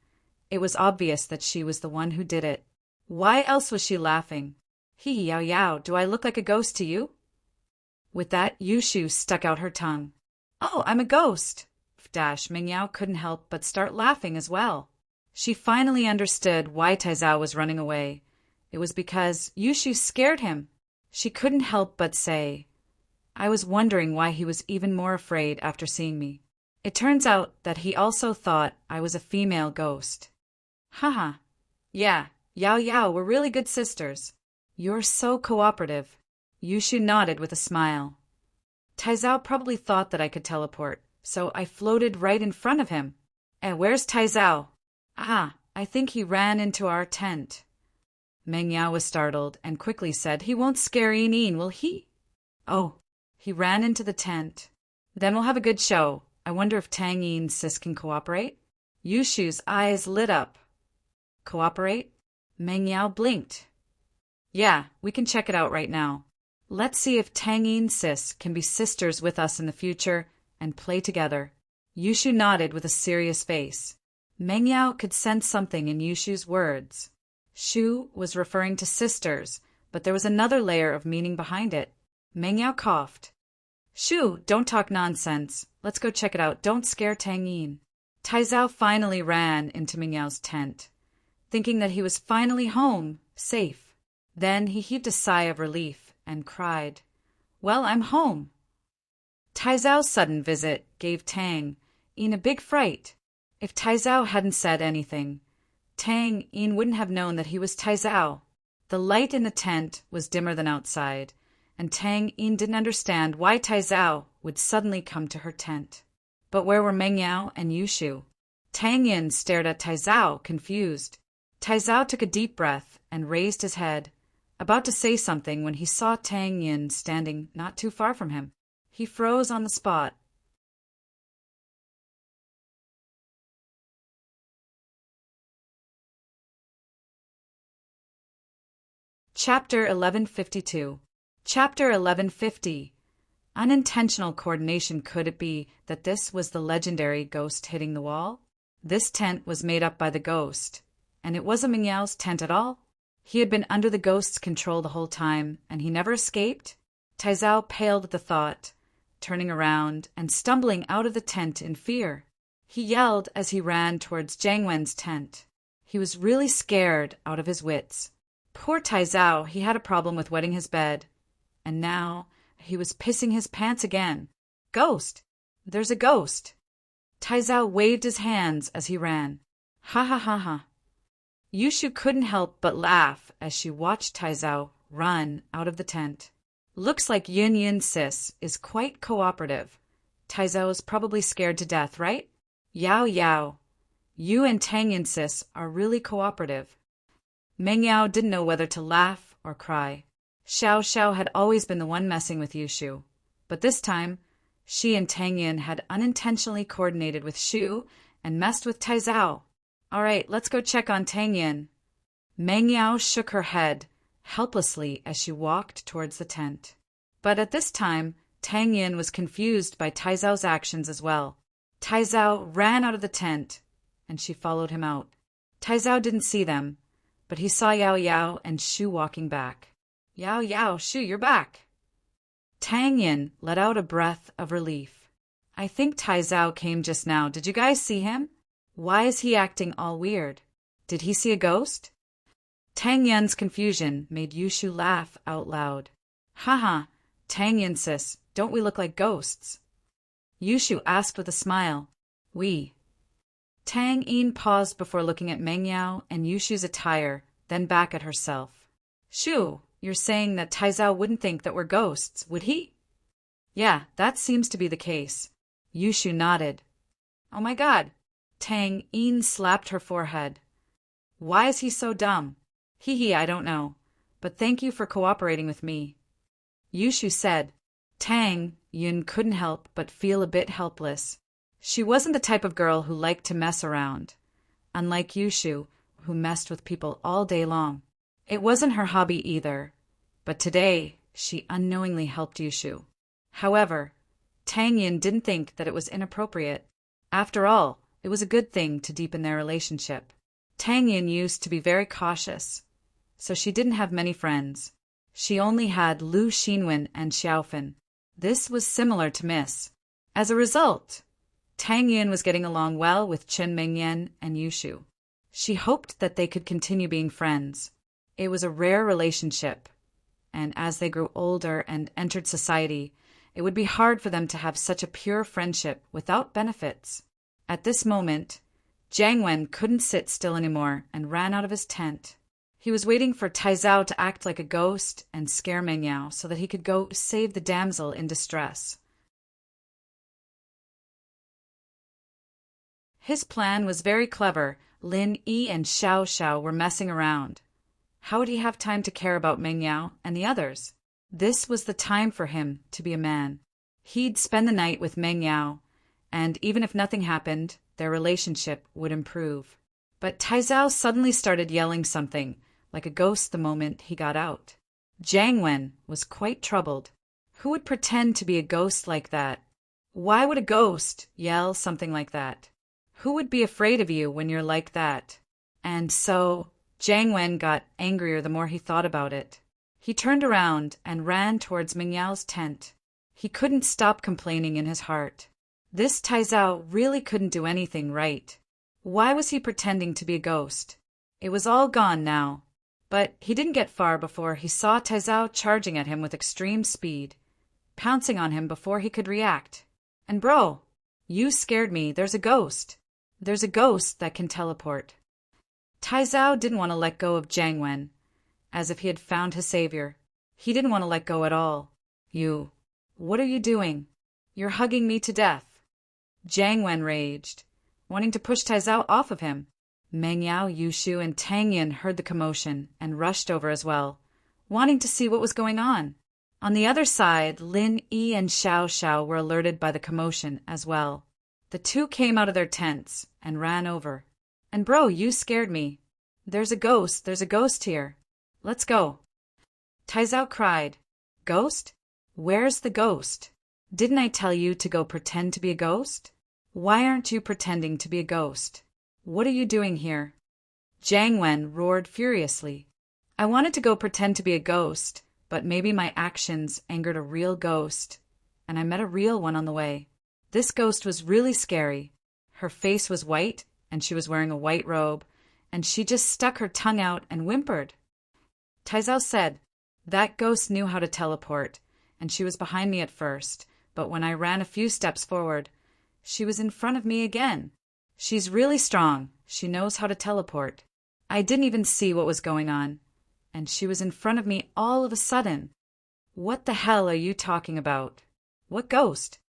It was obvious that she was the one who did it. Why else was she laughing? Hee Yao Yao, do I look like a ghost to you? With that, Yushu stuck out her tongue. Oh, I'm a ghost! Meng Yao couldn't help but start laughing as well. She finally understood why Taizao was running away. It was because Yushu scared him. She couldn't help but say, I was wondering why he was even more afraid after seeing me. It turns out that he also thought I was a female ghost. Haha. Yeah, Yao Yao, we're really good sisters. You're so cooperative. Yushu nodded with a smile. Taizao probably thought that I could teleport, so I floated right in front of him. And where's Taizao? Ah, I think he ran into our tent. Meng Yao was startled and quickly said, he won't scare Yin, will he? Oh, he ran into the tent. Then we'll have a good show. I wonder if Tang Yin Sis can cooperate? Yushu's eyes lit up. Cooperate? Meng Yao blinked. Yeah, we can check it out right now. Let's see if Tang Yin Sis can be sisters with us in the future and play together. Yushu nodded with a serious face. Meng Yao could sense something in Yushu's words. Shu was referring to sisters, but there was another layer of meaning behind it. Meng Yao coughed. Shu, don't talk nonsense. Let's go check it out. Don't scare Tang Yin. Taizao finally ran into Meng Yao's tent, thinking that he was finally home, safe. Then he heaved a sigh of relief and cried, Well, I'm home. Taizao's sudden visit gave Tang Yin a big fright. If Taizao hadn't said anything, Tang Yin wouldn't have known that he was Taizao. The light in the tent was dimmer than outside, and Tang Yin didn't understand why Taizao would suddenly come to her tent. But where were Meng Yao and Yushu? Tang Yin stared at Taizao, confused. Taizao took a deep breath and raised his head, about to say something when he saw Tang Yin standing not too far from him. He froze on the spot. Chapter 1152. Chapter 1150. Unintentional coordination. Could it be that this was the legendary ghost hitting the wall? This tent was made up by the ghost, and it wasn't Meng Yao's tent at all. He had been under the ghost's control the whole time, and he never escaped. Taizao paled at the thought, turning around and stumbling out of the tent in fear. He yelled as he ran towards Jiang Wen's tent. He was really scared out of his wits. Poor Taizao, he had a problem with wetting his bed, and now he was pissing his pants again. Ghost! There's a ghost! Taizao waved his hands as he ran. Ha ha ha ha. Yushu couldn't help but laugh as she watched Taizao run out of the tent. Looks like Yin Sis is quite cooperative. Taizao's probably scared to death, right? Yao Yao, you and Tang Yin Sis are really cooperative. Meng Yao didn't know whether to laugh or cry. Xiao Xiao had always been the one messing with Yushu, but this time she and Tang Yin had unintentionally coordinated with Shu and messed with Taizao. All right, let's go check on Tang Yin. Meng Yao shook her head helplessly as she walked towards the tent. But at this time, Tang Yin was confused by Taizao's actions as well. Taizao ran out of the tent, and she followed him out. Taizao didn't see them, but he saw Yao Yao and Shu walking back. Yao Yao, Shu, you're back. Tang Yin let out a breath of relief. I think Taizao came just now. Did you guys see him? Why is he acting all weird? Did he see a ghost? Tang Yin's confusion made Yushu laugh out loud. Haha, Tang Yin Sis, don't we look like ghosts? Yushu asked with a smile. We. Tang Yin paused before looking at Meng Yao and Yushu's attire, then back at herself. Shu, you're saying that Taizao wouldn't think that we're ghosts, would he? Yeah, that seems to be the case. Yushu nodded. Oh my god. Tang Yin slapped her forehead. Why is he so dumb? Hee hee, I don't know. But thank you for cooperating with me. Yushu said. Tang Yin couldn't help but feel a bit helpless. She wasn't the type of girl who liked to mess around, unlike Yushu, who messed with people all day long. It wasn't her hobby either, but today she unknowingly helped Yushu. However, Tang Yin didn't think that it was inappropriate. After all, it was a good thing to deepen their relationship. Tang Yin used to be very cautious, so she didn't have many friends. She only had Lu Xinwen and Xiaofan. This was similar to Miss. As a result, Tang Yin was getting along well with Chen Mengyan and Yushu. She hoped that they could continue being friends. It was a rare relationship, and as they grew older and entered society, it would be hard for them to have such a pure friendship without benefits. At this moment, Jiang Wen couldn't sit still anymore and ran out of his tent. He was waiting for Taizao to act like a ghost and scare Meng Yao so that he could go save the damsel in distress. His plan was very clever. Lin Yi and Xiao Xiao were messing around. How would he have time to care about Meng Yao and the others? This was the time for him to be a man. He'd spend the night with Meng Yao, and even if nothing happened, their relationship would improve. But Taizao suddenly started yelling something, like a ghost the moment he got out. Jiang Wen was quite troubled. Who would pretend to be a ghost like that? Why would a ghost yell something like that? Who would be afraid of you when you're like that? And so, Jiang Wen got angrier the more he thought about it. He turned around and ran towards Meng Yao's tent. He couldn't stop complaining in his heart. This Taizao really couldn't do anything right. Why was he pretending to be a ghost? It was all gone now. But he didn't get far before he saw Taizao charging at him with extreme speed, pouncing on him before he could react. And bro, you scared me. There's a ghost. There's a ghost that can teleport. Taizao didn't want to let go of Jiang Wen, as if he had found his savior. He didn't want to let go at all. What are you doing? You're hugging me to death. Jiang Wen raged, wanting to push Taizao off of him. Meng Yao, Yushu, and Tang Yin heard the commotion and rushed over as well, wanting to see what was going on. On the other side, Lin Yi and Xiao Xiao were alerted by the commotion as well. The two came out of their tents and ran over. And bro, you scared me. There's a ghost here. Let's go. Taizao cried. Ghost? Where's the ghost? Didn't I tell you to go pretend to be a ghost? Why aren't you pretending to be a ghost? What are you doing here? Jiang Wen roared furiously. I wanted to go pretend to be a ghost, but maybe my actions angered a real ghost, and I met a real one on the way. This ghost was really scary. Her face was white, and she was wearing a white robe, and she just stuck her tongue out and whimpered. Taizao said, that ghost knew how to teleport, and she was behind me at first, but when I ran a few steps forward, she was in front of me again. She's really strong. She knows how to teleport. I didn't even see what was going on, and she was in front of me all of a sudden. What the hell are you talking about? What ghost?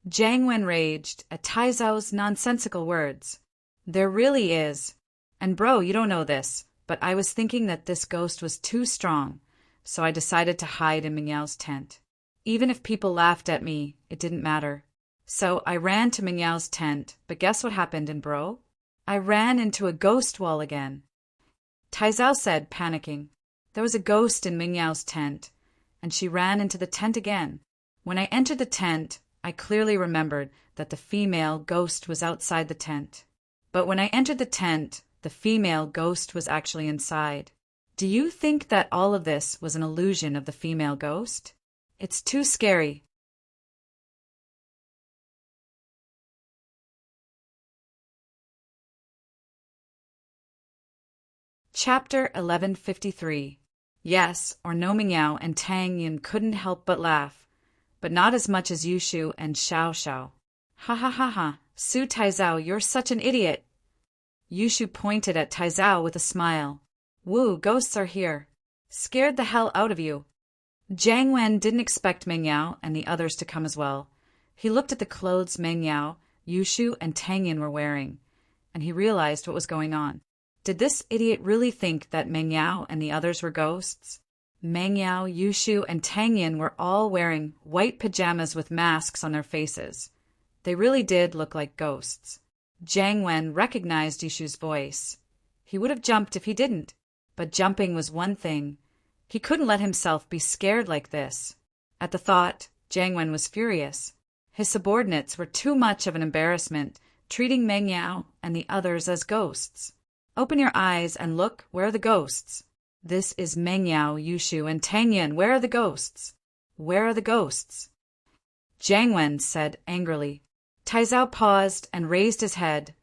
Jiang Wen raged at Taizao's nonsensical words. There really is. And bro, you don't know this, but I was thinking that this ghost was too strong, so I decided to hide in Meng Yao's tent. Even if people laughed at me, it didn't matter. So I ran to Meng Yao's tent, but guess what happened in bro? I ran into a ghost wall again. Taizao said, panicking. There was a ghost in Meng Yao's tent, and she ran into the tent again. When I entered the tent, I clearly remembered that the female ghost was outside the tent. But when I entered the tent, the female ghost was actually inside. Do you think that all of this was an illusion of the female ghost? It's too scary. Chapter 1153. Yes, or no, Meng Yao and Tang Yin couldn't help but laugh, but not as much as Yushu and Xiao Xiao. Ha ha ha ha, Su Taizao, you're such an idiot. Yushu pointed at Taizao with a smile. Woo, ghosts are here. Scared the hell out of you. Jiang Wen didn't expect Meng Yao and the others to come as well. He looked at the clothes Meng Yao, Yushu, and Tang Yin were wearing, and he realized what was going on. Did this idiot really think that Meng Yao and the others were ghosts? Meng Yao, Yushu, and Tang Yin were all wearing white pajamas with masks on their faces. They really did look like ghosts. Jiang Wen recognized Yushu's voice. He would have jumped if he didn't, but jumping was one thing. He couldn't let himself be scared like this. At the thought, Jiang Wen was furious. His subordinates were too much of an embarrassment, treating Meng Yao and the others as ghosts. Open your eyes and look, where are the ghosts? This is Meng Yao, Yushu, and Tang Yin. Where are the ghosts? Where are the ghosts? Jiang Wen said angrily. Taizao paused and raised his head,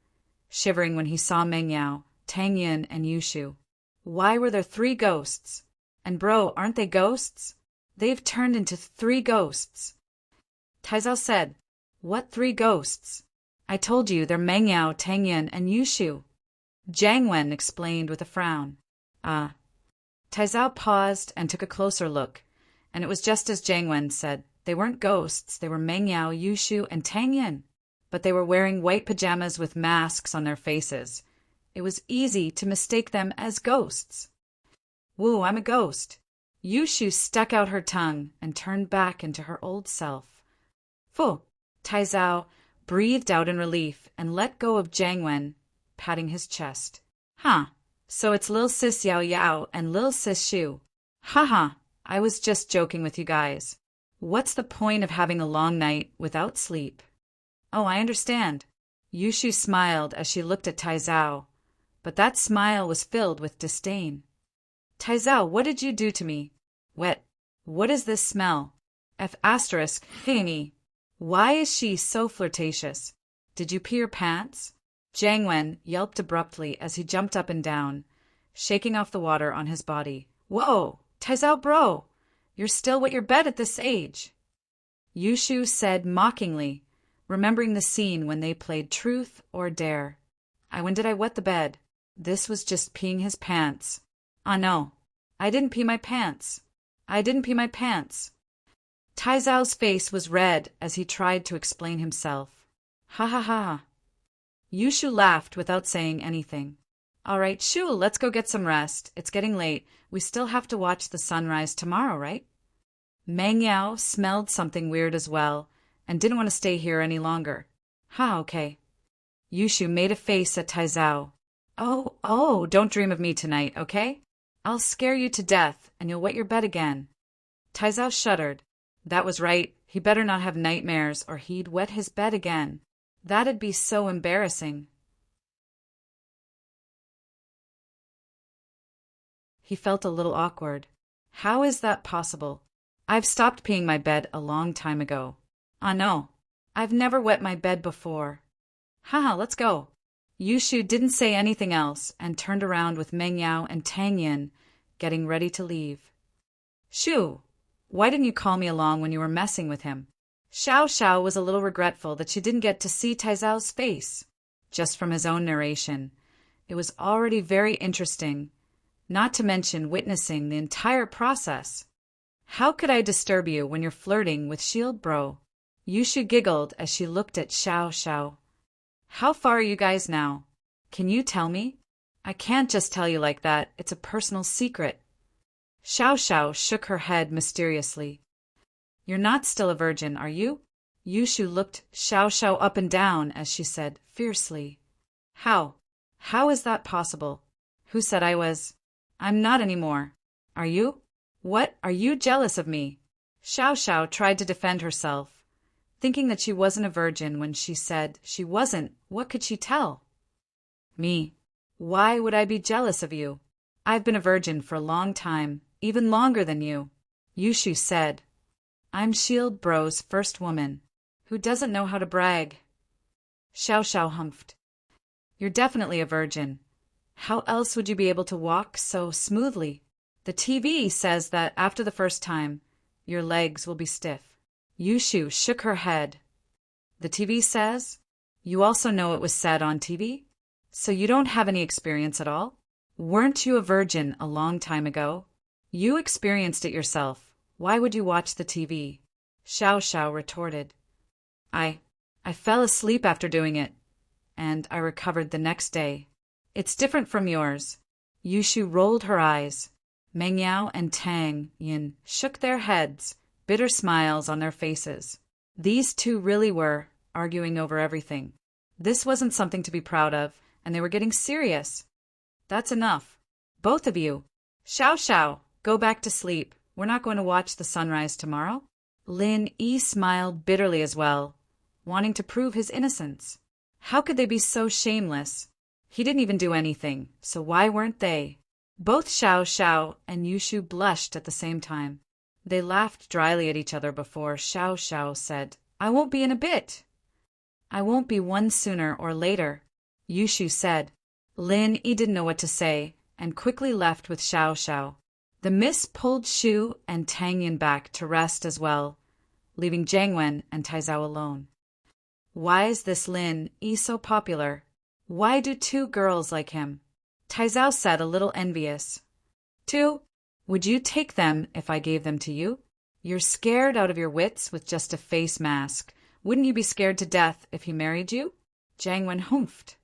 shivering when he saw Meng Yao, Tang Yin, and Yushu. Why were there 3 ghosts? And bro, aren't they ghosts? They've turned into 3 ghosts. Taizao said, What 3 ghosts? I told you they're Meng Yao, Tang Yin, and Yushu. Jiang Wen explained with a frown. Taizao paused and took a closer look, and it was just as Jiang Wen said. They weren't ghosts, they were Meng Yao, Yushu, and Tang Yin. But they were wearing white pajamas with masks on their faces. It was easy to mistake them as ghosts. Woo, I'm a ghost. Yushu stuck out her tongue and turned back into her old self. Phew! Taizao breathed out in relief and let go of Jiang Wen, patting his chest. Huh, so it's Lil Sis Yao Yao and Lil Sis Shu. Haha, I was just joking with you guys. What's the point of having a long night without sleep? Oh, I understand. Yushu smiled as she looked at Taizao, but that smile was filled with disdain. Taizao, what did you do to me? Wet. What is this smell? Hey me. Why is she so flirtatious? Did you pee your pants? Jiang Wen yelped abruptly as he jumped up and down, shaking off the water on his body. Whoa, Taizao bro, you're still wet your bed at this age. Yushu said mockingly, remembering the scene when they played Truth or Dare. When did I wet the bed? This was just peeing his pants. Ah no, I didn't pee my pants. I didn't pee my pants. Taizao's face was red as he tried to explain himself. Ha ha ha. Yushu laughed without saying anything. All right, Shu, let's go get some rest. It's getting late. We still have to watch the sunrise tomorrow, right? Meng Yao smelled something weird as well and didn't want to stay here any longer. Okay. Yushu made a face at Taizao. Oh, don't dream of me tonight, okay? I'll scare you to death and you'll wet your bed again. Taizao shuddered. That was right. He better not have nightmares or he'd wet his bed again. That'd be so embarrassing. He felt a little awkward. How is that possible? I've stopped peeing my bed a long time ago. Ah no, I've never wet my bed before. Haha, let's go. Yushu didn't say anything else and turned around with Meng Yao and Tang Yin, getting ready to leave. Shu, why didn't you call me along when you were messing with him? Xiao was a little regretful that she didn't get to see Taizao's face. Just from his own narration, it was already very interesting, not to mention witnessing the entire process. How could I disturb you when you're flirting with Shield Bro? Yushu giggled as she looked at Xiao. How far are you guys now? Can you tell me? I can't just tell you like that. It's a personal secret. Xiao shook her head mysteriously. You're not still a virgin, are you? Yushu looked Xiao up and down as she said fiercely. How? How is that possible? Who said I was? I'm not anymore. Are you? What? Are you jealous of me? Xiao tried to defend herself, thinking that she wasn't a virgin when she said she wasn't. What could she tell? Me? Why would I be jealous of you? I've been a virgin for a long time, even longer than you. Yushu said. I'm Shield Bro's first woman. Who doesn't know how to brag? Xiao humphed. You're definitely a virgin. How else would you be able to walk so smoothly? The TV says that after the first time, your legs will be stiff. Yushu shook her head. The TV says? You also know it was said on TV? So you don't have any experience at all? Weren't you a virgin a long time ago? You experienced it yourself. Why would you watch the TV? Xiao retorted. I fell asleep after doing it, and I recovered the next day. It's different from yours. Yushu rolled her eyes. Meng Yao and Tang Yin shook their heads, bitter smiles on their faces. These two really were arguing over everything. This wasn't something to be proud of, and they were getting serious. That's enough. Both of you. Xiao, go back to sleep. We're not going to watch the sunrise tomorrow. Lin Yi smiled bitterly as well, wanting to prove his innocence. How could they be so shameless? He didn't even do anything, so why weren't they? Both Xiao and Yushu blushed at the same time. They laughed dryly at each other before Xiao said, I won't be in a bit. I won't be one sooner or later, Yushu said. Lin Yi didn't know what to say and quickly left with Xiao. The mist pulled Shu and Tang Yin back to rest as well, leaving Jiang Wen and Taizao alone. Why is this Lin Yi so popular? Why do two girls like him? Taizao said, a little envious. Two? Would you take them if I gave them to you? You're scared out of your wits with just a face mask. Wouldn't you be scared to death if he married you? Jiang Wen humphed.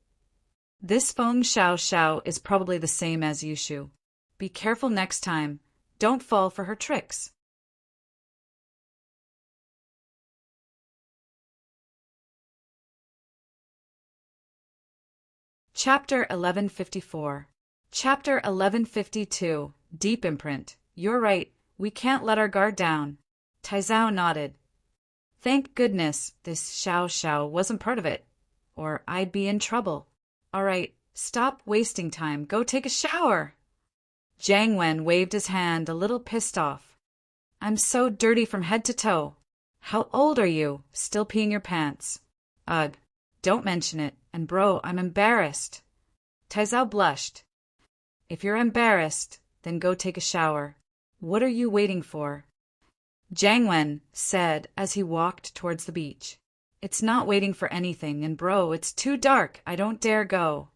This Feng Xiao Xiao is probably the same as Yushu. Be careful next time. Don't fall for her tricks. Chapter 1154. Chapter 1152. Deep Imprint. You're right. We can't let our guard down. Taizao nodded. Thank goodness this Xiao Xiao wasn't part of it, or I'd be in trouble. All right, stop wasting time. Go take a shower. Jiang Wen waved his hand, a little pissed off. I'm so dirty from head to toe. How old are you? Still peeing your pants? Ugh, don't mention it. And bro, I'm embarrassed. Taizao blushed. If you're embarrassed, then go take a shower. What are you waiting for? Jiang Wen said as he walked towards the beach. It's not waiting for anything, and bro, it's too dark. I don't dare go.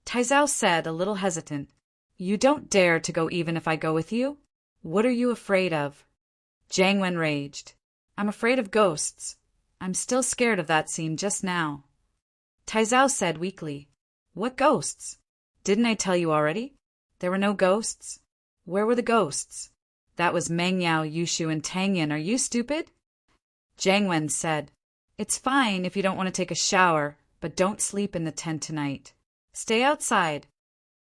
Taizao said, a little hesitant. You don't dare to go even if I go with you? What are you afraid of? Jiang Wen raged. I'm afraid of ghosts. I'm still scared of that scene just now. Taizao said weakly. What ghosts? Didn't I tell you already? There were no ghosts. Where were the ghosts? That was Meng Yao, Yushu, and Tang Yin. Are you stupid? Jiang Wen said. It's fine if you don't want to take a shower, but don't sleep in the tent tonight. Stay outside.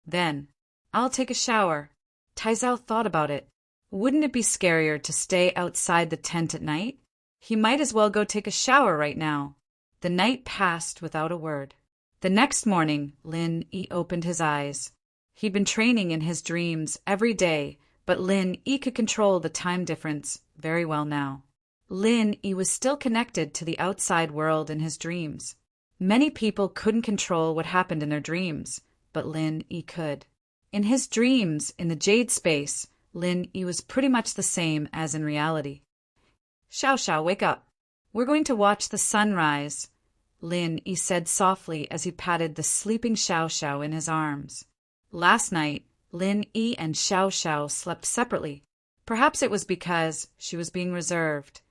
Then, I'll take a shower. Taizao thought about it. Wouldn't it be scarier to stay outside the tent at night? He might as well go take a shower right now. The night passed without a word. The next morning, Lin Yi opened his eyes. He'd been training in his dreams every day, but Lin Yi could control the time difference very well now. Lin Yi was still connected to the outside world in his dreams. Many people couldn't control what happened in their dreams, but Lin Yi could. In his dreams, in the Jade Space, Lin Yi was pretty much the same as in reality. Xiao Xiao, wake up. We're going to watch the sunrise, Lin Yi said softly as he patted the sleeping Xiao Xiao in his arms. Last night, Lin Yi and Xiao Xiao slept separately. Perhaps it was because she was being reserved.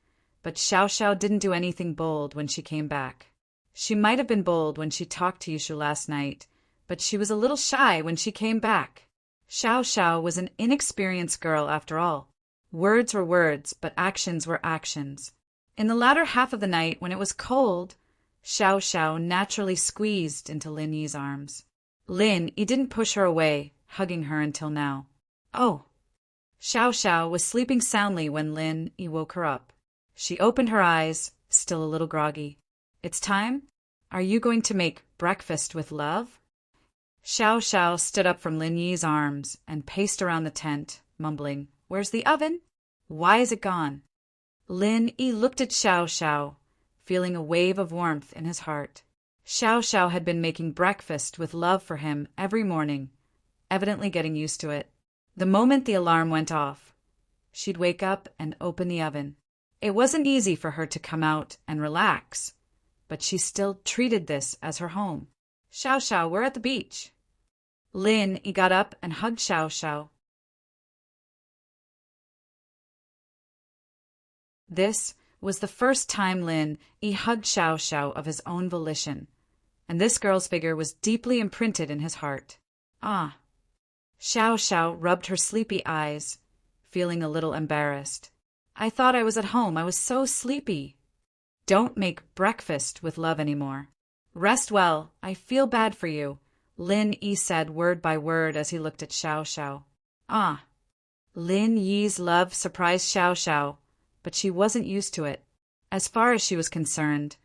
But Xiao Xiao didn't do anything bold when she came back. She might have been bold when she talked to Yushu last night, but she was a little shy when she came back. Xiao Xiao was an inexperienced girl after all. Words were words, but actions were actions. In the latter half of the night, when it was cold, Xiao Xiao naturally squeezed into Lin Yi's arms. Lin Yi didn't push her away, hugging her until now. Oh! Xiao Xiao was sleeping soundly when Lin Yi woke her up. She opened her eyes, still a little groggy. It's time? Are you going to make breakfast with love? Xiao Xiao stood up from Lin Yi's arms and paced around the tent, mumbling, Where's the oven? Why is it gone? Lin Yi looked at Xiao Xiao, feeling a wave of warmth in his heart. Xiao Xiao had been making breakfast with love for him every morning, evidently getting used to it. The moment the alarm went off, she'd wake up and open the oven. It wasn't easy for her to come out and relax, but she still treated this as her home. Xiao Xiao, we're at the beach. Lin Yi got up and hugged Xiao Xiao. This was the first time Lin Yi hugged Xiao Xiao of his own volition, and this girl's figure was deeply imprinted in his heart. Ah! Xiao Xiao rubbed her sleepy eyes, feeling a little embarrassed. I thought I was at home. I was so sleepy. Don't make breakfast with love anymore. Rest well. I feel bad for you, Lin Yi said word by word as he looked at Xiao Xiao. Ah! Lin Yi's love surprised Xiao Xiao, but she wasn't used to it. As far as she was concerned,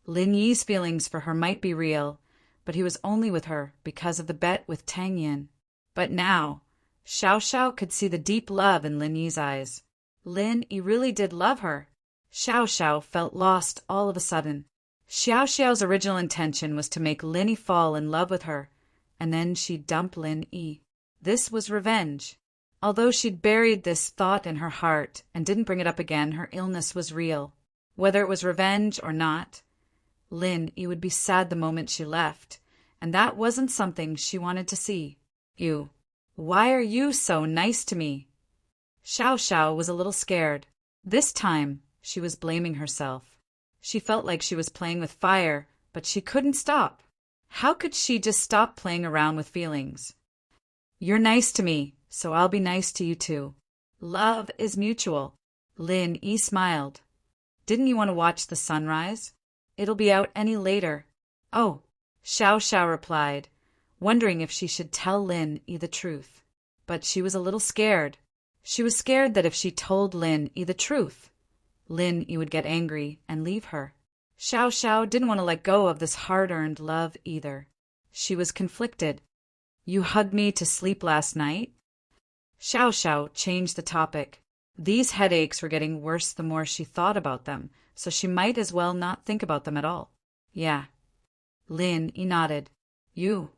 Lin Yi's feelings for her might be real, but he was only with her because of the bet with Tang Yin. But now, Xiao Xiao could see the deep love in Lin Yi's eyes. Lin Yi really did love her. Xiao Xiao felt lost all of a sudden. Xiao Xiao's original intention was to make Lin Yi fall in love with her, and then she'd dump Lin Yi. This was revenge. Although she'd buried this thought in her heart and didn't bring it up again, her illness was real. Whether it was revenge or not, Lin Yi would be sad the moment she left, and that wasn't something she wanted to see. Why are you so nice to me? Xiao Xiao was a little scared. This time, she was blaming herself. She felt like she was playing with fire, but she couldn't stop. How could she just stop playing around with feelings? You're nice to me, so I'll be nice to you too. Love is mutual. Lin Yi smiled. Didn't you want to watch the sunrise? It'll be out any later. Oh, Xiao Xiao replied, wondering if she should tell Lin Yi the truth. But she was a little scared. She was scared that if she told Lin Yi the truth, Lin Yi would get angry and leave her. Xiao Xiao didn't want to let go of this hard-earned love either. She was conflicted. You hugged me to sleep last night? Xiao Xiao changed the topic. These headaches were getting worse the more she thought about them, so she might as well not think about them at all. Yeah. Lin Yi nodded. You.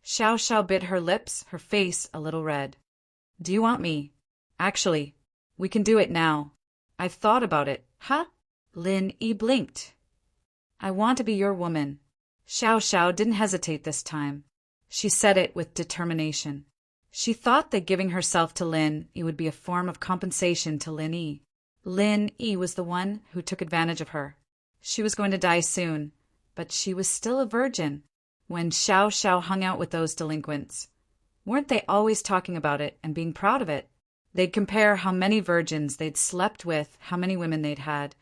Xiao Xiao bit her lips, her face a little red. Do you want me? Actually, we can do it now. I've thought about it. Huh? Lin Yi blinked. I want to be your woman. Xiao Xiao didn't hesitate this time. She said it with determination. She thought that giving herself to Lin Yi would be a form of compensation to Lin Yi. Lin Yi was the one who took advantage of her. She was going to die soon, but she was still a virgin. When Xiao Xiao hung out with those delinquents, weren't they always talking about it and being proud of it? They'd compare how many virgins they'd slept with, how many women they'd had,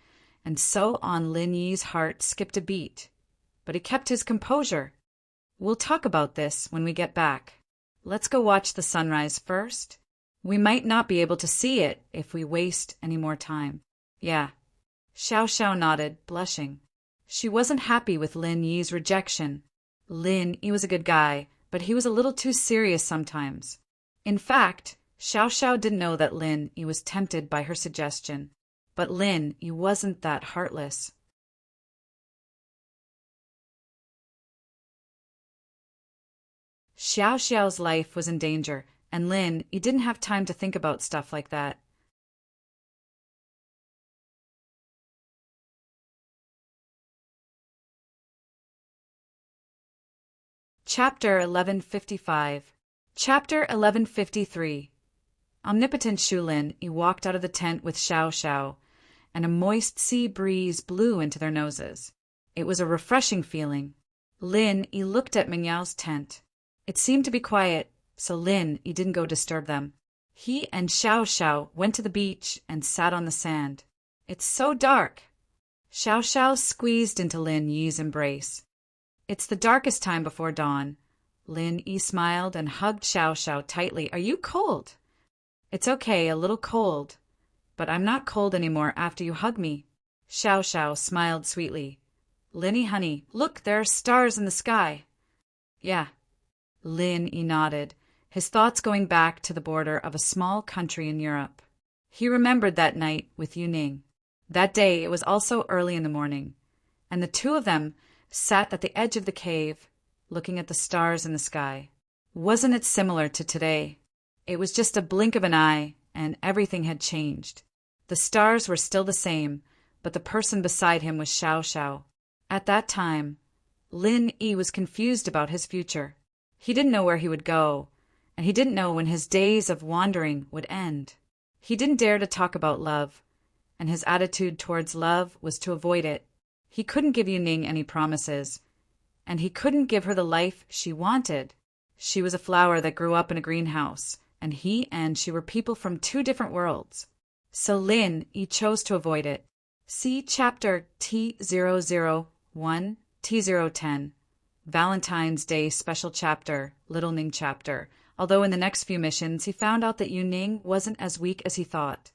and so on. Lin Yi's heart skipped a beat, but he kept his composure. We'll talk about this when we get back. Let's go watch the sunrise first. We might not be able to see it if we waste any more time. Yeah. Xiao Xiao nodded, blushing. She wasn't happy with Lin Yi's rejection. Lin Yi was a good guy, but he was a little too serious sometimes. In fact, Xiao Xiao didn't know that Lin Yi was tempted by her suggestion. But Lin Yi wasn't that heartless. Xiao Xiao's life was in danger, and Lin Yi didn't have time to think about stuff like that. Chapter 1155. Chapter 1153. Omnipotent Shulin Yi walked out of the tent with Xiao Xiao, and a moist sea breeze blew into their noses. It was a refreshing feeling. Lin Yi looked at Mingyao's tent. It seemed to be quiet, so Lin Yi didn't go disturb them. He and Xiao Xiao went to the beach and sat on the sand. It's so dark. Xiao Xiao squeezed into Lin Yi's embrace. It's the darkest time before dawn. Lin Yi smiled and hugged Xiao Xiao tightly. Are you cold? It's okay, a little cold. But I'm not cold anymore after you hug me. Xiao Xiao smiled sweetly. Lin Yi, honey, look, there are stars in the sky. Yeah. Lin Yi nodded, his thoughts going back to the border of a small country in Europe. He remembered that night with Yu Ning. That day it was also early in the morning, and the two of them sat at the edge of the cave, looking at the stars in the sky. Wasn't it similar to today? It was just a blink of an eye, and everything had changed. The stars were still the same, but the person beside him was Xiao Xiao. At that time, Lin Yi was confused about his future. He didn't know where he would go, and he didn't know when his days of wandering would end. He didn't dare to talk about love, and his attitude towards love was to avoid it. He couldn't give Yu Ning any promises, and he couldn't give her the life she wanted. She was a flower that grew up in a greenhouse, and he and she were people from two different worlds. So Lin Yi chose to avoid it. See Chapter T001, T010. Valentine's Day Special Chapter, Little Ning Chapter. Although in the next few missions he found out that Yu Ning wasn't as weak as he thought.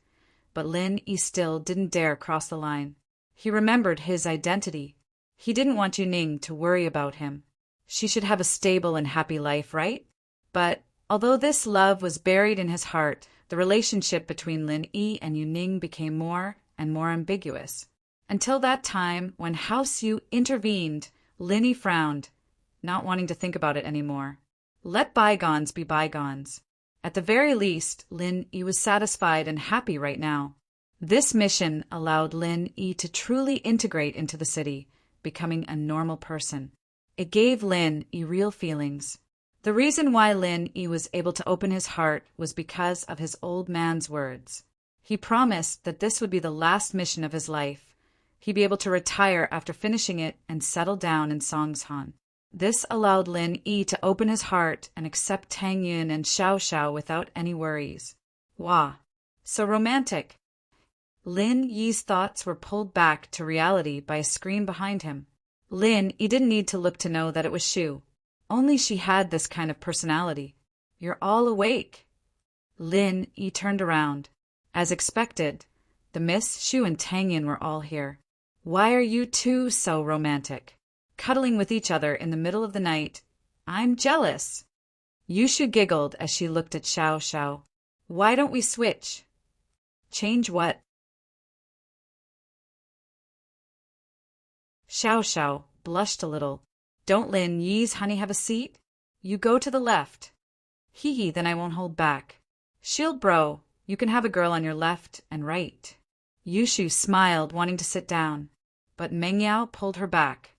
But Lin Yi still didn't dare cross the line. He remembered his identity. He didn't want Yu Ning to worry about him. She should have a stable and happy life, right? But although this love was buried in his heart, the relationship between Lin Yi and Yu Ning became more and more ambiguous. Until that time when House Yu intervened, Lin Yi frowned, not wanting to think about it anymore. Let bygones be bygones. At the very least, Lin Yi was satisfied and happy right now. This mission allowed Lin Yi to truly integrate into the city, becoming a normal person. It gave Lin Yi real feelings. The reason why Lin Yi was able to open his heart was because of his old man's words. He promised that this would be the last mission of his life. He'd be able to retire after finishing it and settle down in Songshan. This allowed Lin Yi to open his heart and accept Tang Yun and Xiao Xiao without any worries. Wow, so romantic. Lin Yi's thoughts were pulled back to reality by a scream behind him. Lin Yi didn't need to look to know that it was Shu. Only she had this kind of personality. You're all awake. Lin Yi turned around. As expected, the Miss, Shu, and Tang Yin were all here. Why are you two so romantic? Cuddling with each other in the middle of the night. I'm jealous. Yushu giggled as she looked at Xiao Xiao. Why don't we switch? Change what? Xiao Xiao blushed a little. Don't Lin Yi's honey have a seat? You go to the left. Hee hee, then I won't hold back. Shield bro, you can have a girl on your left and right. Yushu smiled, wanting to sit down, but Mengyao pulled her back.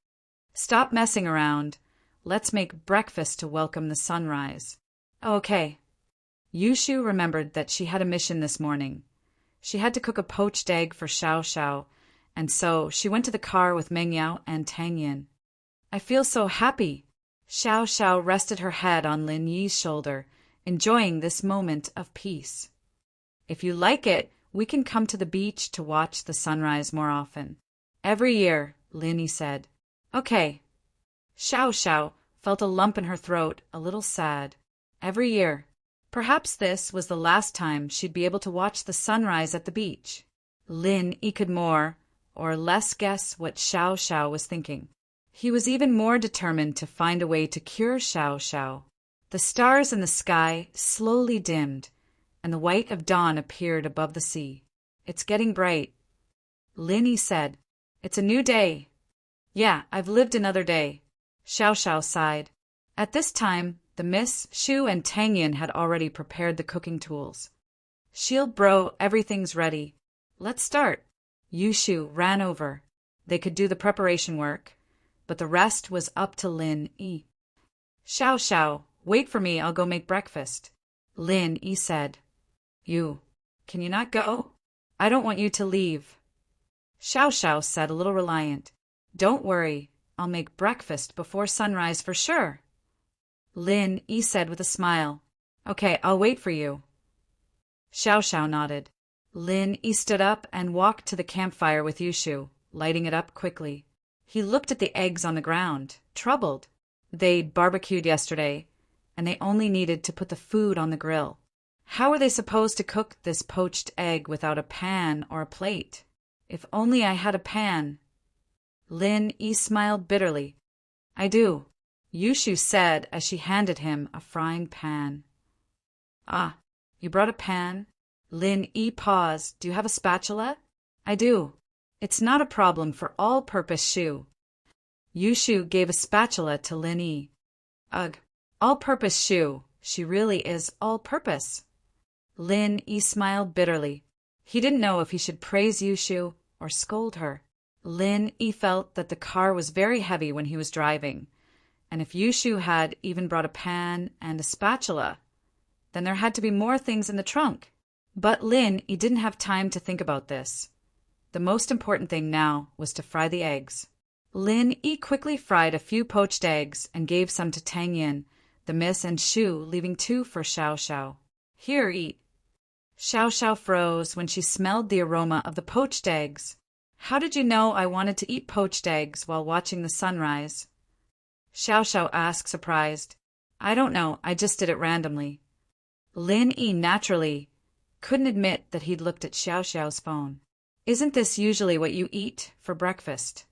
Stop messing around. Let's make breakfast to welcome the sunrise. Okay. Yushu remembered that she had a mission this morning. She had to cook a poached egg for Xiao Xiao, and so she went to the car with Mengyao and Tang Yin. I feel so happy. Xiao Xiao rested her head on Lin Yi's shoulder, enjoying this moment of peace. If you like it, we can come to the beach to watch the sunrise more often. Every year, Lin Yi said. Okay. Xiao Xiao felt a lump in her throat, a little sad. Every year. Perhaps this was the last time she'd be able to watch the sunrise at the beach. Lin Yi could more or less guess what Xiao Xiao was thinking. He was even more determined to find a way to cure Xiao Xiao. The stars in the sky slowly dimmed, and the white of dawn appeared above the sea. It's getting bright. Lin Yi said, It's a new day. Yeah, I've lived another day. Xiao Xiao sighed. At this time, the Miss, Shu, and Tang Yin had already prepared the cooking tools. Shield bro, everything's ready. Let's start. Yushu ran over. They could do the preparation work, but the rest was up to Lin Yi. Xiao Xiao, wait for me, I'll go make breakfast. Lin Yi said. Can you not go? I don't want you to leave. Xiao Xiao said, a little reliant. Don't worry, I'll make breakfast before sunrise for sure. Lin Yi said with a smile. Okay, I'll wait for you. Xiao Xiao nodded. Lin Yi stood up and walked to the campfire with Yushu, lighting it up quickly. He looked at the eggs on the ground, troubled. They'd barbecued yesterday, and they only needed to put the food on the grill. How were they supposed to cook this poached egg without a pan or a plate? If only I had a pan. Lin Yi smiled bitterly. I do, Yushu said as she handed him a frying pan. Ah, you brought a pan? Lin Yi paused. Do you have a spatula? I do. It's not a problem for all-purpose Shu. Yushu gave a spatula to Lin Yi. Ugh, all-purpose Shu. She really is all-purpose. Lin Yi smiled bitterly. He didn't know if he should praise Yushu or scold her. Lin Yi felt that the car was very heavy when he was driving, and if Yushu had even brought a pan and a spatula, then there had to be more things in the trunk. But Lin Yi didn't have time to think about this. The most important thing now was to fry the eggs. Lin Yi quickly fried a few poached eggs and gave some to Tang Yin, the Miss, and Shu, leaving 2 for Xiao Xiao. Here, eat. Xiao Xiao froze when she smelled the aroma of the poached eggs. How did you know I wanted to eat poached eggs while watching the sunrise? Xiao Xiao asked, surprised. I don't know, I just did it randomly. Lin Yi naturally couldn't admit that he'd looked at Xiao Xiao's phone. Isn't this usually what you eat for breakfast?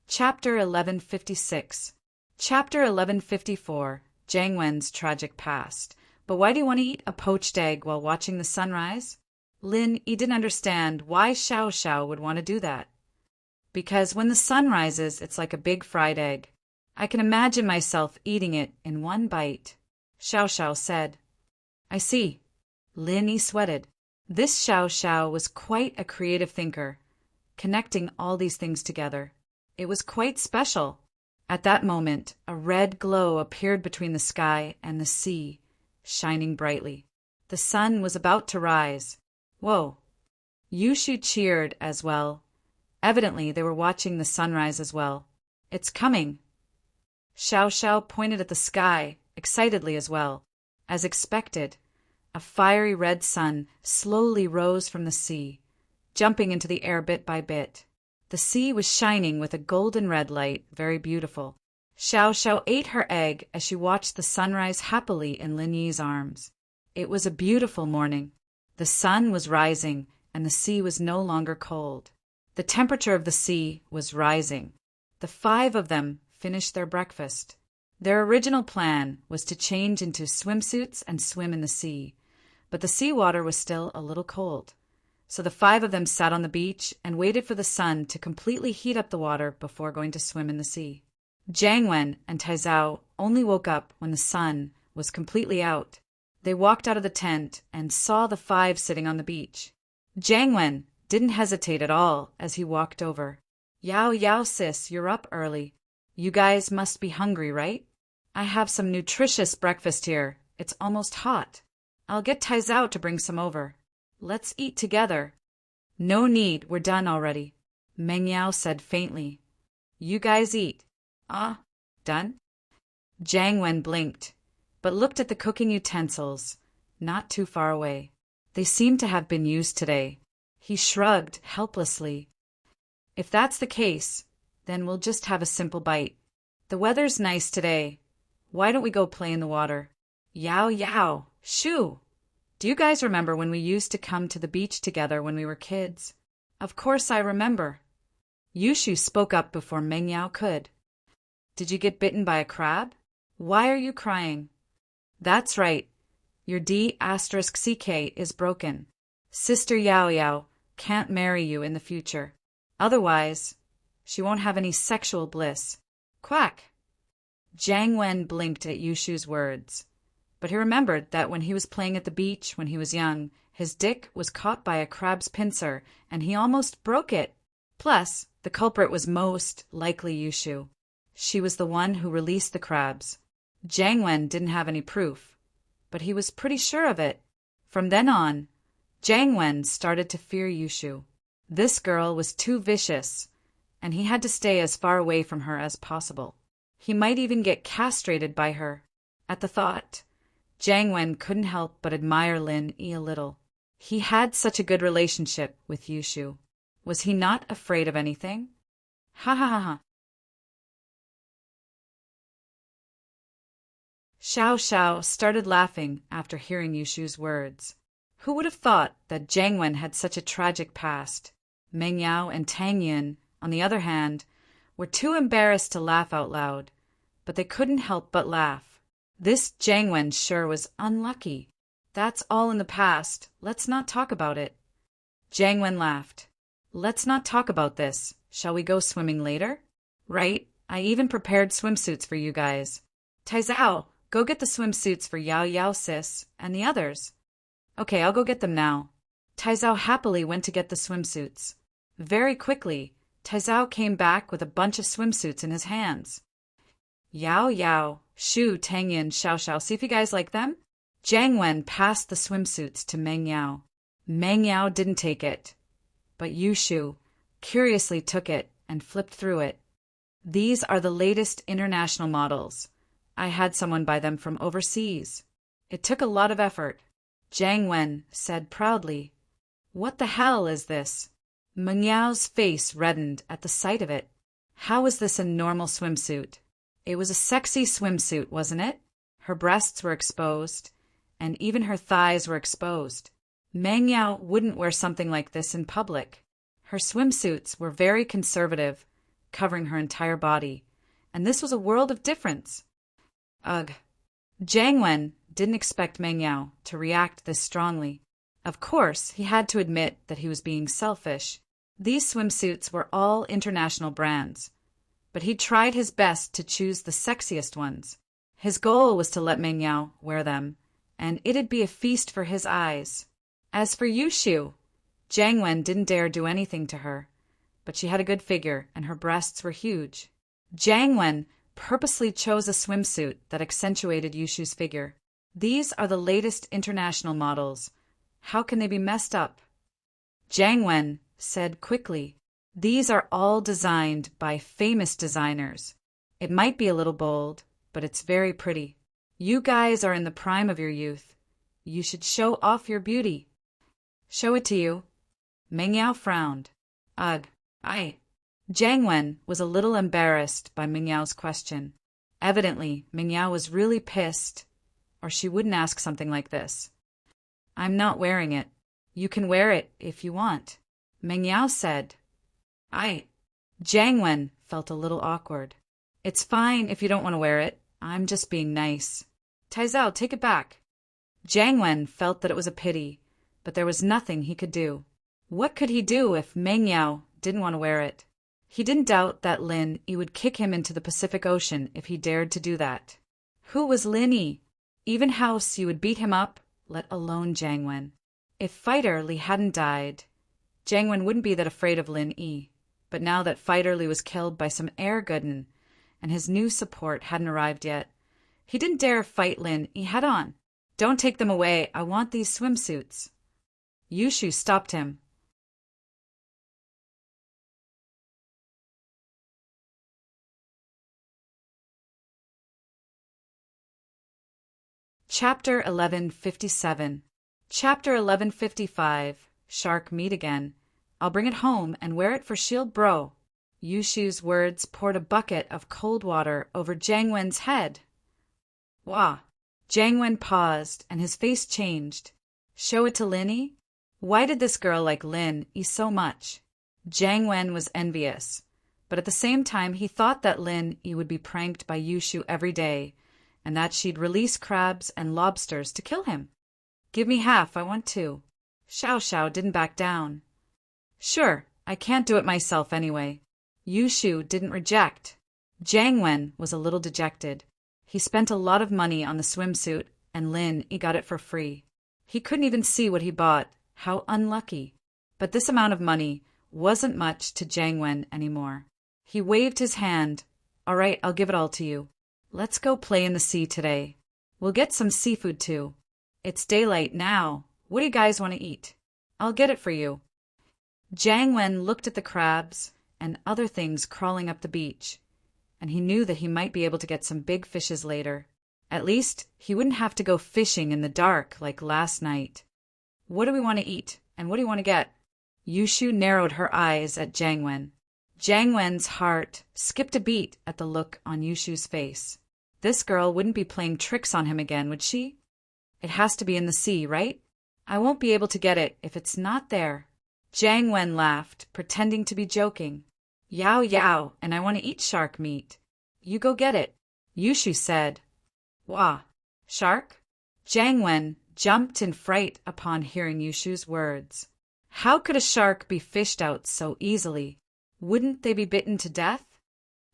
Chapter 1156. Chapter 1154. Jiang Wen's tragic past. But why do you want to eat a poached egg while watching the sunrise? Lin Yi didn't understand why Xiao Xiao would want to do that. Because when the sun rises, it's like a big fried egg. I can imagine myself eating it in one bite. Xiao Xiao said. I see. Lin Yi sweated. This Xiao Xiao was quite a creative thinker. connecting all these things together. It was quite special. At that moment, a red glow appeared between the sky and the sea, shining brightly. The sun was about to rise. Whoa! Yushu cheered as well. Evidently, they were watching the sunrise as well. It's coming. Xiao Xiao pointed at the sky, excitedly as well. As expected, a fiery red sun slowly rose from the sea, jumping into the air bit by bit. The sea was shining with a golden red light, very beautiful. Xiao Xiao ate her egg as she watched the sunrise happily in Lin Yi's arms. It was a beautiful morning. The sun was rising, and the sea was no longer cold. The temperature of the sea was rising. The 5 of them finished their breakfast. Their original plan was to change into swimsuits and swim in the sea, but the seawater was still a little cold. So the 5 of them sat on the beach and waited for the sun to completely heat up the water before going to swim in the sea. Jiang Wen and Taizao only woke up when the sun was completely out. They walked out of the tent and saw the 5 sitting on the beach. Jiang Wen didn't hesitate at all as he walked over. Yao Yao sis, you're up early. You guys must be hungry, right? I have some nutritious breakfast here. It's almost hot. I'll get Taizao to bring some over. Let's eat together. No need, we're done already, Meng Yao said faintly. You guys eat. Ah, done? Jiang Wen blinked, but looked at the cooking utensils, not too far away. They seemed to have been used today. He shrugged helplessly. If that's the case, then we'll just have a simple bite. The weather's nice today. Why don't we go play in the water? Yao Yao, shoo! Do you guys remember when we used to come to the beach together when we were kids? Of course I remember. Yushu spoke up before Meng Yao could. Did you get bitten by a crab? Why are you crying? That's right. Your D*CK is broken. Sister Yao Yao can't marry you in the future. Otherwise, she won't have any sexual bliss. Quack! Jiang Wen blinked at Yushu's words, but he remembered that when he was playing at the beach when he was young, his dick was caught by a crab's pincer, and he almost broke it. Plus, the culprit was most likely Yushu. She was the one who released the crabs. Jiang Wen didn't have any proof, but he was pretty sure of it. From then on, Jiang Wen started to fear Yushu. This girl was too vicious, and he had to stay as far away from her as possible. He might even get castrated by her. At the thought, Jiang Wen couldn't help but admire Lin Yi a little. He had such a good relationship with Yushu. Was he not afraid of anything? Ha ha ha ha. Xiao Xiao started laughing after hearing Yushu's words. Who would have thought that Jiang Wen had such a tragic past? Meng Yao and Tang Yin, on the other hand, were too embarrassed to laugh out loud, but they couldn't help but laugh. This Jiang Wen sure was unlucky. That's all in the past. Let's not talk about it. Jiang Wen laughed. Let's not talk about this. Shall we go swimming later? Right. I even prepared swimsuits for you guys. Taizao, go get the swimsuits for Yao Yao sis and the others. Okay, I'll go get them now. Taizao happily went to get the swimsuits. Very quickly, Taizao came back with a bunch of swimsuits in his hands. Yao Yao, Shu, Tang Yin, Xiao Xiao, see if you guys like them? Jiang Wen passed the swimsuits to Meng Yao. Meng Yao didn't take it, but Yushu curiously took it and flipped through it. These are the latest international models. I had someone buy them from overseas. It took a lot of effort. Jiang Wen said proudly. What the hell is this? Meng Yao's face reddened at the sight of it. How is this a normal swimsuit? It was a sexy swimsuit, wasn't it? Her breasts were exposed, and even her thighs were exposed. Meng Yao wouldn't wear something like this in public. Her swimsuits were very conservative, covering her entire body, and this was a world of difference. Ugh. Jiang Wen didn't expect Meng Yao to react this strongly. Of course, he had to admit that he was being selfish. These swimsuits were all international brands, but he tried his best to choose the sexiest ones. His goal was to let Meng Yao wear them, and it'd be a feast for his eyes. As for Yushu, Jiang Wen didn't dare do anything to her, but she had a good figure, and her breasts were huge. Jiang Wen purposely chose a swimsuit that accentuated Yushu's figure. These are the latest international models. How can they be messed up? Jiang Wen said quickly, "These are all designed by famous designers. It might be a little bold, but it's very pretty. You guys are in the prime of your youth. You should show off your beauty." "Show it to you." Meng Yao frowned. "Ugh, Jiang Wen was a little embarrassed by Meng Yao's question. Evidently, Meng Yao was really pissed, or she wouldn't ask something like this. "I'm not wearing it. You can wear it if you want," Meng Yao said. Jiang Wen felt a little awkward. "It's fine if you don't want to wear it. I'm just being nice." "Taizao, take it back." Jiang Wen felt that it was a pity, but there was nothing he could do. What could he do if Meng Yao didn't want to wear it? He didn't doubt that Lin Yi would kick him into the Pacific Ocean if he dared to do that. Who was Lin Yi? Even House Yu would beat him up, let alone Jiang Wen. If Fighter Li hadn't died, Jiang Wen wouldn't be that afraid of Lin Yi. But now that Fighter Li was killed by some air gooden, and his new support hadn't arrived yet, he didn't dare fight Lin Yi head on. "Don't take them away. I want these swimsuits." Yushu stopped him. Chapter 1157. Chapter 1155. Shark meat again. I'll bring it home and wear it for Shield Bro. Yushu's words poured a bucket of cold water over Jiang Wen's head. Wah! Jiang Wen paused, and his face changed. Show it to Lin Yi? Why did this girl like Lin Yi so much? Jiang Wen was envious, but at the same time he thought that Lin Yi would be pranked by Yushu every day, and that she'd release crabs and lobsters to kill him. "Give me half, I want two." Xiao Xiao didn't back down. "Sure, I can't do it myself anyway." Yushu didn't reject. Jiang Wen was a little dejected. He spent a lot of money on the swimsuit, and Lin Yi got it for free. He couldn't even see what he bought. How unlucky. But this amount of money wasn't much to Jiang Wen anymore. He waved his hand. "All right, I'll give it all to you. Let's go play in the sea today. We'll get some seafood too. It's daylight now. What do you guys want to eat? I'll get it for you." Jiang Wen looked at the crabs and other things crawling up the beach, and he knew that he might be able to get some big fishes later. At least, he wouldn't have to go fishing in the dark like last night. "What do we want to eat, and what do you want to get?" Yushu narrowed her eyes at Jiang Wen. Jiang Wen's heart skipped a beat at the look on Yushu's face. This girl wouldn't be playing tricks on him again, would she? "It has to be in the sea, right? I won't be able to get it if it's not there." Jiang Wen laughed, pretending to be joking. "Yao yao, and I want to eat shark meat. You go get it," Yushu said. "Wah! Shark?" Jiang Wen jumped in fright upon hearing Yushu's words. How could a shark be fished out so easily? Wouldn't they be bitten to death?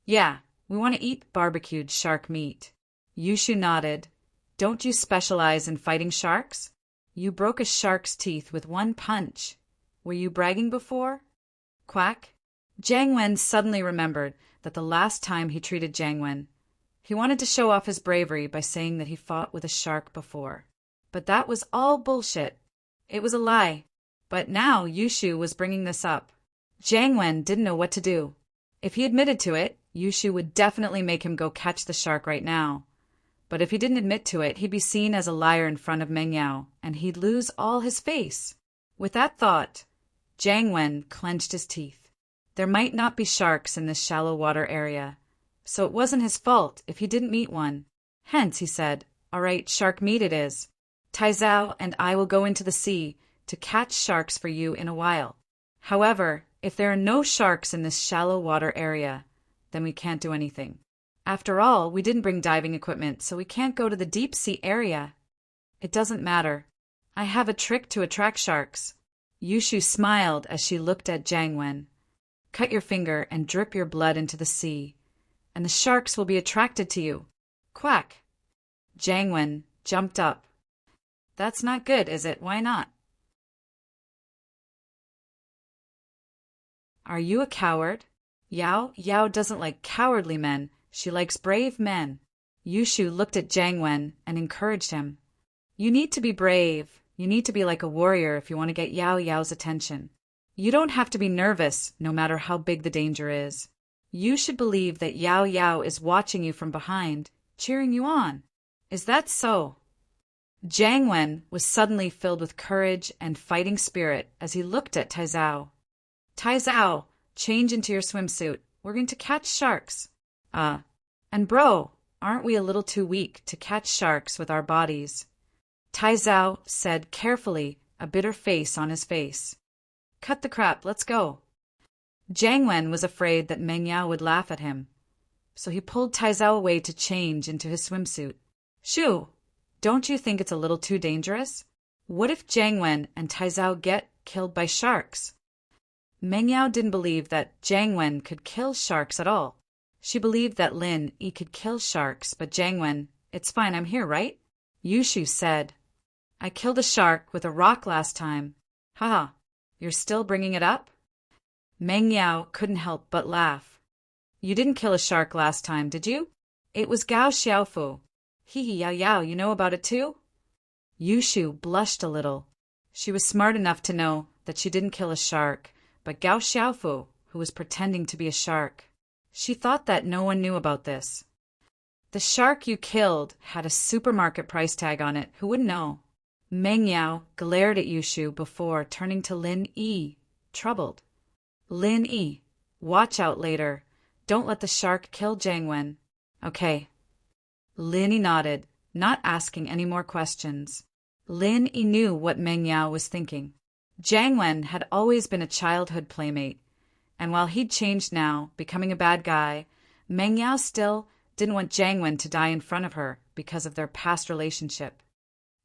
"Yeah, we want to eat barbecued shark meat." Yushu nodded. "Don't you specialize in fighting sharks? You broke a shark's teeth with one punch. Were you bragging before?" Quack. Jiang Wen suddenly remembered that the last time he treated Jiang Wen, he wanted to show off his bravery by saying that he fought with a shark before. But that was all bullshit. It was a lie. But now Yushu was bringing this up. Jiang Wen didn't know what to do. If he admitted to it, Yushu would definitely make him go catch the shark right now. But if he didn't admit to it, he'd be seen as a liar in front of Meng Yao, and he'd lose all his face. With that thought, Jiang Wen clenched his teeth. There might not be sharks in this shallow water area, so it wasn't his fault if he didn't meet one. Hence, he said, "All right, shark meat it is. Taizao and I will go into the sea to catch sharks for you in a while. However, if there are no sharks in this shallow water area, then we can't do anything. After all, we didn't bring diving equipment, so we can't go to the deep sea area." "It doesn't matter. I have a trick to attract sharks." Yushu smiled as she looked at Jiang Wen. "Cut your finger and drip your blood into the sea, and the sharks will be attracted to you." Quack. Jiang Wen jumped up. "That's not good, is it? Why not?" Are you a coward? Yao doesn't like cowardly men. She likes brave men. Yushu looked at Jiang Wen and encouraged him. You need to be brave. You need to be like a warrior if you want to get Yao's attention. You don't have to be nervous, no matter how big the danger is. You should believe that Yao is watching you from behind, cheering you on. Is that so? Jiang Wen was suddenly filled with courage and fighting spirit as he looked at Taizao. Taizao, change into your swimsuit. We're going to catch sharks. And bro, aren't we a little too weak to catch sharks with our bodies? Taizao said carefully, a bitter face on his face. Cut the crap, let's go. Jiang Wen was afraid that Meng Yao would laugh at him, so he pulled Taizao away to change into his swimsuit. Shoo, don't you think it's a little too dangerous? What if Jiang Wen and Taizao get killed by sharks? Meng Yao didn't believe that Jiang Wen could kill sharks at all. She believed that Lin Yi could kill sharks, but Jiang Wen, it's fine, I'm here, right? Yushu said, I killed a shark with a rock last time. Haha, you're still bringing it up? Meng Yao couldn't help but laugh. You didn't kill a shark last time, did you? It was Gao Xiaofu. Hee Yao, you know about it too? Yushu blushed a little. She was smart enough to know that she didn't kill a shark, but Gao Xiaofu, who was pretending to be a shark. She thought that no one knew about this. The shark you killed had a supermarket price tag on it. Who wouldn't know? Meng Yao glared at Yushu before turning to Lin Yi, troubled. Lin Yi, watch out later. Don't let the shark kill Jiang Wen. Okay. Lin Yi nodded, not asking any more questions. Lin Yi knew what Meng Yao was thinking. Jiang Wen had always been a childhood playmate, and while he'd changed now, becoming a bad guy, Meng Yao still didn't want Jiang Wen to die in front of her because of their past relationship.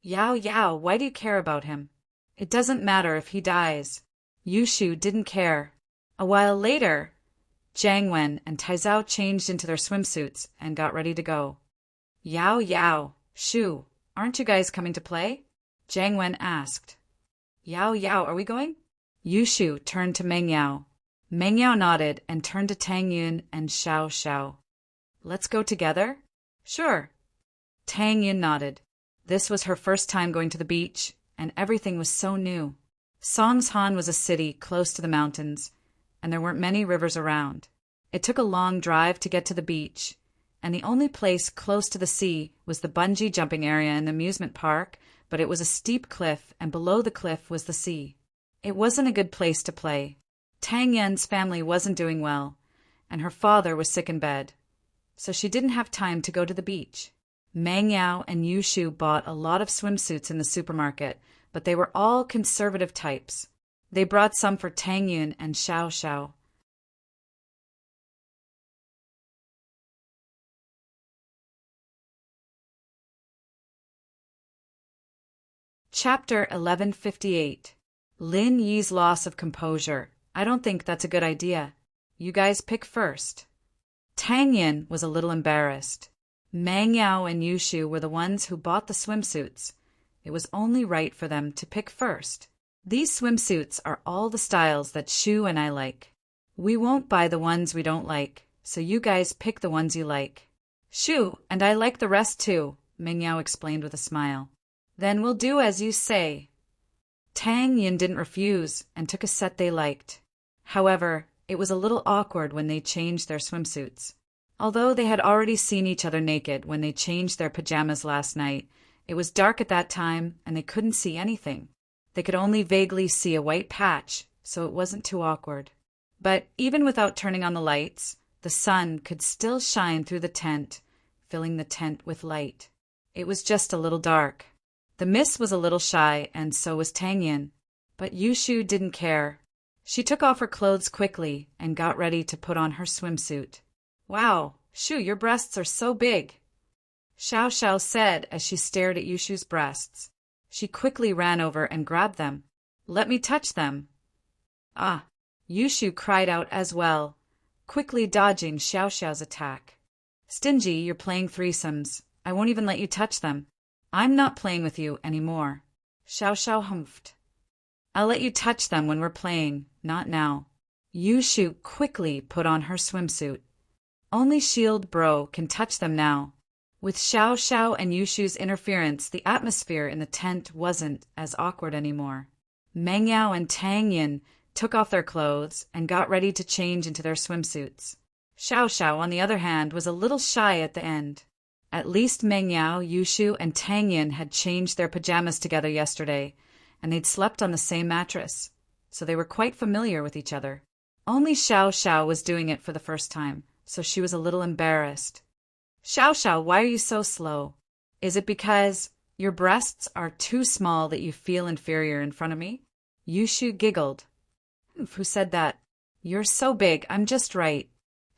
Yao, why do you care about him? It doesn't matter if he dies. Yushu didn't care. A while later, Jiang Wen and Taizao changed into their swimsuits and got ready to go. Yao, Shu, aren't you guys coming to play? Jiang Wen asked. Yao, are we going? Yushu turned to Meng Yao. Meng Yao nodded and turned to Tang Yun and Xiao. Let's go together? Sure. Tang Yun nodded. This was her first time going to the beach, and everything was so new. Songshan was a city close to the mountains, and there weren't many rivers around. It took a long drive to get to the beach, and the only place close to the sea was the bungee jumping area in the amusement park, but it was a steep cliff, and below the cliff was the sea. It wasn't a good place to play. Tang Yun's family wasn't doing well, and her father was sick in bed, so she didn't have time to go to the beach. Meng Yao and Yushu bought a lot of swimsuits in the supermarket, but they were all conservative types. They brought some for Tang Yun and Xiao. Chapter 1158. Lin Yi's loss of composure. I don't think that's a good idea. You guys pick first. Tang Yun was a little embarrassed. Meng Yao and Yushu were the ones who bought the swimsuits. It was only right for them to pick first. These swimsuits are all the styles that Shu and I like. We won't buy the ones we don't like, so you guys pick the ones you like. Shu, and I like the rest too, Meng Yao explained with a smile. Then we'll do as you say. Tang Yun didn't refuse and took a set they liked. However, it was a little awkward when they changed their swimsuits. Although they had already seen each other naked when they changed their pajamas last night, it was dark at that time and they couldn't see anything. They could only vaguely see a white patch, so it wasn't too awkward. But even without turning on the lights, the sun could still shine through the tent, filling the tent with light. It was just a little dark. The miss was a little shy, and so was Tang Yun. But Yushu didn't care. She took off her clothes quickly and got ready to put on her swimsuit. Wow, Shu, your breasts are so big, Xiao said as she stared at Yushu's breasts. She quickly ran over and grabbed them. Let me touch them. Ah, Yushu cried out as well, quickly dodging Xiao's attack. Stingy, you're playing threesomes. I won't even let you touch them. I'm not playing with you anymore. Xiao humphed. I'll let you touch them when we're playing, not now. Yushu quickly put on her swimsuit. Only Shield Bro can touch them now. With Xiao Xiao and Yushu's interference, the atmosphere in the tent wasn't as awkward anymore. Meng Yao and Tang Yin took off their clothes and got ready to change into their swimsuits. Xiao Xiao, on the other hand, was a little shy at the end. At least Meng Yao, Yushu, and Tang Yin had changed their pajamas together yesterday, and they'd slept on the same mattress, so they were quite familiar with each other. Only Xiao Xiao was doing it for the first time, so she was a little embarrassed. Xiao Xiao, why are you so slow? Is it because your breasts are too small that you feel inferior in front of me? Yushu giggled. Who said that? You're so big, I'm just right.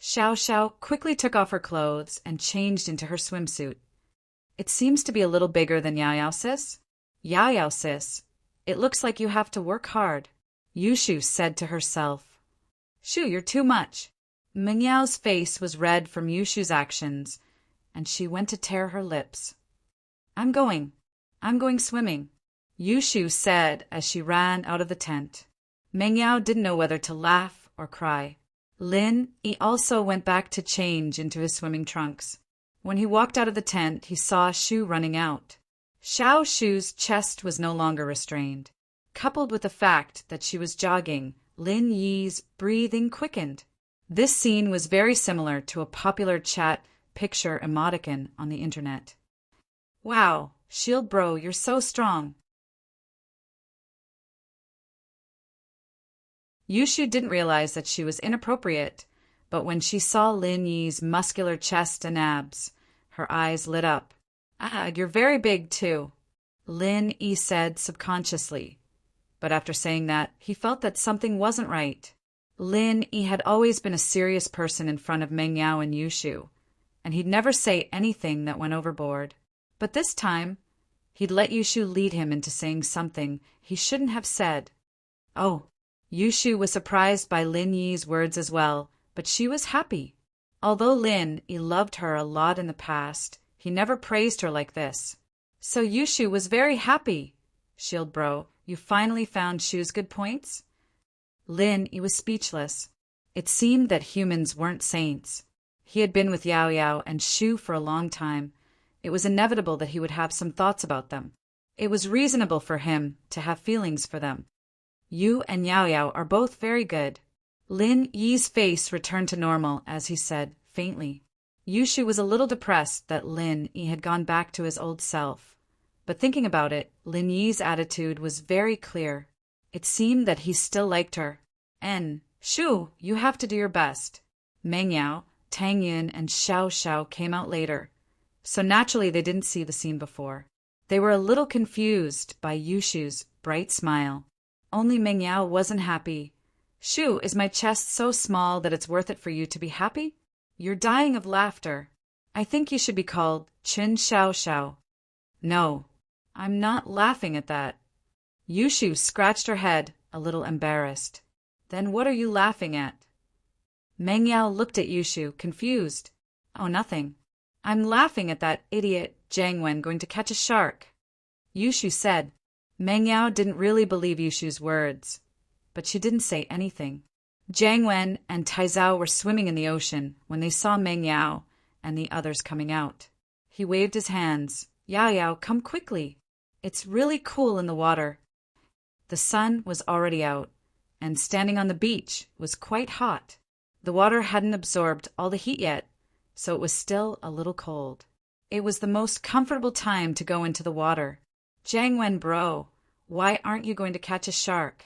Xiao Xiao quickly took off her clothes and changed into her swimsuit. It seems to be a little bigger than Yao Yao, sis. Yao Yao, sis. It looks like you have to work hard, Yushu said to herself. Shoo, you're too much. Meng Yao's face was red from Yushu's actions, and she went to tear her lips. I'm going swimming, Yushu said as she ran out of the tent. Meng Yao didn't know whether to laugh or cry. Lin Yi also went back to change into his swimming trunks. When he walked out of the tent, he saw Shu running out. Xiao Shu's chest was no longer restrained. Coupled with the fact that she was jogging, Lin Yi's breathing quickened. This scene was very similar to a popular chat picture emoticon on the internet. Wow, Shield Bro, you're so strong. Yushu didn't realize that she was inappropriate, but when she saw Lin Yi's muscular chest and abs, her eyes lit up. Ah, you're very big too, Lin Yi said subconsciously. But after saying that, he felt that something wasn't right. Lin Yi had always been a serious person in front of Meng Yao and Yushu, and he'd never say anything that went overboard. But this time, he'd let Yushu lead him into saying something he shouldn't have said. Oh, Yushu was surprised by Lin Yi's words as well, but she was happy. Although Lin Yi loved her a lot in the past, he never praised her like this. So Yushu was very happy. Shield Bro, you finally found Shu's good points? Lin Yi was speechless. It seemed that humans weren't saints. He had been with Yao Yao and Shu for a long time. It was inevitable that he would have some thoughts about them. It was reasonable for him to have feelings for them. You and Yao Yao are both very good. Lin Yi's face returned to normal as he said, faintly. Yushu was a little depressed that Lin Yi had gone back to his old self. But thinking about it, Lin Yi's attitude was very clear. It seemed that he still liked her. Shu, you have to do your best. Meng Yao, Tang Yin, and Xiao Xiao came out later, so naturally they didn't see the scene before. They were a little confused by Yushu's bright smile. Only Meng Yao wasn't happy. Shu, is my chest so small that it's worth it for you to be happy? You're dying of laughter. I think you should be called Chin Xiao Xiao. No, I'm not laughing at that. Yushu scratched her head, a little embarrassed. Then what are you laughing at? Meng Yao looked at Yushu, confused. Oh, nothing. I'm laughing at that idiot Jiang Wen going to catch a shark. Yushu said. Meng Yao didn't really believe Yushu's words, but she didn't say anything. Jiang Wen and Taizao were swimming in the ocean when they saw Meng Yao and the others coming out. He waved his hands. Yao Yao, come quickly. It's really cool in the water. The sun was already out, and standing on the beach was quite hot. The water hadn't absorbed all the heat yet, so it was still a little cold. It was the most comfortable time to go into the water. Jiang Wen bro, why aren't you going to catch a shark?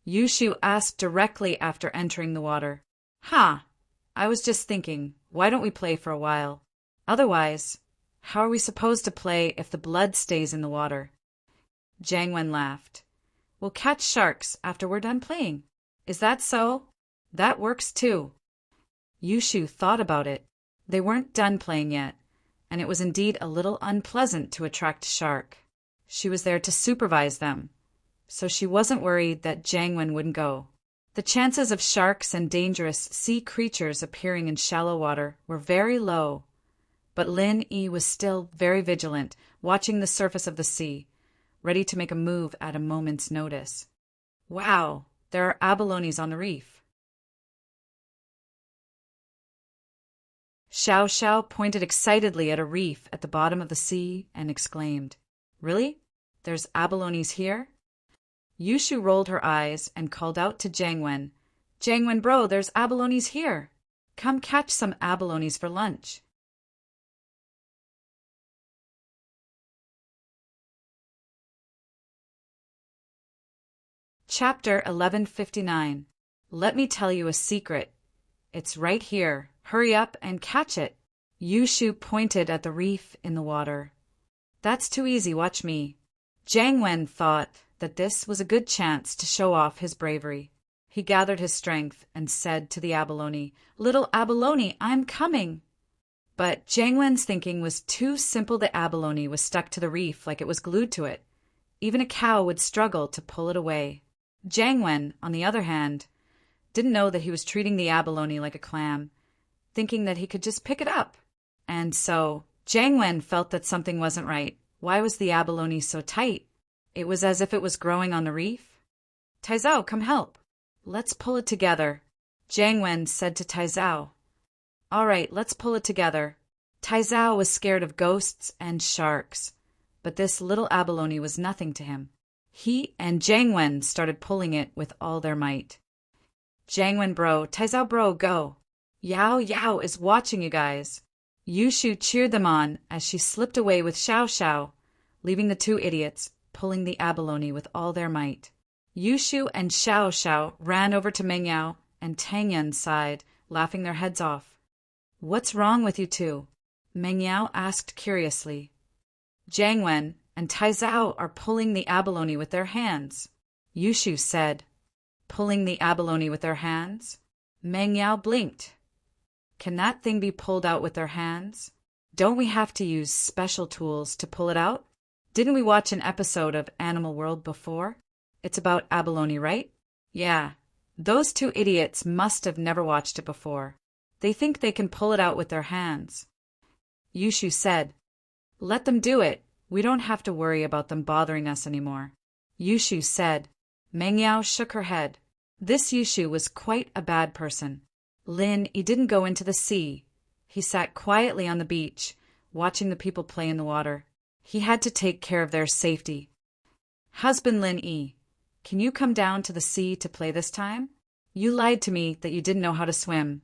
Yushu asked directly after entering the water. I was just thinking, why don't we play for a while? Otherwise, how are we supposed to play if the blood stays in the water? Jiang Wen laughed. We'll catch sharks after we're done playing. Is that so? That works too. Yushu thought about it. They weren't done playing yet, and it was indeed a little unpleasant to attract a shark. She was there to supervise them, so she wasn't worried that Jiang Wen wouldn't go. The chances of sharks and dangerous sea creatures appearing in shallow water were very low, but Lin Yi was still very vigilant, watching the surface of the sea, ready to make a move at a moment's notice. Wow, there are abalones on the reef. Xiao Xiao pointed excitedly at a reef at the bottom of the sea and exclaimed, "Really? There's abalones here?" Yushu rolled her eyes and called out to Jiangwen, "Jiangwen bro, there's abalones here. Come catch some abalones for lunch." Chapter 1159. Let me tell you a secret. It's right here. Hurry up and catch it. Yushu pointed at the reef in the water. "That's too easy, watch me." Jiangwen thought that this was a good chance to show off his bravery. He gathered his strength and said to the abalone, "Little abalone, I'm coming." But Jiangwen's thinking was too simple. The abalone was stuck to the reef like it was glued to it. Even a cow would struggle to pull it away. Jiangwen, on the other hand, didn't know that he was treating the abalone like a clam, thinking that he could just pick it up. And so Jiangwen felt that something wasn't right. Why was the abalone so tight? It was as if it was growing on the reef. "Taizao, come help. Let's pull it together," Jiangwen said to Taizao. "All right, let's pull it together." Taizao was scared of ghosts and sharks, but this little abalone was nothing to him. He and Jiangwen started pulling it with all their might. "Jiangwen bro, Taizao bro, go. Yao Yao is watching you guys." Yushu cheered them on as she slipped away with Xiao Xiao, leaving the two idiots pulling the abalone with all their might. Yushu and Xiao Xiao ran over to Meng Yao and Tang Yun's side, laughing their heads off. "What's wrong with you two?" Meng Yao asked curiously. "Jiangwen and Taizao are pulling the abalone with their hands," Yushu said. "Pulling the abalone with their hands?" Meng Yao blinked. "Can that thing be pulled out with their hands? Don't we have to use special tools to pull it out? Didn't we watch an episode of Animal World before? It's about abalone, right?" "Yeah, those two idiots must have never watched it before. They think they can pull it out with their hands." Yushu said, "Let them do it. We don't have to worry about them bothering us anymore." Yushu said. Meng Yao shook her head. This Yushu was quite a bad person. Lin, he didn't go into the sea. He sat quietly on the beach, watching the people play in the water. He had to take care of their safety. "Husband Lin Yi, can you come down to the sea to play this time? You lied to me that you didn't know how to swim,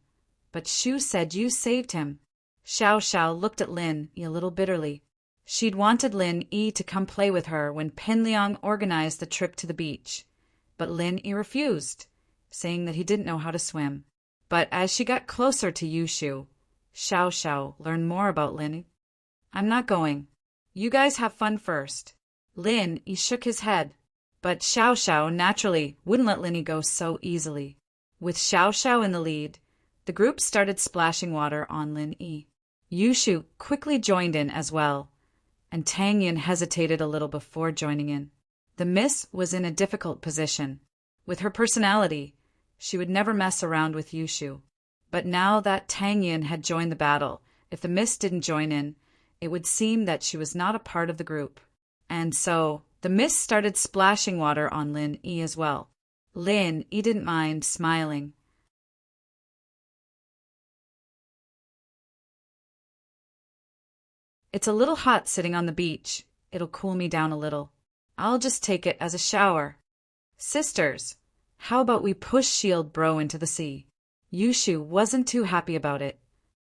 but Shu said you saved him." Xiao Xiao looked at Lin Yi a little bitterly. She'd wanted Lin Yi to come play with her when Pin Liang organized the trip to the beach, but Lin Yi refused, saying that he didn't know how to swim. But as she got closer to Yushu, Xiao Xiao learned more about Lin Yi. "I'm not going. You guys have fun first." Lin Yi shook his head, but Xiao Xiao naturally wouldn't let Lin Yi go so easily. With Xiao Xiao in the lead, the group started splashing water on Lin Yi. Yushu quickly joined in as well, and Tang Yin hesitated a little before joining in. The Miss was in a difficult position. With her personality, she would never mess around with Yushu. But now that Tang Yin had joined the battle, if the Miss didn't join in, it would seem that she was not a part of the group. And so, the Miss started splashing water on Lin Yi as well. Lin Yi didn't mind, smiling. "It's a little hot sitting on the beach. It'll cool me down a little. I'll just take it as a shower. Sisters, how about we push Shield Bro into the sea?" Yushu wasn't too happy about it.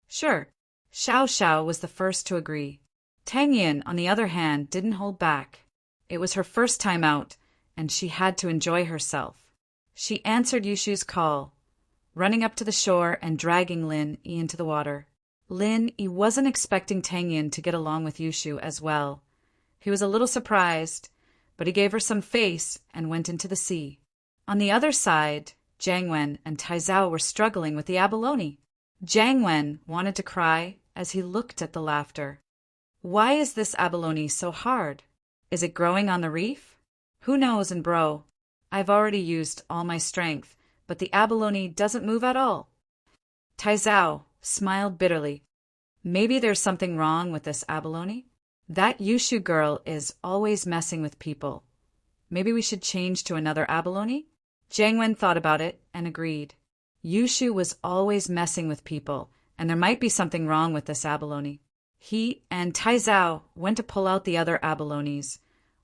"Sure." Xiao Xiao was the first to agree. Tang Yin, on the other hand, didn't hold back. It was her first time out, and she had to enjoy herself. She answered Yushu's call, running up to the shore and dragging Lin Yi into the water. Lin Yi wasn't expecting Tang Yin to get along with Yushu as well. He was a little surprised, but he gave her some face and went into the sea. On the other side, Jiangwen and Taizao were struggling with the abalone. Jiangwen wanted to cry as he looked at the laughter. "Why is this abalone so hard? Is it growing on the reef? Who knows, and bro, I've already used all my strength, but the abalone doesn't move at all." Taizao smiled bitterly. "Maybe there's something wrong with this abalone. That Yushu girl is always messing with people. Maybe we should change to another abalone?" Jiangwen thought about it and agreed. Yushu was always messing with people, and there might be something wrong with this abalone. He and Tai Zhao went to pull out the other abalones,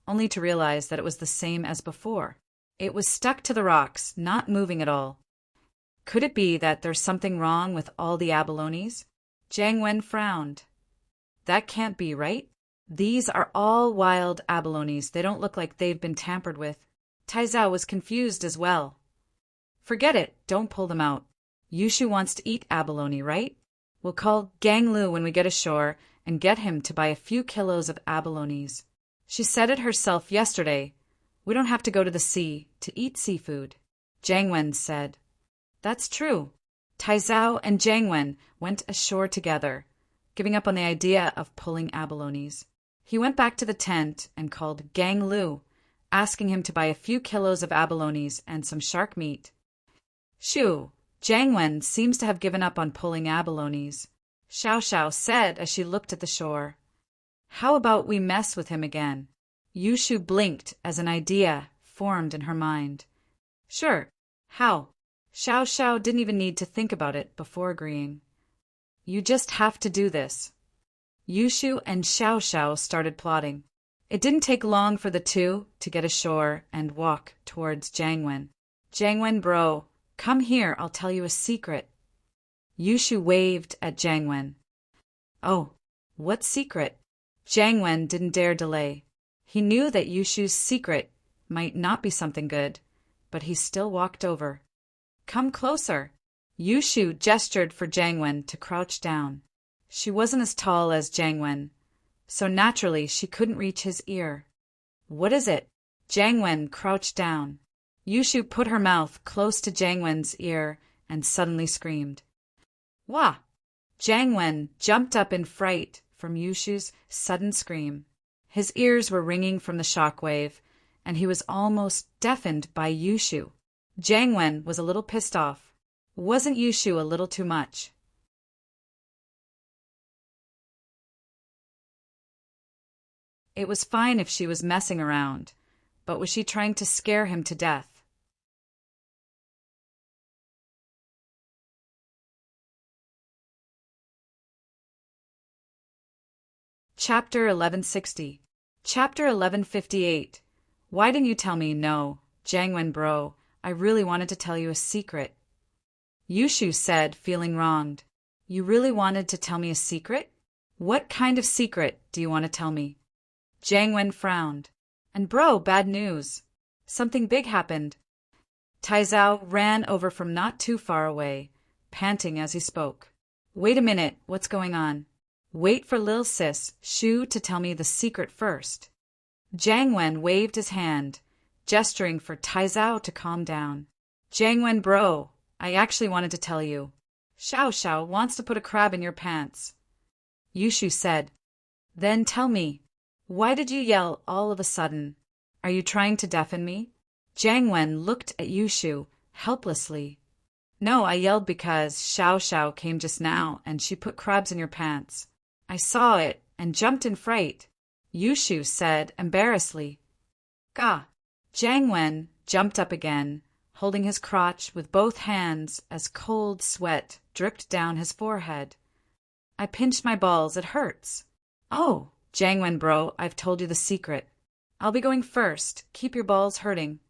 only to realize that it was the same as before. It was stuck to the rocks, not moving at all. Could it be that there's something wrong with all the abalones? Jiang Wen frowned. That can't be, right? These are all wild abalones. They don't look like they've been tampered with. Tai Zhao was confused as well. Forget it. Don't pull them out. Yushu wants to eat abalone, right? We'll call Gang Lu when we get ashore and get him to buy a few kilos of abalones. She said it herself yesterday. We don't have to go to the sea to eat seafood. Jiang Wen said. That's true. Tai Zhao and Jiang Wen went ashore together, giving up on the idea of pulling abalones. He went back to the tent and called Gang Lu, asking him to buy a few kilos of abalones and some shark meat. Shoo, Jiang Wen seems to have given up on pulling abalones, Xiao Xiao said as she looked at the shore. How about we mess with him again? Yushu blinked as an idea formed in her mind. Sure. How? Xiao Xiao didn't even need to think about it before agreeing. You just have to do this. Yushu and Xiao Xiao started plotting. It didn't take long for the two to get ashore and walk towards Jiang Wen. Jiang Wen bro, come here, I'll tell you a secret. Yushu waved at Jiang Wen. Oh, what secret? Jiang Wen didn't dare delay. He knew that Yushu's secret might not be something good, but he still walked over. Come closer. Yushu gestured for Jiang Wen to crouch down. She wasn't as tall as Jiang Wen, so naturally she couldn't reach his ear. What is it? Jiang Wen crouched down. Yushu put her mouth close to Jiang Wen's ear and suddenly screamed. Wah! Jiang Wen jumped up in fright from Yushu's sudden scream. His ears were ringing from the shockwave, and he was almost deafened by Yushu. Jiang Wen was a little pissed off. Wasn't Yushu a little too much? It was fine if she was messing around, but was she trying to scare him to death? Chapter 1160. Chapter 1158. Why didn't you tell me? No, Jiang Wen bro, I really wanted to tell you a secret. Yushu said, feeling wronged. You really wanted to tell me a secret? What kind of secret do you want to tell me? Jiang Wen frowned. And bro, bad news. Something big happened. Tai Zhao ran over from not too far away, panting as he spoke. Wait a minute, what's going on? Wait for Lil Sis, Shu, to tell me the secret first. Jiang Wen waved his hand, gesturing for Tai Zhao to calm down. Jiang Wen bro, I actually wanted to tell you. Xiao Xiao wants to put a crab in your pants. Yushu said. Then tell me. Why did you yell all of a sudden? Are you trying to deafen me? Jiang Wen looked at Yushu helplessly. No, I yelled because Xiao Xiao came just now and she put crabs in your pants. I saw it and jumped in fright, Yushu said embarrassedly. Gah! Jiang Wen jumped up again, holding his crotch with both hands as cold sweat dripped down his forehead. I pinched my balls, it hurts. Oh, Jiang Wen bro, I've told you the secret. I'll be going first, keep your balls hurting.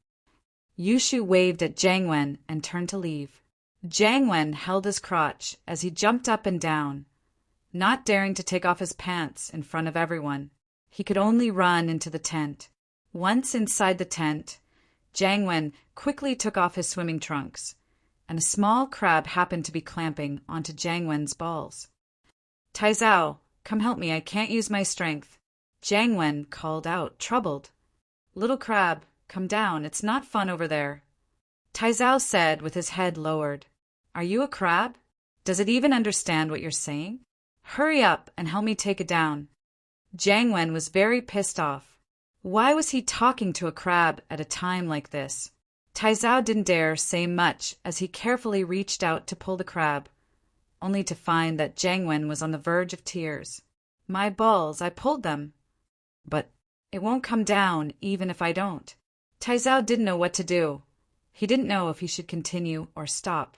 Yushu waved at Jiang Wen and turned to leave. Jiang Wen held his crotch as he jumped up and down, not daring to take off his pants in front of everyone. He could only run into the tent. Once inside the tent, Jiang Wen quickly took off his swimming trunks, and a small crab happened to be clamping onto Jiang Wen's balls. Tai Zhao, come help me, I can't use my strength. Jiang Wen called out, troubled. Little crab, come down, it's not fun over there. Tai Zhao said with his head lowered. Are you a crab? Does it even understand what you're saying? Hurry up and help me take it down. Jiang Wen was very pissed off. Why was he talking to a crab at a time like this? Tai Zhao didn't dare say much as he carefully reached out to pull the crab, only to find that Jiang Wen was on the verge of tears. My balls, I pulled them. But it won't come down even if I don't. Tai Zhao didn't know what to do. He didn't know if he should continue or stop.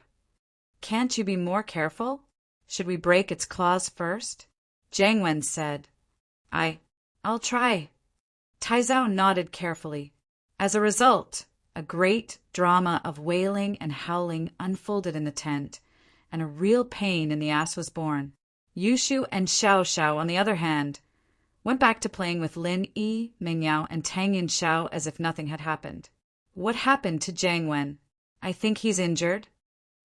Can't you be more careful? Should we break its claws first? Jiang Wen said. I'll try. Tai Zhao nodded carefully. As a result, a great drama of wailing and howling unfolded in the tent, and a real pain in the ass was born. Yushu and Xiao Xiao, on the other hand, went back to playing with Lin Yi, Meng Yao, and Tang Yinxiao as if nothing had happened. What happened to Jiang Wen? I think he's injured.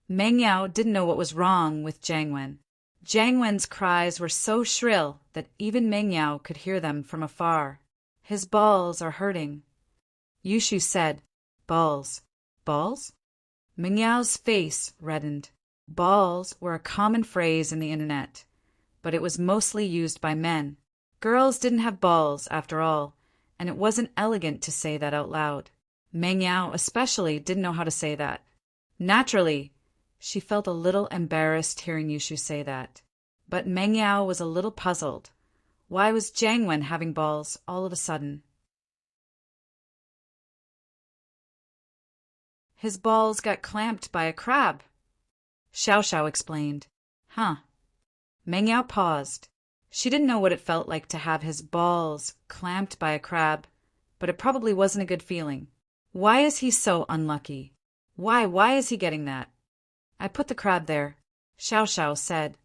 Meng Yao didn't know what was wrong with Jiang Wen. Jiang Wen's cries were so shrill that even Meng Yao could hear them from afar. His balls are hurting. Yushu said, Balls. Balls? Meng Yao's face reddened. Balls were a common phrase in the internet, but it was mostly used by men. Girls didn't have balls, after all, and it wasn't elegant to say that out loud. Meng Yao especially didn't know how to say that. Naturally, she felt a little embarrassed hearing Yushu say that. But Meng Yao was a little puzzled. Why was Jiang Wen having balls all of a sudden? His balls got clamped by a crab, Xiao Xiao explained. Huh. Meng Yao paused. She didn't know what it felt like to have his balls clamped by a crab, but it probably wasn't a good feeling. Why is he so unlucky? Why is he getting that? I put the crab there, Xiao Xiao said.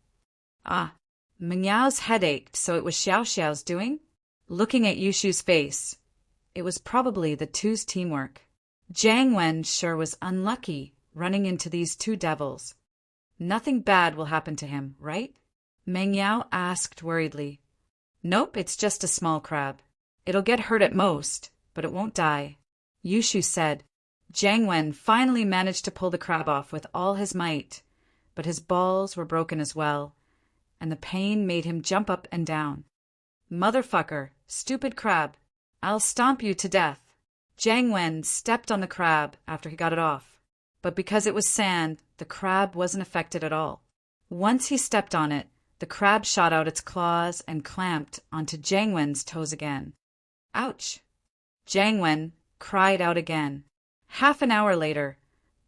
Ah, Meng Yao's head ached, so it was Xiao Xiao's doing? Looking at Yushu's face, it was probably the two's teamwork. Jiang Wen sure was unlucky running into these two devils. Nothing bad will happen to him, right? Meng Yao asked worriedly. Nope, it's just a small crab. It'll get hurt at most, but it won't die. Yushu said. Jiang Wen finally managed to pull the crab off with all his might, but his balls were broken as well, and the pain made him jump up and down. Motherfucker, stupid crab, I'll stomp you to death. Jiang Wen stepped on the crab after he got it off, but because it was sand, the crab wasn't affected at all. Once he stepped on it, the crab shot out its claws and clamped onto Jiang Wen's toes again. Ouch! Jiang Wen cried out again. Half an hour later,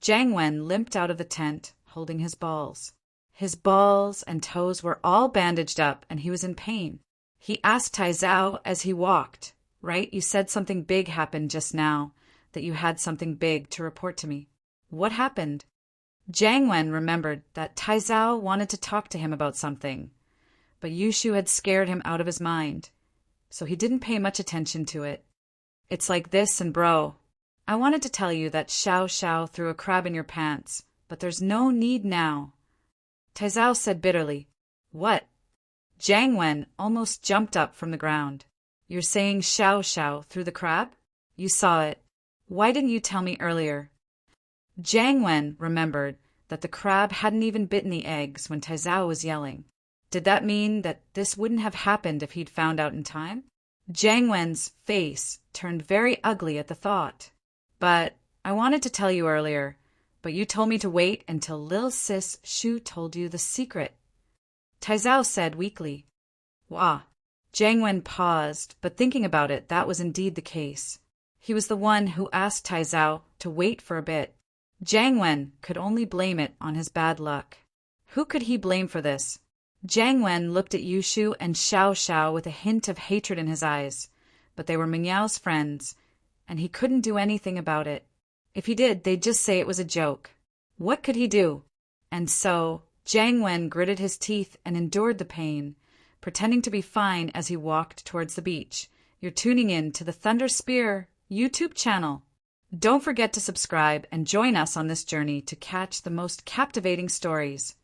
Jiang Wen limped out of the tent, holding his balls. His balls and toes were all bandaged up, and he was in pain. He asked Tai Zhao as he walked, Right, you said something big happened just now, that you had something big to report to me. What happened? Jiang Wen remembered that Tai Zhao wanted to talk to him about something, but Yushu had scared him out of his mind, so he didn't pay much attention to it. It's like this, and bro, I wanted to tell you that Xiao Xiao threw a crab in your pants, but there's no need now. Tai Zhao said bitterly. What? Jiang Wen almost jumped up from the ground. You're saying Xiao Xiao threw the crab? You saw it. Why didn't you tell me earlier? Jiang Wen remembered that the crab hadn't even bitten the eggs when Tai Zhao was yelling. Did that mean that this wouldn't have happened if he'd found out in time? Jiang Wen's face turned very ugly at the thought. But I wanted to tell you earlier, but you told me to wait until Lil Sis Shu told you the secret. Tai Zhao said weakly. Wah. Jiang Wen paused, but thinking about it, that was indeed the case. He was the one who asked Tai Zhao to wait for a bit. Jiang Wen could only blame it on his bad luck. Who could he blame for this? Jiang Wen looked at Yushu and Xiao Xiao with a hint of hatred in his eyes, but they were Meng Yao's friends, and he couldn't do anything about it. If he did, they'd just say it was a joke. What could he do? And so, Jiang Wen gritted his teeth and endured the pain, pretending to be fine as he walked towards the beach. You're tuning in to the Thunder Spear YouTube channel. Don't forget to subscribe and join us on this journey to catch the most captivating stories.